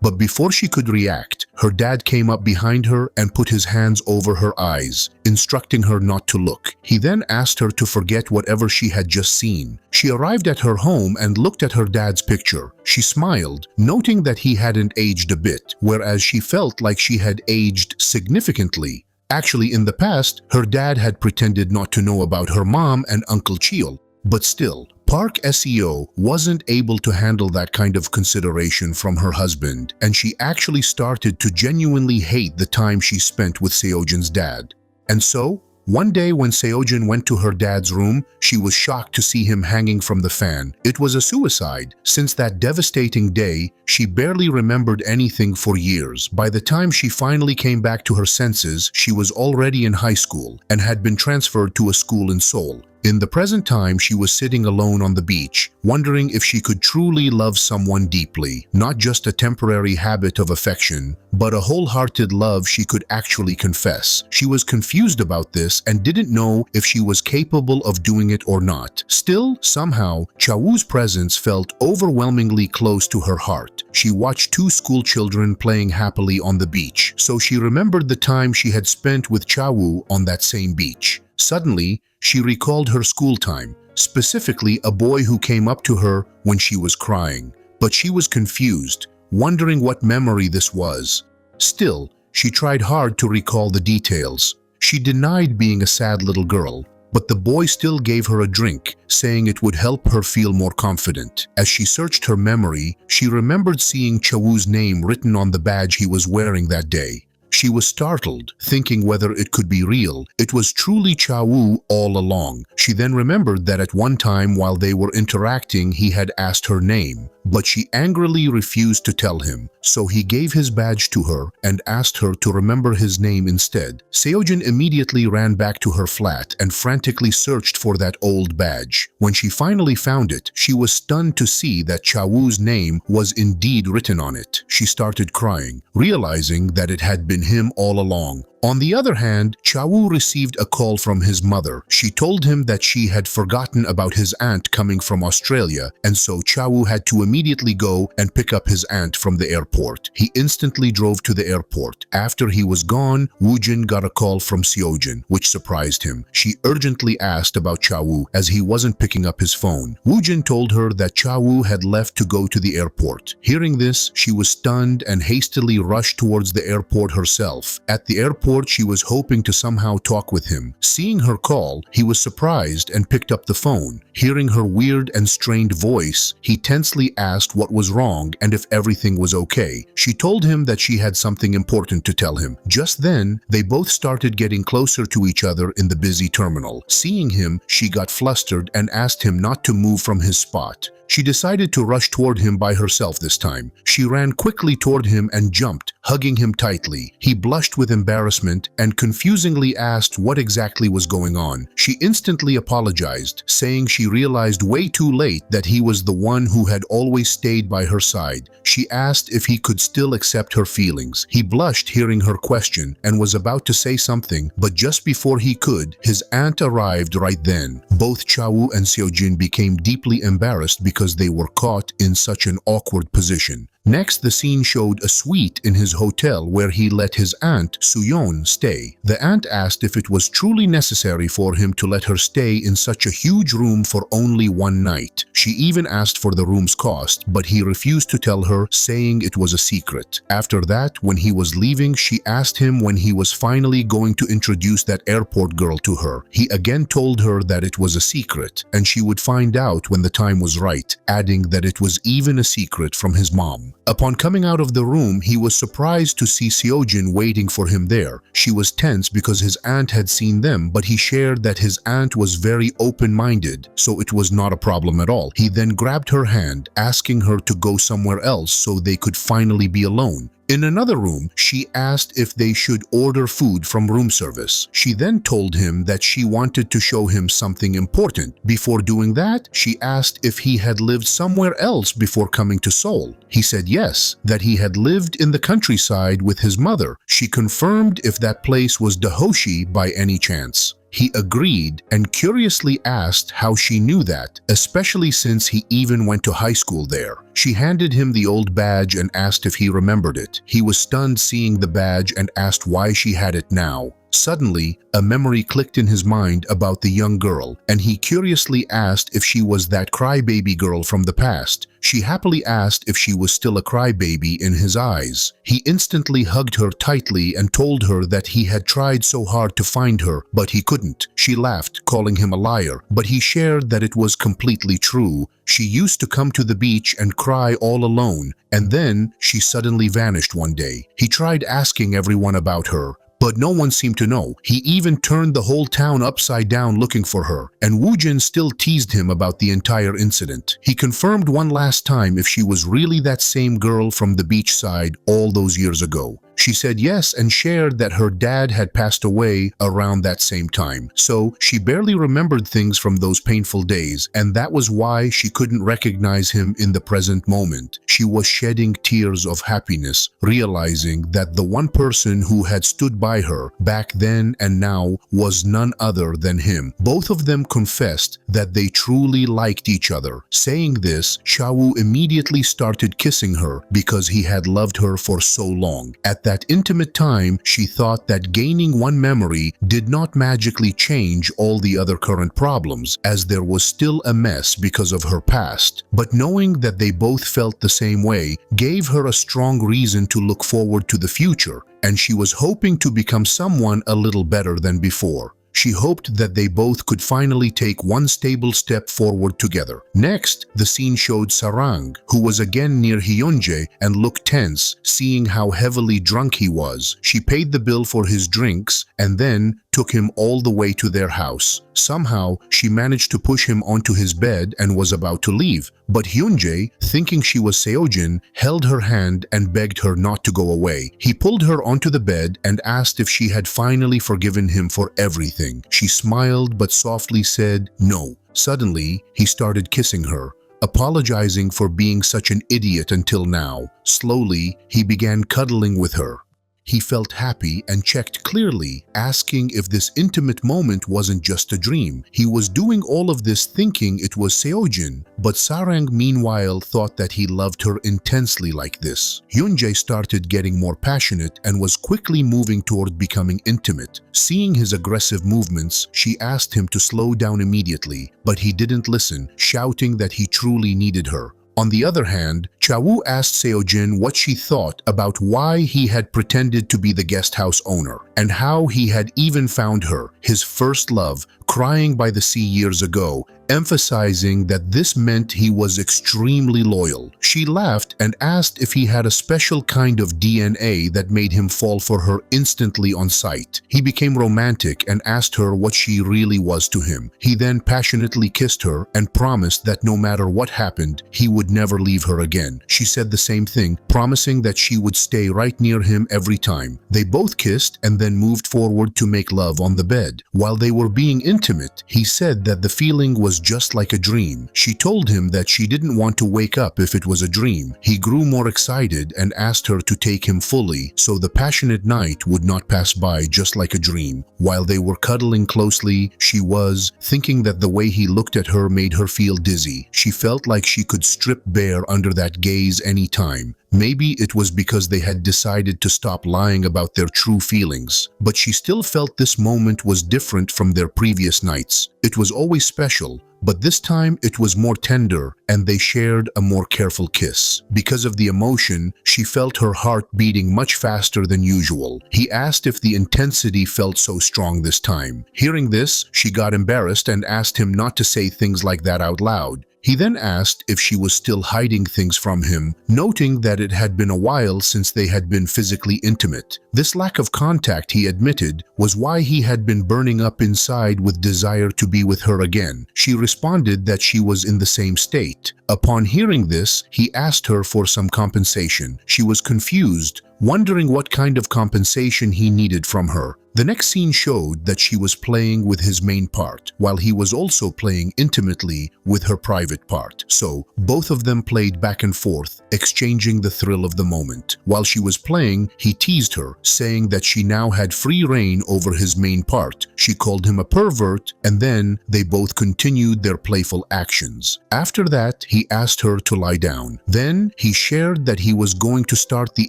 But before she could react, her dad came up behind her and put his hands over her eyes, instructing her not to look. He then asked her to forget whatever she had just seen. She arrived at her home and looked at her dad's picture. She smiled, noting that he hadn't aged a bit, whereas she felt like she had aged significantly. Actually, in the past, her dad had pretended not to know about her mom and Uncle Cheol. But still, Park Seo wasn't able to handle that kind of consideration from her husband, and she actually started to genuinely hate the time she spent with Seojin's dad. And so, one day when Seojin went to her dad's room, she was shocked to see him hanging from the fan. It was a suicide. Since that devastating day, she barely remembered anything for years. By the time she finally came back to her senses, she was already in high school and had been transferred to a school in Seoul. In the present time, she was sitting alone on the beach, wondering if she could truly love someone deeply, not just a temporary habit of affection, but a wholehearted love she could actually confess. She was confused about this and didn't know if she was capable of doing it or not. Still, somehow, Chawoo's presence felt overwhelmingly close to her heart. She watched two school children playing happily on the beach, so she remembered the time she had spent with Chawoo on that same beach. Suddenly, she recalled her school time, specifically a boy who came up to her when she was crying. But she was confused, wondering what memory this was. Still, she tried hard to recall the details. She denied being a sad little girl, but the boy still gave her a drink, saying it would help her feel more confident. As she searched her memory, she remembered seeing Chawoo's name written on the badge he was wearing that day. She was startled, thinking whether it could be real. It was truly Chawoo all along. She then remembered that at one time while they were interacting, he had asked her name, but she angrily refused to tell him. So he gave his badge to her and asked her to remember his name instead. Seojin immediately ran back to her flat and frantically searched for that old badge. When she finally found it, she was stunned to see that Chawoo's name was indeed written on it. She started crying, realizing that it had been him all along. On the other hand, Chawoo received a call from his mother. She told him that she had forgotten about his aunt coming from Australia, and so Chawoo had to immediately go and pick up his aunt from the airport. He instantly drove to the airport. After he was gone, Woojin got a call from Seojin, which surprised him. She urgently asked about Chawoo as he wasn't picking up his phone. Woojin told her that Chawoo had left to go to the airport. Hearing this, she was stunned and hastily rushed towards the airport herself. At the airport, she was hoping to somehow talk with him. Seeing her call, he was surprised and picked up the phone. Hearing her weird and strained voice, he tensely asked what was wrong and if everything was okay. She told him that she had something important to tell him. Just then, they both started getting closer to each other in the busy terminal. Seeing him, she got flustered and asked him not to move from his spot. She decided to rush toward him by herself this time. She ran quickly toward him and jumped, hugging him tightly. He blushed with embarrassment and confusingly asked what exactly was going on. She instantly apologized, saying she realized way too late that he was the one who had always stayed by her side. She asked if he could still accept her feelings. He blushed hearing her question and was about to say something, but just before he could, his aunt arrived right then. Both Chawoo and Seojin became deeply embarrassed because they were caught in such an awkward position. Next, the scene showed a suite in his hotel where he let his aunt, Suyeon, stay. The aunt asked if it was truly necessary for him to let her stay in such a huge room for only one night. She even asked for the room's cost, but he refused to tell her, saying it was a secret. After that, when he was leaving, she asked him when he was finally going to introduce that airport girl to her. He again told her that it was a secret, and she would find out when the time was right, adding that it was even a secret from his mom. Upon coming out of the room, he was surprised to see Seojin waiting for him there. She was tense because his aunt had seen them, but he shared that his aunt was very open-minded, so it was not a problem at all. He then grabbed her hand, asking her to go somewhere else so they could finally be alone. In another room, she asked if they should order food from room service. She then told him that she wanted to show him something important. Before doing that, she asked if he had lived somewhere else before coming to Seoul. He said yes, that he had lived in the countryside with his mother. She confirmed if that place was Dahoshi by any chance. He agreed and curiously asked how she knew that, especially since he even went to high school there. She handed him the old badge and asked if he remembered it. He was stunned seeing the badge and asked why she had it now. Suddenly, a memory clicked in his mind about the young girl, and he curiously asked if she was that crybaby girl from the past. She happily asked if she was still a crybaby in his eyes. He instantly hugged her tightly and told her that he had tried so hard to find her, but he couldn't. She laughed, calling him a liar, but he shared that it was completely true. She used to come to the beach and cry all alone, and then she suddenly vanished one day. He tried asking everyone about her, but no one seemed to know. He even turned the whole town upside down looking for her, and Woojin still teased him about the entire incident. He confirmed one last time if she was really that same girl from the beachside all those years ago. She said yes and shared that her dad had passed away around that same time. So she barely remembered things from those painful days, and that was why she couldn't recognize him in the present moment. She was shedding tears of happiness, realizing that the one person who had stood by her back then and now was none other than him. Both of them confessed that they truly liked each other. Saying this, Chawoo immediately started kissing her because he had loved her for so long. At that intimate time, she thought that gaining one memory did not magically change all the other current problems, as there was still a mess because of her past. But knowing that they both felt the same way gave her a strong reason to look forward to the future, and she was hoping to become someone a little better than before. She hoped that they both could finally take one stable step forward together. Next, the scene showed Sarang, who was again near Hyunjae and looked tense, seeing how heavily drunk he was. She paid the bill for his drinks and then took him all the way to their house. Somehow, she managed to push him onto his bed and was about to leave. But Hyunjae, thinking she was Seojin, held her hand and begged her not to go away. He pulled her onto the bed and asked if she had finally forgiven him for everything. She smiled but softly said no. Suddenly, he started kissing her, apologizing for being such an idiot until now. Slowly, he began cuddling with her. He felt happy and checked clearly, asking if this intimate moment wasn't just a dream. He was doing all of this thinking it was Seojin, but Sarang meanwhile thought that he loved her intensely like this. Hyunjae started getting more passionate and was quickly moving toward becoming intimate. Seeing his aggressive movements, she asked him to slow down immediately, but he didn't listen, shouting that he truly needed her. On the other hand, Chawoo asked Seojin what she thought about why he had pretended to be the guest house owner and how he had even found her, his first love, crying by the sea years ago, emphasizing that this meant he was extremely loyal. She laughed and asked if he had a special kind of DNA that made him fall for her instantly on sight. He became romantic and asked her what she really was to him. He then passionately kissed her and promised that no matter what happened, he would never leave her again. She said the same thing, promising that she would stay right near him every time. They both kissed and then moved forward to make love on the bed. While they were being intimate, he said that the feeling was just like a dream. She told him that she didn't want to wake up if it was a dream. He grew more excited and asked her to take him fully so the passionate night would not pass by just like a dream. While they were cuddling closely, she was thinking that the way he looked at her made her feel dizzy. She felt like she could strip bare under that gaze any time. Maybe it was because they had decided to stop lying about their true feelings, but she still felt this moment was different from their previous nights. It was always special, but this time it was more tender and they shared a more careful kiss. Because of the emotion, she felt her heart beating much faster than usual. He asked if the intensity felt so strong this time. Hearing this, she got embarrassed and asked him not to say things like that out loud. He then asked if she was still hiding things from him, noting that it had been a while since they had been physically intimate. This lack of contact, he admitted, was why he had been burning up inside with desire to be with her again. She responded that she was in the same state. Upon hearing this, he asked her for some compensation. She was confused, wondering what kind of compensation he needed from her. The next scene showed that she was playing with his main part, while he was also playing intimately with her private part. So, both of them played back and forth, exchanging the thrill of the moment. While she was playing, he teased her, saying that she now had free reign over his main part. She called him a pervert, and then they both continued their playful actions. After that, he asked her to lie down. Then, he shared that he was going to start the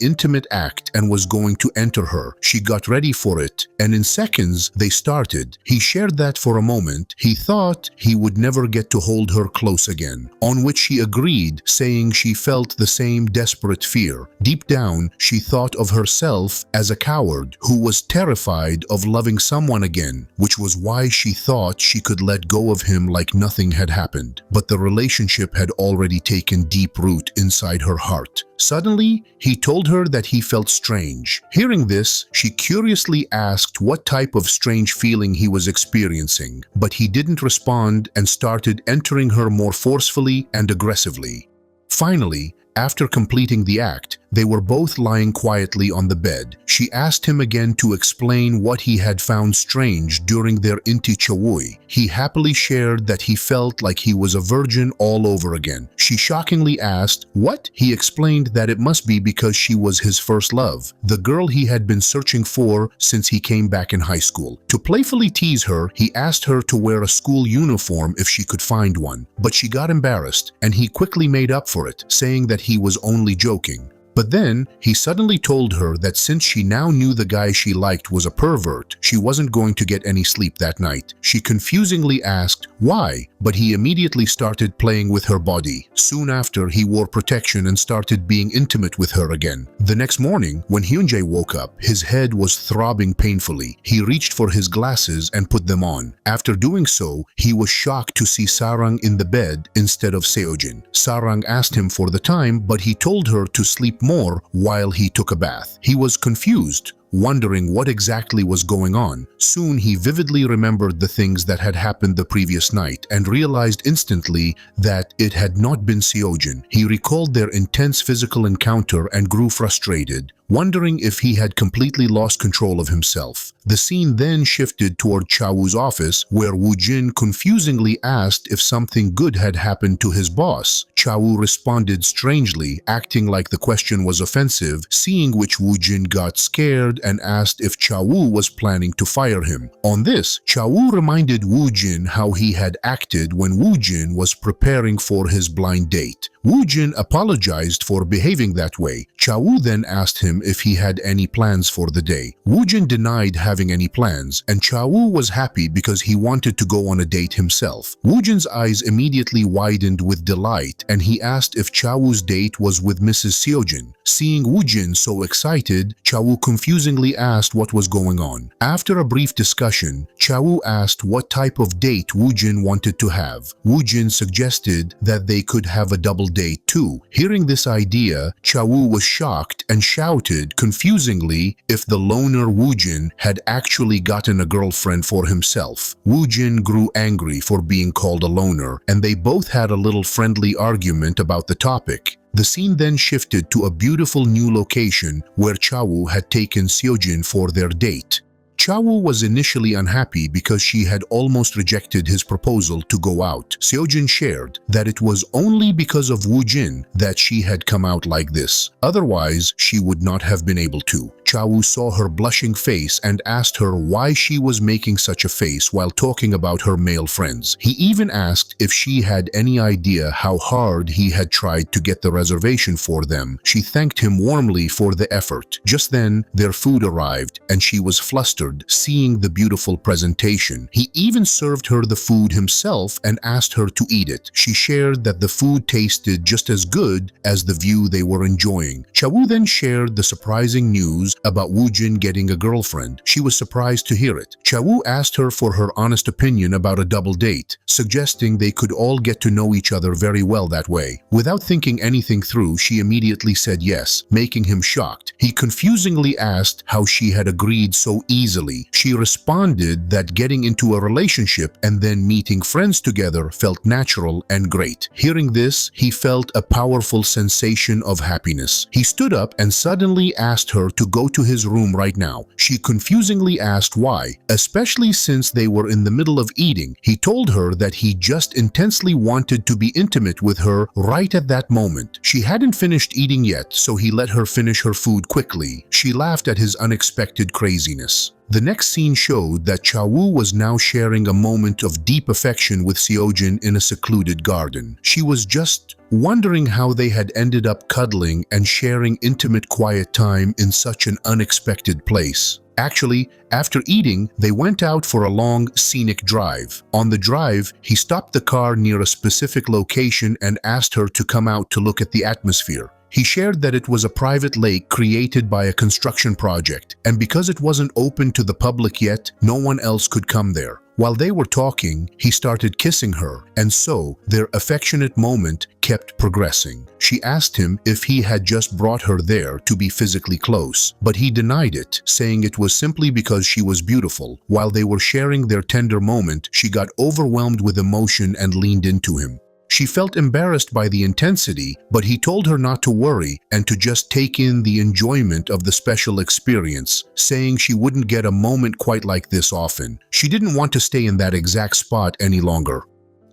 intimate act and was going to enter her. She got ready for it, and in seconds they started. He shared that for a moment he thought he would never get to hold her close again, on which she agreed, saying she felt the same desperate fear. Deep down, she thought of herself as a coward who was terrified of loving someone again, which was why she thought she could let go of him like nothing had happened. But the relationship had already taken deep root inside her heart. Suddenly, he told her that he felt strange. Hearing this, she curiously asked what type of strange feeling he was experiencing, but he didn't respond and started entering her more forcefully and aggressively. Finally, after completing the act, they were both lying quietly on the bed. She asked him again to explain what he had found strange during their inti Chawoo. He happily shared that he felt like he was a virgin all over again. She shockingly asked, "What?" He explained that it must be because she was his first love, the girl he had been searching for since he came back in high school. To playfully tease her, he asked her to wear a school uniform if she could find one, but she got embarrassed, and he quickly made up for it, saying that he was only joking. But then, he suddenly told her that since she now knew the guy she liked was a pervert, she wasn't going to get any sleep that night. She confusingly asked why, but he immediately started playing with her body. Soon after, he wore protection and started being intimate with her again. The next morning, when Hyunjae woke up, his head was throbbing painfully. He reached for his glasses and put them on. After doing so, he was shocked to see Sarang in the bed instead of Seojin. Sarang asked him for the time, but he told her to sleep more while he took a bath. He was confused, wondering what exactly was going on. Soon he vividly remembered the things that had happened the previous night and realized instantly that it had not been Seojin. He recalled their intense physical encounter and grew frustrated, wondering if he had completely lost control of himself. The scene then shifted toward Chawoo's office, where Woojin confusingly asked if something good had happened to his boss. Chawoo responded strangely, acting like the question was offensive, seeing which Woojin got scared and asked if Chawoo was planning to fire him. On this, Chawoo reminded Woojin how he had acted when Woojin was preparing for his blind date. Woojin apologized for behaving that way. Chawoo then asked him if he had any plans for the day. Woojin denied having any plans, and Chawoo was happy because he wanted to go on a date himself. Woojin's eyes immediately widened with delight, and he asked if Chawoo's date was with Mrs. Seojin. Seeing Woojin so excited, Chawoo confusingly asked what was going on. After a brief discussion, Chawoo asked what type of date Woojin wanted to have. Woojin suggested that they could have a double date too. Hearing this idea, Chawoo was shocked and shouted confusingly if the loner Woojin had actually gotten a girlfriend for himself. Woojin grew angry for being called a loner, and they both had a little friendly argument about the topic. The scene then shifted to a beautiful new location where Chawoo had taken Seojin for their date. Chawoo was initially unhappy because she had almost rejected his proposal to go out. Seojin shared that it was only because of Woojin that she had come out like this. Otherwise, she would not have been able to. Chawoo saw her blushing face and asked her why she was making such a face while talking about her male friends. He even asked if she had any idea how hard he had tried to get the reservation for them. She thanked him warmly for the effort. Just then, their food arrived, and she was flustered seeing the beautiful presentation. He even served her the food himself and asked her to eat it. She shared that the food tasted just as good as the view they were enjoying. Chawoo then shared the surprising news about Woojin getting a girlfriend. She was surprised to hear it. Chawoo asked her for her honest opinion about a double date, suggesting they could all get to know each other very well that way. Without thinking anything through, she immediately said yes, making him shocked. He confusingly asked how she had agreed so easily. She responded that getting into a relationship and then meeting friends together felt natural and great. Hearing this, he felt a powerful sensation of happiness. He stood up and suddenly asked her to go to his room right now. She confusingly asked why, especially since they were in the middle of eating. He told her that he just intensely wanted to be intimate with her right at that moment. She hadn't finished eating yet, so he let her finish her food quickly. She laughed at his unexpected craziness. The next scene showed that Chawoo was now sharing a moment of deep affection with Seojin in a secluded garden. She was just wondering how they had ended up cuddling and sharing intimate quiet time in such an unexpected place. Actually, after eating, they went out for a long, scenic drive. On the drive, he stopped the car near a specific location and asked her to come out to look at the atmosphere. He shared that it was a private lake created by a construction project, and because it wasn't open to the public yet, no one else could come there. While they were talking, he started kissing her, and so their affectionate moment kept progressing. She asked him if he had just brought her there to be physically close, but he denied it, saying it was simply because she was beautiful. While they were sharing their tender moment, she got overwhelmed with emotion and leaned into him. She felt embarrassed by the intensity, but he told her not to worry and to just take in the enjoyment of the special experience, saying she wouldn't get a moment quite like this often. She didn't want to stay in that exact spot any longer.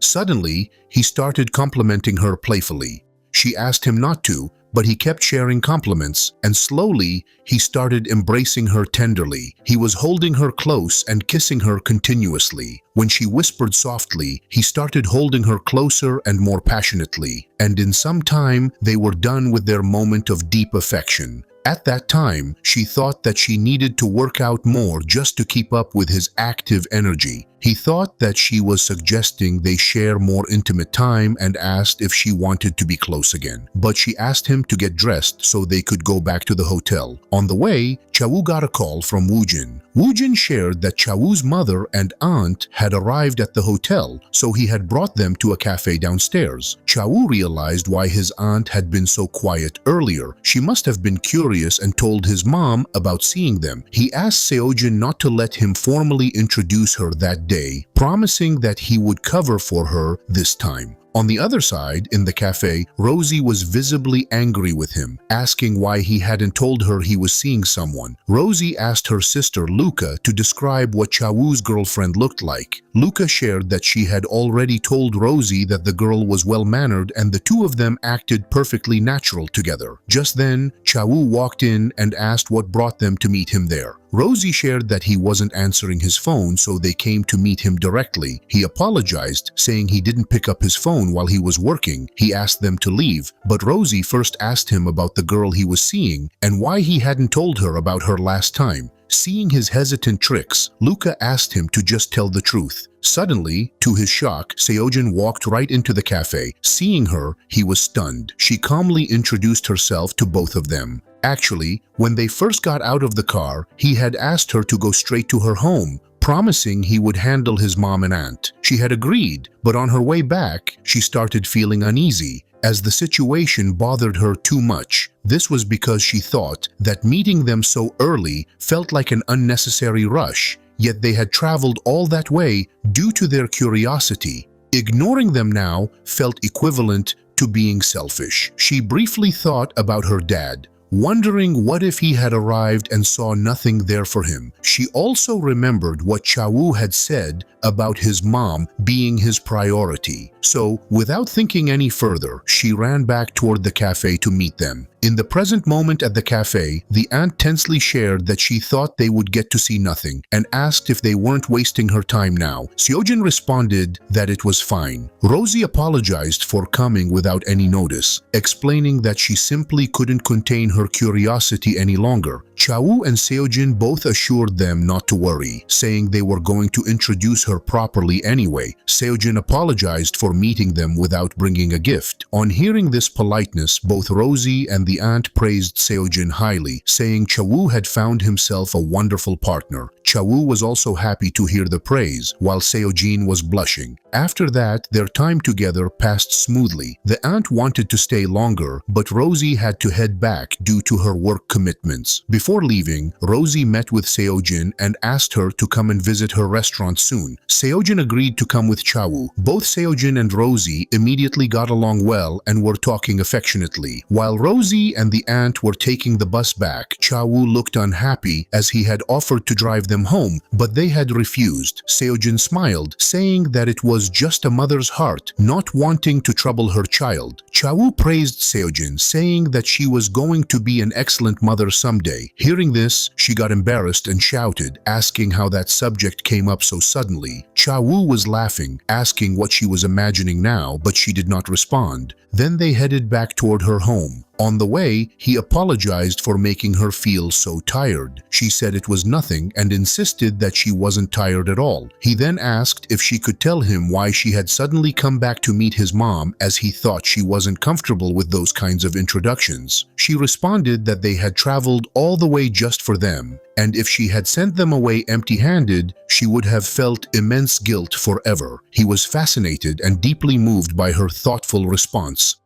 Suddenly, he started complimenting her playfully. She asked him not to, but he kept sharing compliments, and slowly, he started embracing her tenderly. He was holding her close and kissing her continuously. When she whispered softly, he started holding her closer and more passionately, and in some time, they were done with their moment of deep affection. At that time, she thought that she needed to work out more just to keep up with his active energy. He thought that she was suggesting they share more intimate time and asked if she wanted to be close again. But she asked him to get dressed so they could go back to the hotel. On the way, Chawoo got a call from Woojin. Woojin shared that Chawoo's mother and aunt had arrived at the hotel, so he had brought them to a cafe downstairs. Chawoo realized why his aunt had been so quiet earlier. She must have been curious and told his mom about seeing them. He asked Seojin not to let him formally introduce her that day, promising that he would cover for her this time. On the other side, in the cafe, Rosie was visibly angry with him, asking why he hadn't told her he was seeing someone. Rosie asked her sister Luca to describe what Chawoo's girlfriend looked like. Luca shared that she had already told Rosie that the girl was well-mannered and the two of them acted perfectly natural together. Just then, Chawoo walked in and asked what brought them to meet him there. Rosie shared that he wasn't answering his phone, so they came to meet him directly. He apologized, saying he didn't pick up his phone while he was working. He asked them to leave, but Rosie first asked him about the girl he was seeing and why he hadn't told her about her last time. Seeing his hesitant tricks, Luca asked him to just tell the truth. Suddenly, to his shock, Seojin walked right into the cafe. Seeing her, he was stunned. She calmly introduced herself to both of them. Actually, when they first got out of the car, he had asked her to go straight to her home, promising he would handle his mom and aunt. She had agreed, but on her way back, she started feeling uneasy, as the situation bothered her too much. This was because she thought that meeting them so early felt like an unnecessary rush, yet they had traveled all that way due to their curiosity. Ignoring them now felt equivalent to being selfish. She briefly thought about her dad, wondering what if he had arrived and saw nothing there for him. She also remembered what Chawoo had said about his mom being his priority. So, without thinking any further, she ran back toward the cafe to meet them. In the present moment at the cafe, the aunt tensely shared that she thought they would get to see nothing and asked if they weren't wasting her time now. Seojin responded that it was fine. Rosie apologized for coming without any notice, explaining that she simply couldn't contain her curiosity any longer. Chawoo and Seojin both assured them not to worry, saying they were going to introduce her properly anyway. Seojin apologized for meeting them without bringing a gift. On hearing this politeness, both Rosie and the aunt praised Seojin highly, saying Chawoo had found himself a wonderful partner. Chawoo was also happy to hear the praise, while Seojin was blushing. After that, their time together passed smoothly. The aunt wanted to stay longer, but Rosie had to head back due to her work commitments. Before leaving, Rosie met with Seojin and asked her to come and visit her restaurant soon. Seojin agreed to come with Chawoo. Both Seojin and Rosie immediately got along well and were talking affectionately. While Rosie and the aunt were taking the bus back, Chawoo looked unhappy as he had offered to drive them home, but they had refused. Seojin smiled, saying that it was just a mother's heart, not wanting to trouble her child. Chawoo praised Seojin, saying that she was going to be an excellent mother someday. Hearing this, she got embarrassed and shouted, asking how that subject came up so suddenly. Chawoo was laughing, asking what she was imagining now, but she did not respond. Then they headed back toward her home. On the way, he apologized for making her feel so tired. She said it was nothing and insisted that she wasn't tired at all. He then asked if she could tell him why she had suddenly come back to meet his mom, as he thought she wasn't comfortable with those kinds of introductions. She responded that they had traveled all the way just for them, and if she had sent them away empty-handed, she would have felt immense guilt forever. He was fascinated and deeply moved by her thoughtful response.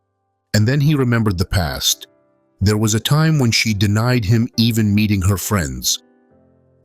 And then he remembered the past. There was a time when she denied him even meeting her friends.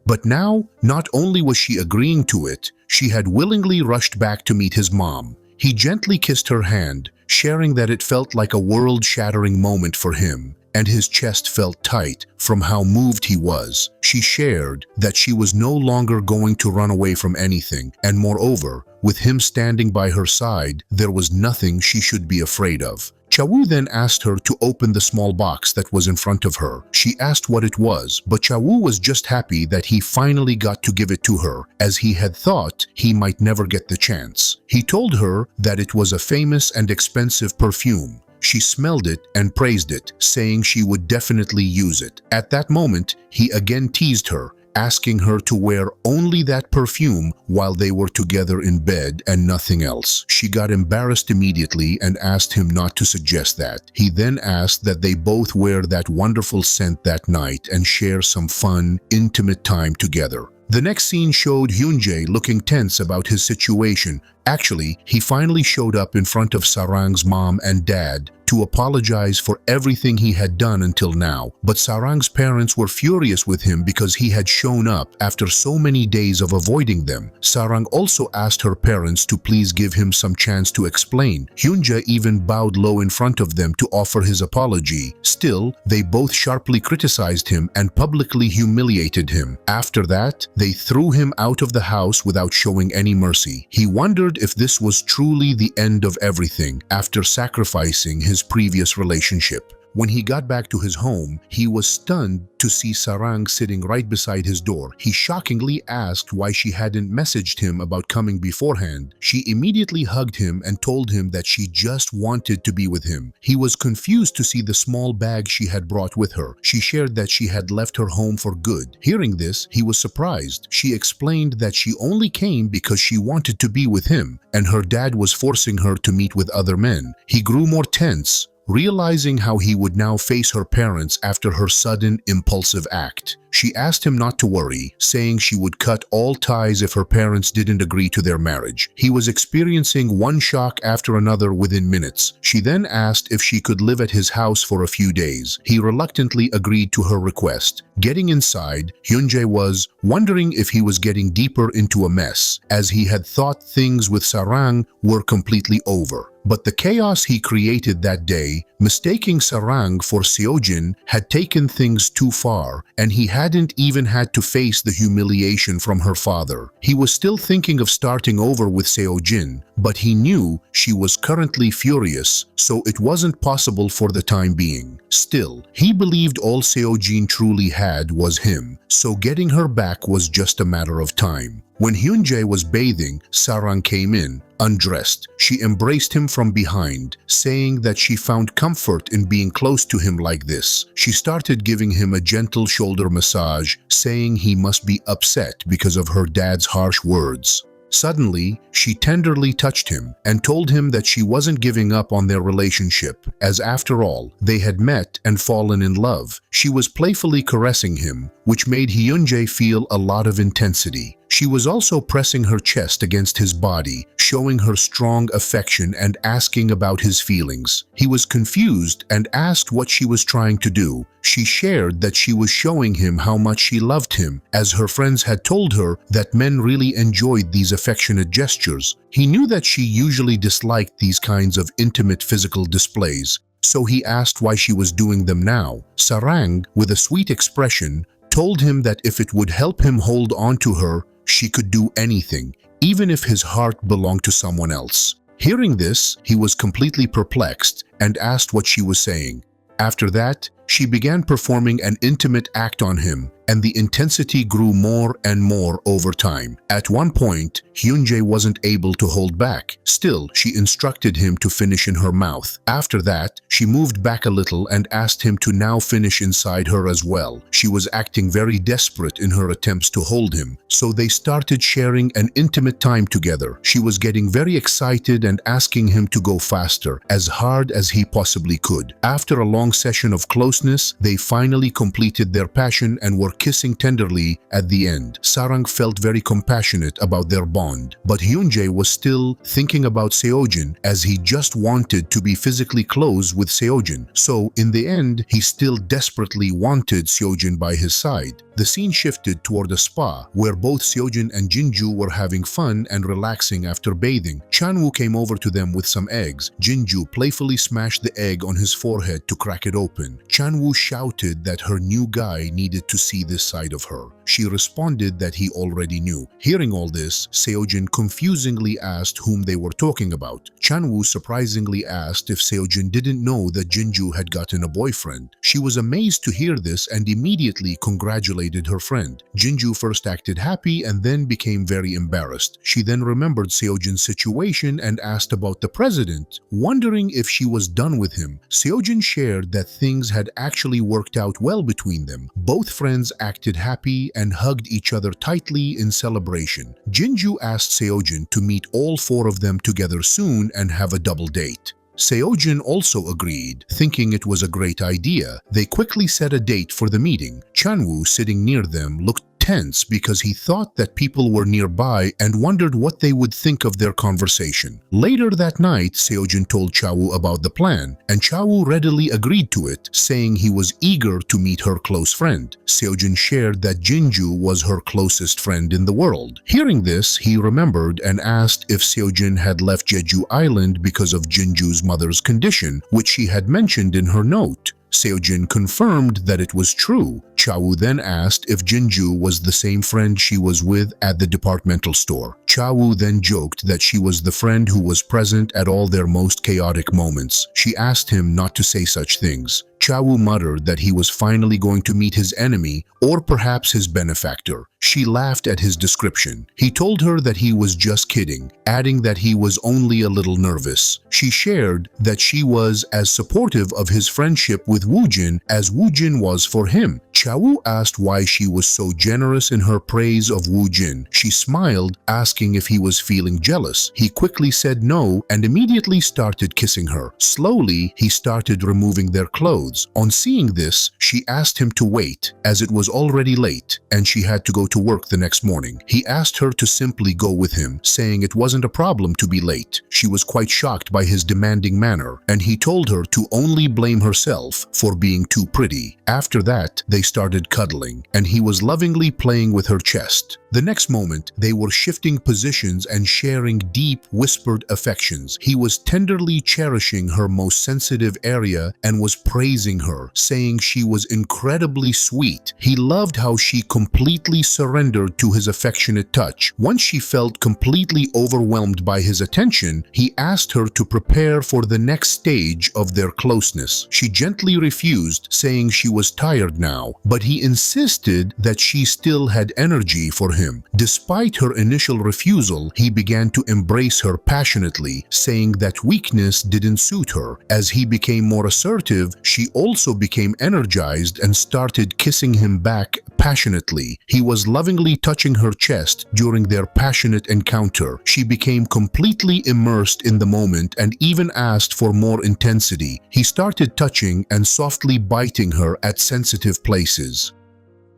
But now, not only was she agreeing to it, she had willingly rushed back to meet his mom. He gently kissed her hand, sharing that it felt like a world-shattering moment for him, and his chest felt tight from how moved he was. She shared that she was no longer going to run away from anything, and moreover, with him standing by her side, there was nothing she should be afraid of. Chawoo then asked her to open the small box that was in front of her. She asked what it was, but Chawoo was just happy that he finally got to give it to her, as he had thought he might never get the chance. He told her that it was a famous and expensive perfume. She smelled it and praised it, saying she would definitely use it. At that moment, he again teased her, asking her to wear only that perfume while they were together in bed and nothing else. She got embarrassed immediately and asked him not to suggest that. He then asked that they both wear that wonderful scent that night and share some fun, intimate time together. The next scene showed Hyunjae looking tense about his situation. Actually, he finally showed up in front of Sarang's mom and dad to apologize for everything he had done until now. But Sarang's parents were furious with him because he had shown up after so many days of avoiding them. Sarang also asked her parents to please give him some chance to explain. Hyunjae even bowed low in front of them to offer his apology. Still, they both sharply criticized him and publicly humiliated him. After that, they threw him out of the house without showing any mercy. He wondered if this was truly the end of everything after sacrificing his previous relationship. When he got back to his home, he was stunned to see Sarang sitting right beside his door. He shockingly asked why she hadn't messaged him about coming beforehand. She immediately hugged him and told him that she just wanted to be with him. He was confused to see the small bag she had brought with her. She shared that she had left her home for good. Hearing this, he was surprised. She explained that she only came because she wanted to be with him, and her dad was forcing her to meet with other men. He grew more tense, realizing how he would now face her parents after her sudden, impulsive act. She asked him not to worry, saying she would cut all ties if her parents didn't agree to their marriage. He was experiencing one shock after another within minutes. She then asked if she could live at his house for a few days. He reluctantly agreed to her request. Getting inside, Hyunjae was wondering if he was getting deeper into a mess, as he had thought things with Sarang were completely over. But the chaos he created that day, mistaking Sarang for Seojin, had taken things too far, and he hadn't even had to face the humiliation from her father. He was still thinking of starting over with Seojin, but he knew she was currently furious, so it wasn't possible for the time being. Still, he believed all Seojin truly had was him, so getting her back was just a matter of time. When Hyunjae was bathing, Sarang came in, undressed. She embraced him from behind, saying that she found comfort in being close to him like this. She started giving him a gentle shoulder massage, saying he must be upset because of her dad's harsh words. Suddenly, she tenderly touched him and told him that she wasn't giving up on their relationship, as after all, they had met and fallen in love. She was playfully caressing him, which made Hyunjae feel a lot of intensity. She was also pressing her chest against his body, showing her strong affection and asking about his feelings. He was confused and asked what she was trying to do. She shared that she was showing him how much she loved him, as her friends had told her that men really enjoyed these affectionate gestures. He knew that she usually disliked these kinds of intimate physical displays, so he asked why she was doing them now. Sarang, with a sweet expression, told him that if it would help him hold on to her, she could do anything, even if his heart belonged to someone else. Hearing this, he was completely perplexed and asked what she was saying. After that, she began performing an intimate act on him, and the intensity grew more and more over time. At one point, Hyunjae wasn't able to hold back. Still, she instructed him to finish in her mouth. After that, she moved back a little and asked him to now finish inside her as well. She was acting very desperate in her attempts to hold him, so they started sharing an intimate time together. She was getting very excited and asking him to go faster, as hard as he possibly could. After a long session of closeness, they finally completed their passion and were kissing tenderly at the end. Sarang felt very compassionate about their bond, but Hyunjae was still thinking about Seojin, as he just wanted to be physically close with Seojin. So in the end, he still desperately wanted Seojin by his side. The scene shifted toward a spa where both Seojin and Jinju were having fun and relaxing after bathing. Chanwoo came over to them with some eggs. Jinju playfully smashed the egg on his forehead to crack it open. Chanwoo shouted that her new guy needed to see this side of her. She responded that he already knew. Hearing all this, Seojin confusingly asked whom they were talking about. Chanwoo surprisingly asked if Seojin didn't know that Jinju had gotten a boyfriend. She was amazed to hear this and immediately congratulated her friend. Jinju first acted happy and then became very embarrassed. She then remembered Seojin's situation and asked about the president, wondering if she was done with him. Seojin shared that things had actually worked out well between them. Both friends acted happy and hugged each other tightly in celebration. Jinju asked Seojin to meet all four of them together soon and have a double date. Seojin also agreed, thinking it was a great idea. They quickly set a date for the meeting. Chanwoo, sitting near them, looked tense because he thought that people were nearby and wondered what they would think of their conversation. Later that night, Seojin told Chawoo about the plan, and Chawoo readily agreed to it, saying he was eager to meet her close friend. Seojin shared that Jinju was her closest friend in the world. Hearing this, he remembered and asked if Seojin had left Jeju Island because of Jinju's mother's condition, which she had mentioned in her note. Seojin confirmed that it was true. Chawoo then asked if Jinju was the same friend she was with at the departmental store. Chawoo then joked that she was the friend who was present at all their most chaotic moments. She asked him not to say such things. Chawoo muttered that he was finally going to meet his enemy or perhaps his benefactor. She laughed at his description. He told her that he was just kidding, adding that he was only a little nervous. She shared that she was as supportive of his friendship with Woojin as Woojin was for him. Chawoo asked why she was so generous in her praise of Woojin. She smiled, asking if he was feeling jealous. He quickly said no and immediately started kissing her. Slowly, he started removing their clothes. On seeing this, she asked him to wait, as it was already late and she had to go to work the next morning. He asked her to simply go with him, saying it wasn't a problem to be late. She was quite shocked by his demanding manner, and he told her to only blame herself for being too pretty. After that, they started cuddling, and he was lovingly playing with her chest. The next moment, they were shifting positions and sharing deep, whispered affections. He was tenderly cherishing her most sensitive area and was praising her, saying she was incredibly sweet. He loved how she completely surrendered to his affectionate touch. Once she felt completely overwhelmed by his attention, he asked her to prepare for the next stage of their closeness. She gently refused, saying she was tired now, but he insisted that she still had energy for him. Despite her initial refusal, he began to embrace her passionately, saying that weakness didn't suit her. As he became more assertive, she also became energized and started kissing him back passionately. He was lovingly touching her chest during their passionate encounter. She became completely immersed in the moment and even asked for more intensity. He started touching and softly biting her at sensitive places.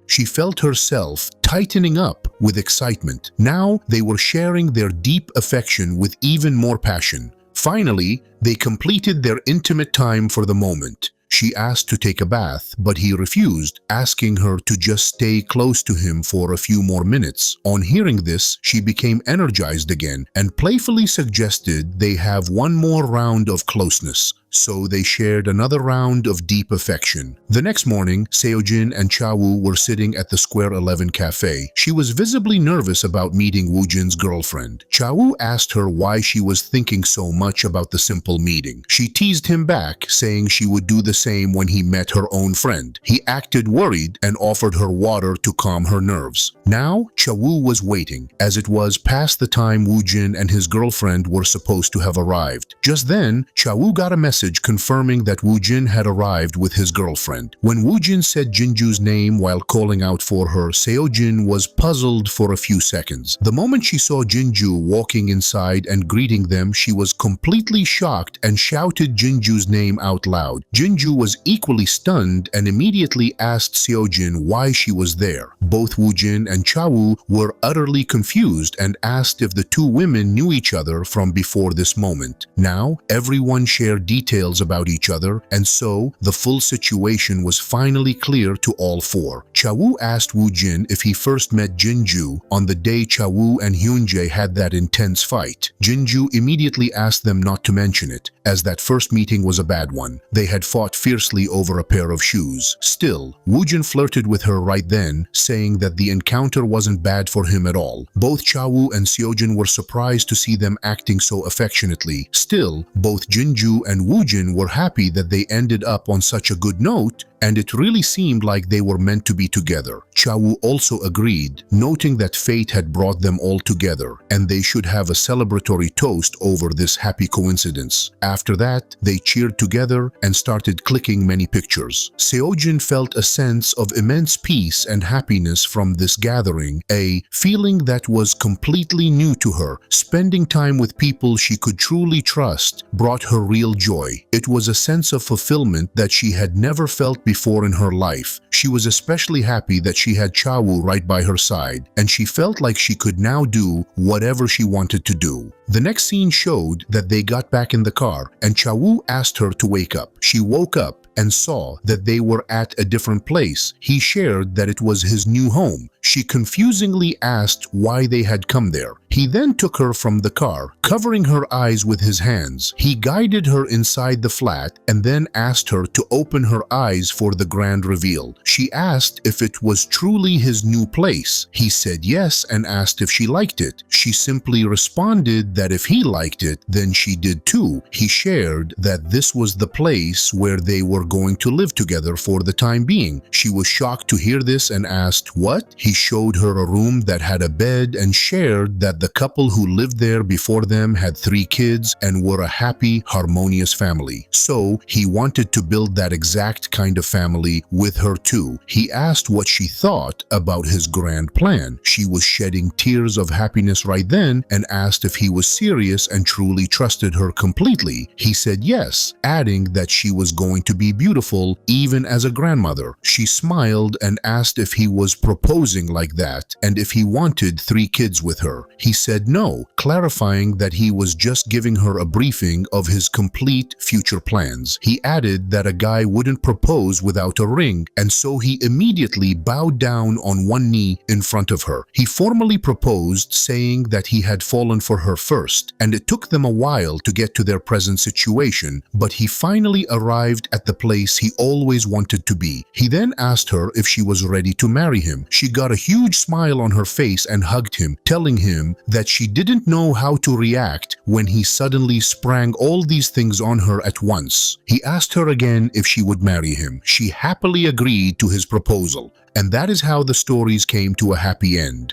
She felt herself tightening up with excitement. Now they were sharing their deep affection with even more passion. Finally, they completed their intimate time for the moment. She asked to take a bath, but he refused, asking her to just stay close to him for a few more minutes. On hearing this, she became energized again and playfully suggested they have one more round of closeness. So they shared another round of deep affection. The next morning, Seojin and Chawoo were sitting at the Square 11 cafe. She was visibly nervous about meeting Woojin's girlfriend. Chawoo asked her why she was thinking so much about the simple meeting. She teased him back, saying she would do the same when he met her own friend. He acted worried and offered her water to calm her nerves. Now, Chawoo was waiting, as it was past the time Woojin and his girlfriend were supposed to have arrived. Just then, Chawoo got a message confirming that Woojin had arrived with his girlfriend. When Woojin said Jinju's name while calling out for her, Seojin was puzzled for a few seconds. The moment she saw Jinju walking inside and greeting them, she was completely shocked and shouted Jinju's name out loud. Jinju was equally stunned and immediately asked Seojin why she was there. Both Woojin and Chawoo were utterly confused and asked if the two women knew each other from before this moment. Now, everyone shared details about each other, and so the full situation was finally clear to all four. Chawoo asked Woojin if he first met Jinju on the day Chawoo and Hyunjae had that intense fight. Jinju immediately asked them not to mention it, as that first meeting was a bad one. They had fought fiercely over a pair of shoes. Still, Woojin flirted with her right then, saying that the encounter wasn't bad for him at all. Both Chawoo and Seojin were surprised to see them acting so affectionately. Still, both Jinju and Woojin were happy that they ended up on such a good note, and it really seemed like they were meant to be together. Chawoo also agreed, noting that fate had brought them all together, and they should have a celebratory toast over this happy coincidence. After that, they cheered together and started clicking many pictures. Seojin felt a sense of immense peace and happiness from this gathering, a feeling that was completely new to her. Spending time with people she could truly trust brought her real joy. It was a sense of fulfillment that she had never felt before in her life. She was especially happy that she had Chawoo right by her side, and she felt like she could now do whatever she wanted to do. The next scene showed that they got back in the car, and Chawoo asked her to wake up. She woke up and saw that they were at a different place. He shared that it was his new home. She confusingly asked why they had come there. He then took her from the car, covering her eyes with his hands. He guided her inside the flat and then asked her to open her eyes for the grand reveal. She asked if it was truly his new place. He said yes and asked if she liked it. She simply responded that if he liked it, then she did too. He shared that this was the place where they were going to live together for the time being. She was shocked to hear this and asked, "What?" He showed her a room that had a bed and shared that the couple who lived there before them had 3 kids and were a happy, harmonious family. So he wanted to build that exact kind of family with her too. He asked what she thought about his grand plan. She was shedding tears of happiness right then and asked if he was serious and truly trusted her completely. He said yes, adding that she was going to be beautiful even as a grandmother. She smiled and asked if he was proposing like that and if he wanted 3 kids with her. He said no, clarifying that he was just giving her a briefing of his complete future plans. He added that a guy wouldn't propose without a ring, and so he immediately bowed down on one knee in front of her. He formally proposed, saying that he had fallen for her first, and it took them a while to get to their present situation, but he finally arrived at the place he always wanted to be. He then asked her if she was ready to marry him. She got a huge smile on her face and hugged him, telling him that she didn't know how to react when he suddenly sprang all these things on her at once. He asked her again if she would marry him. She happily agreed to his proposal, and that is how the stories came to a happy end.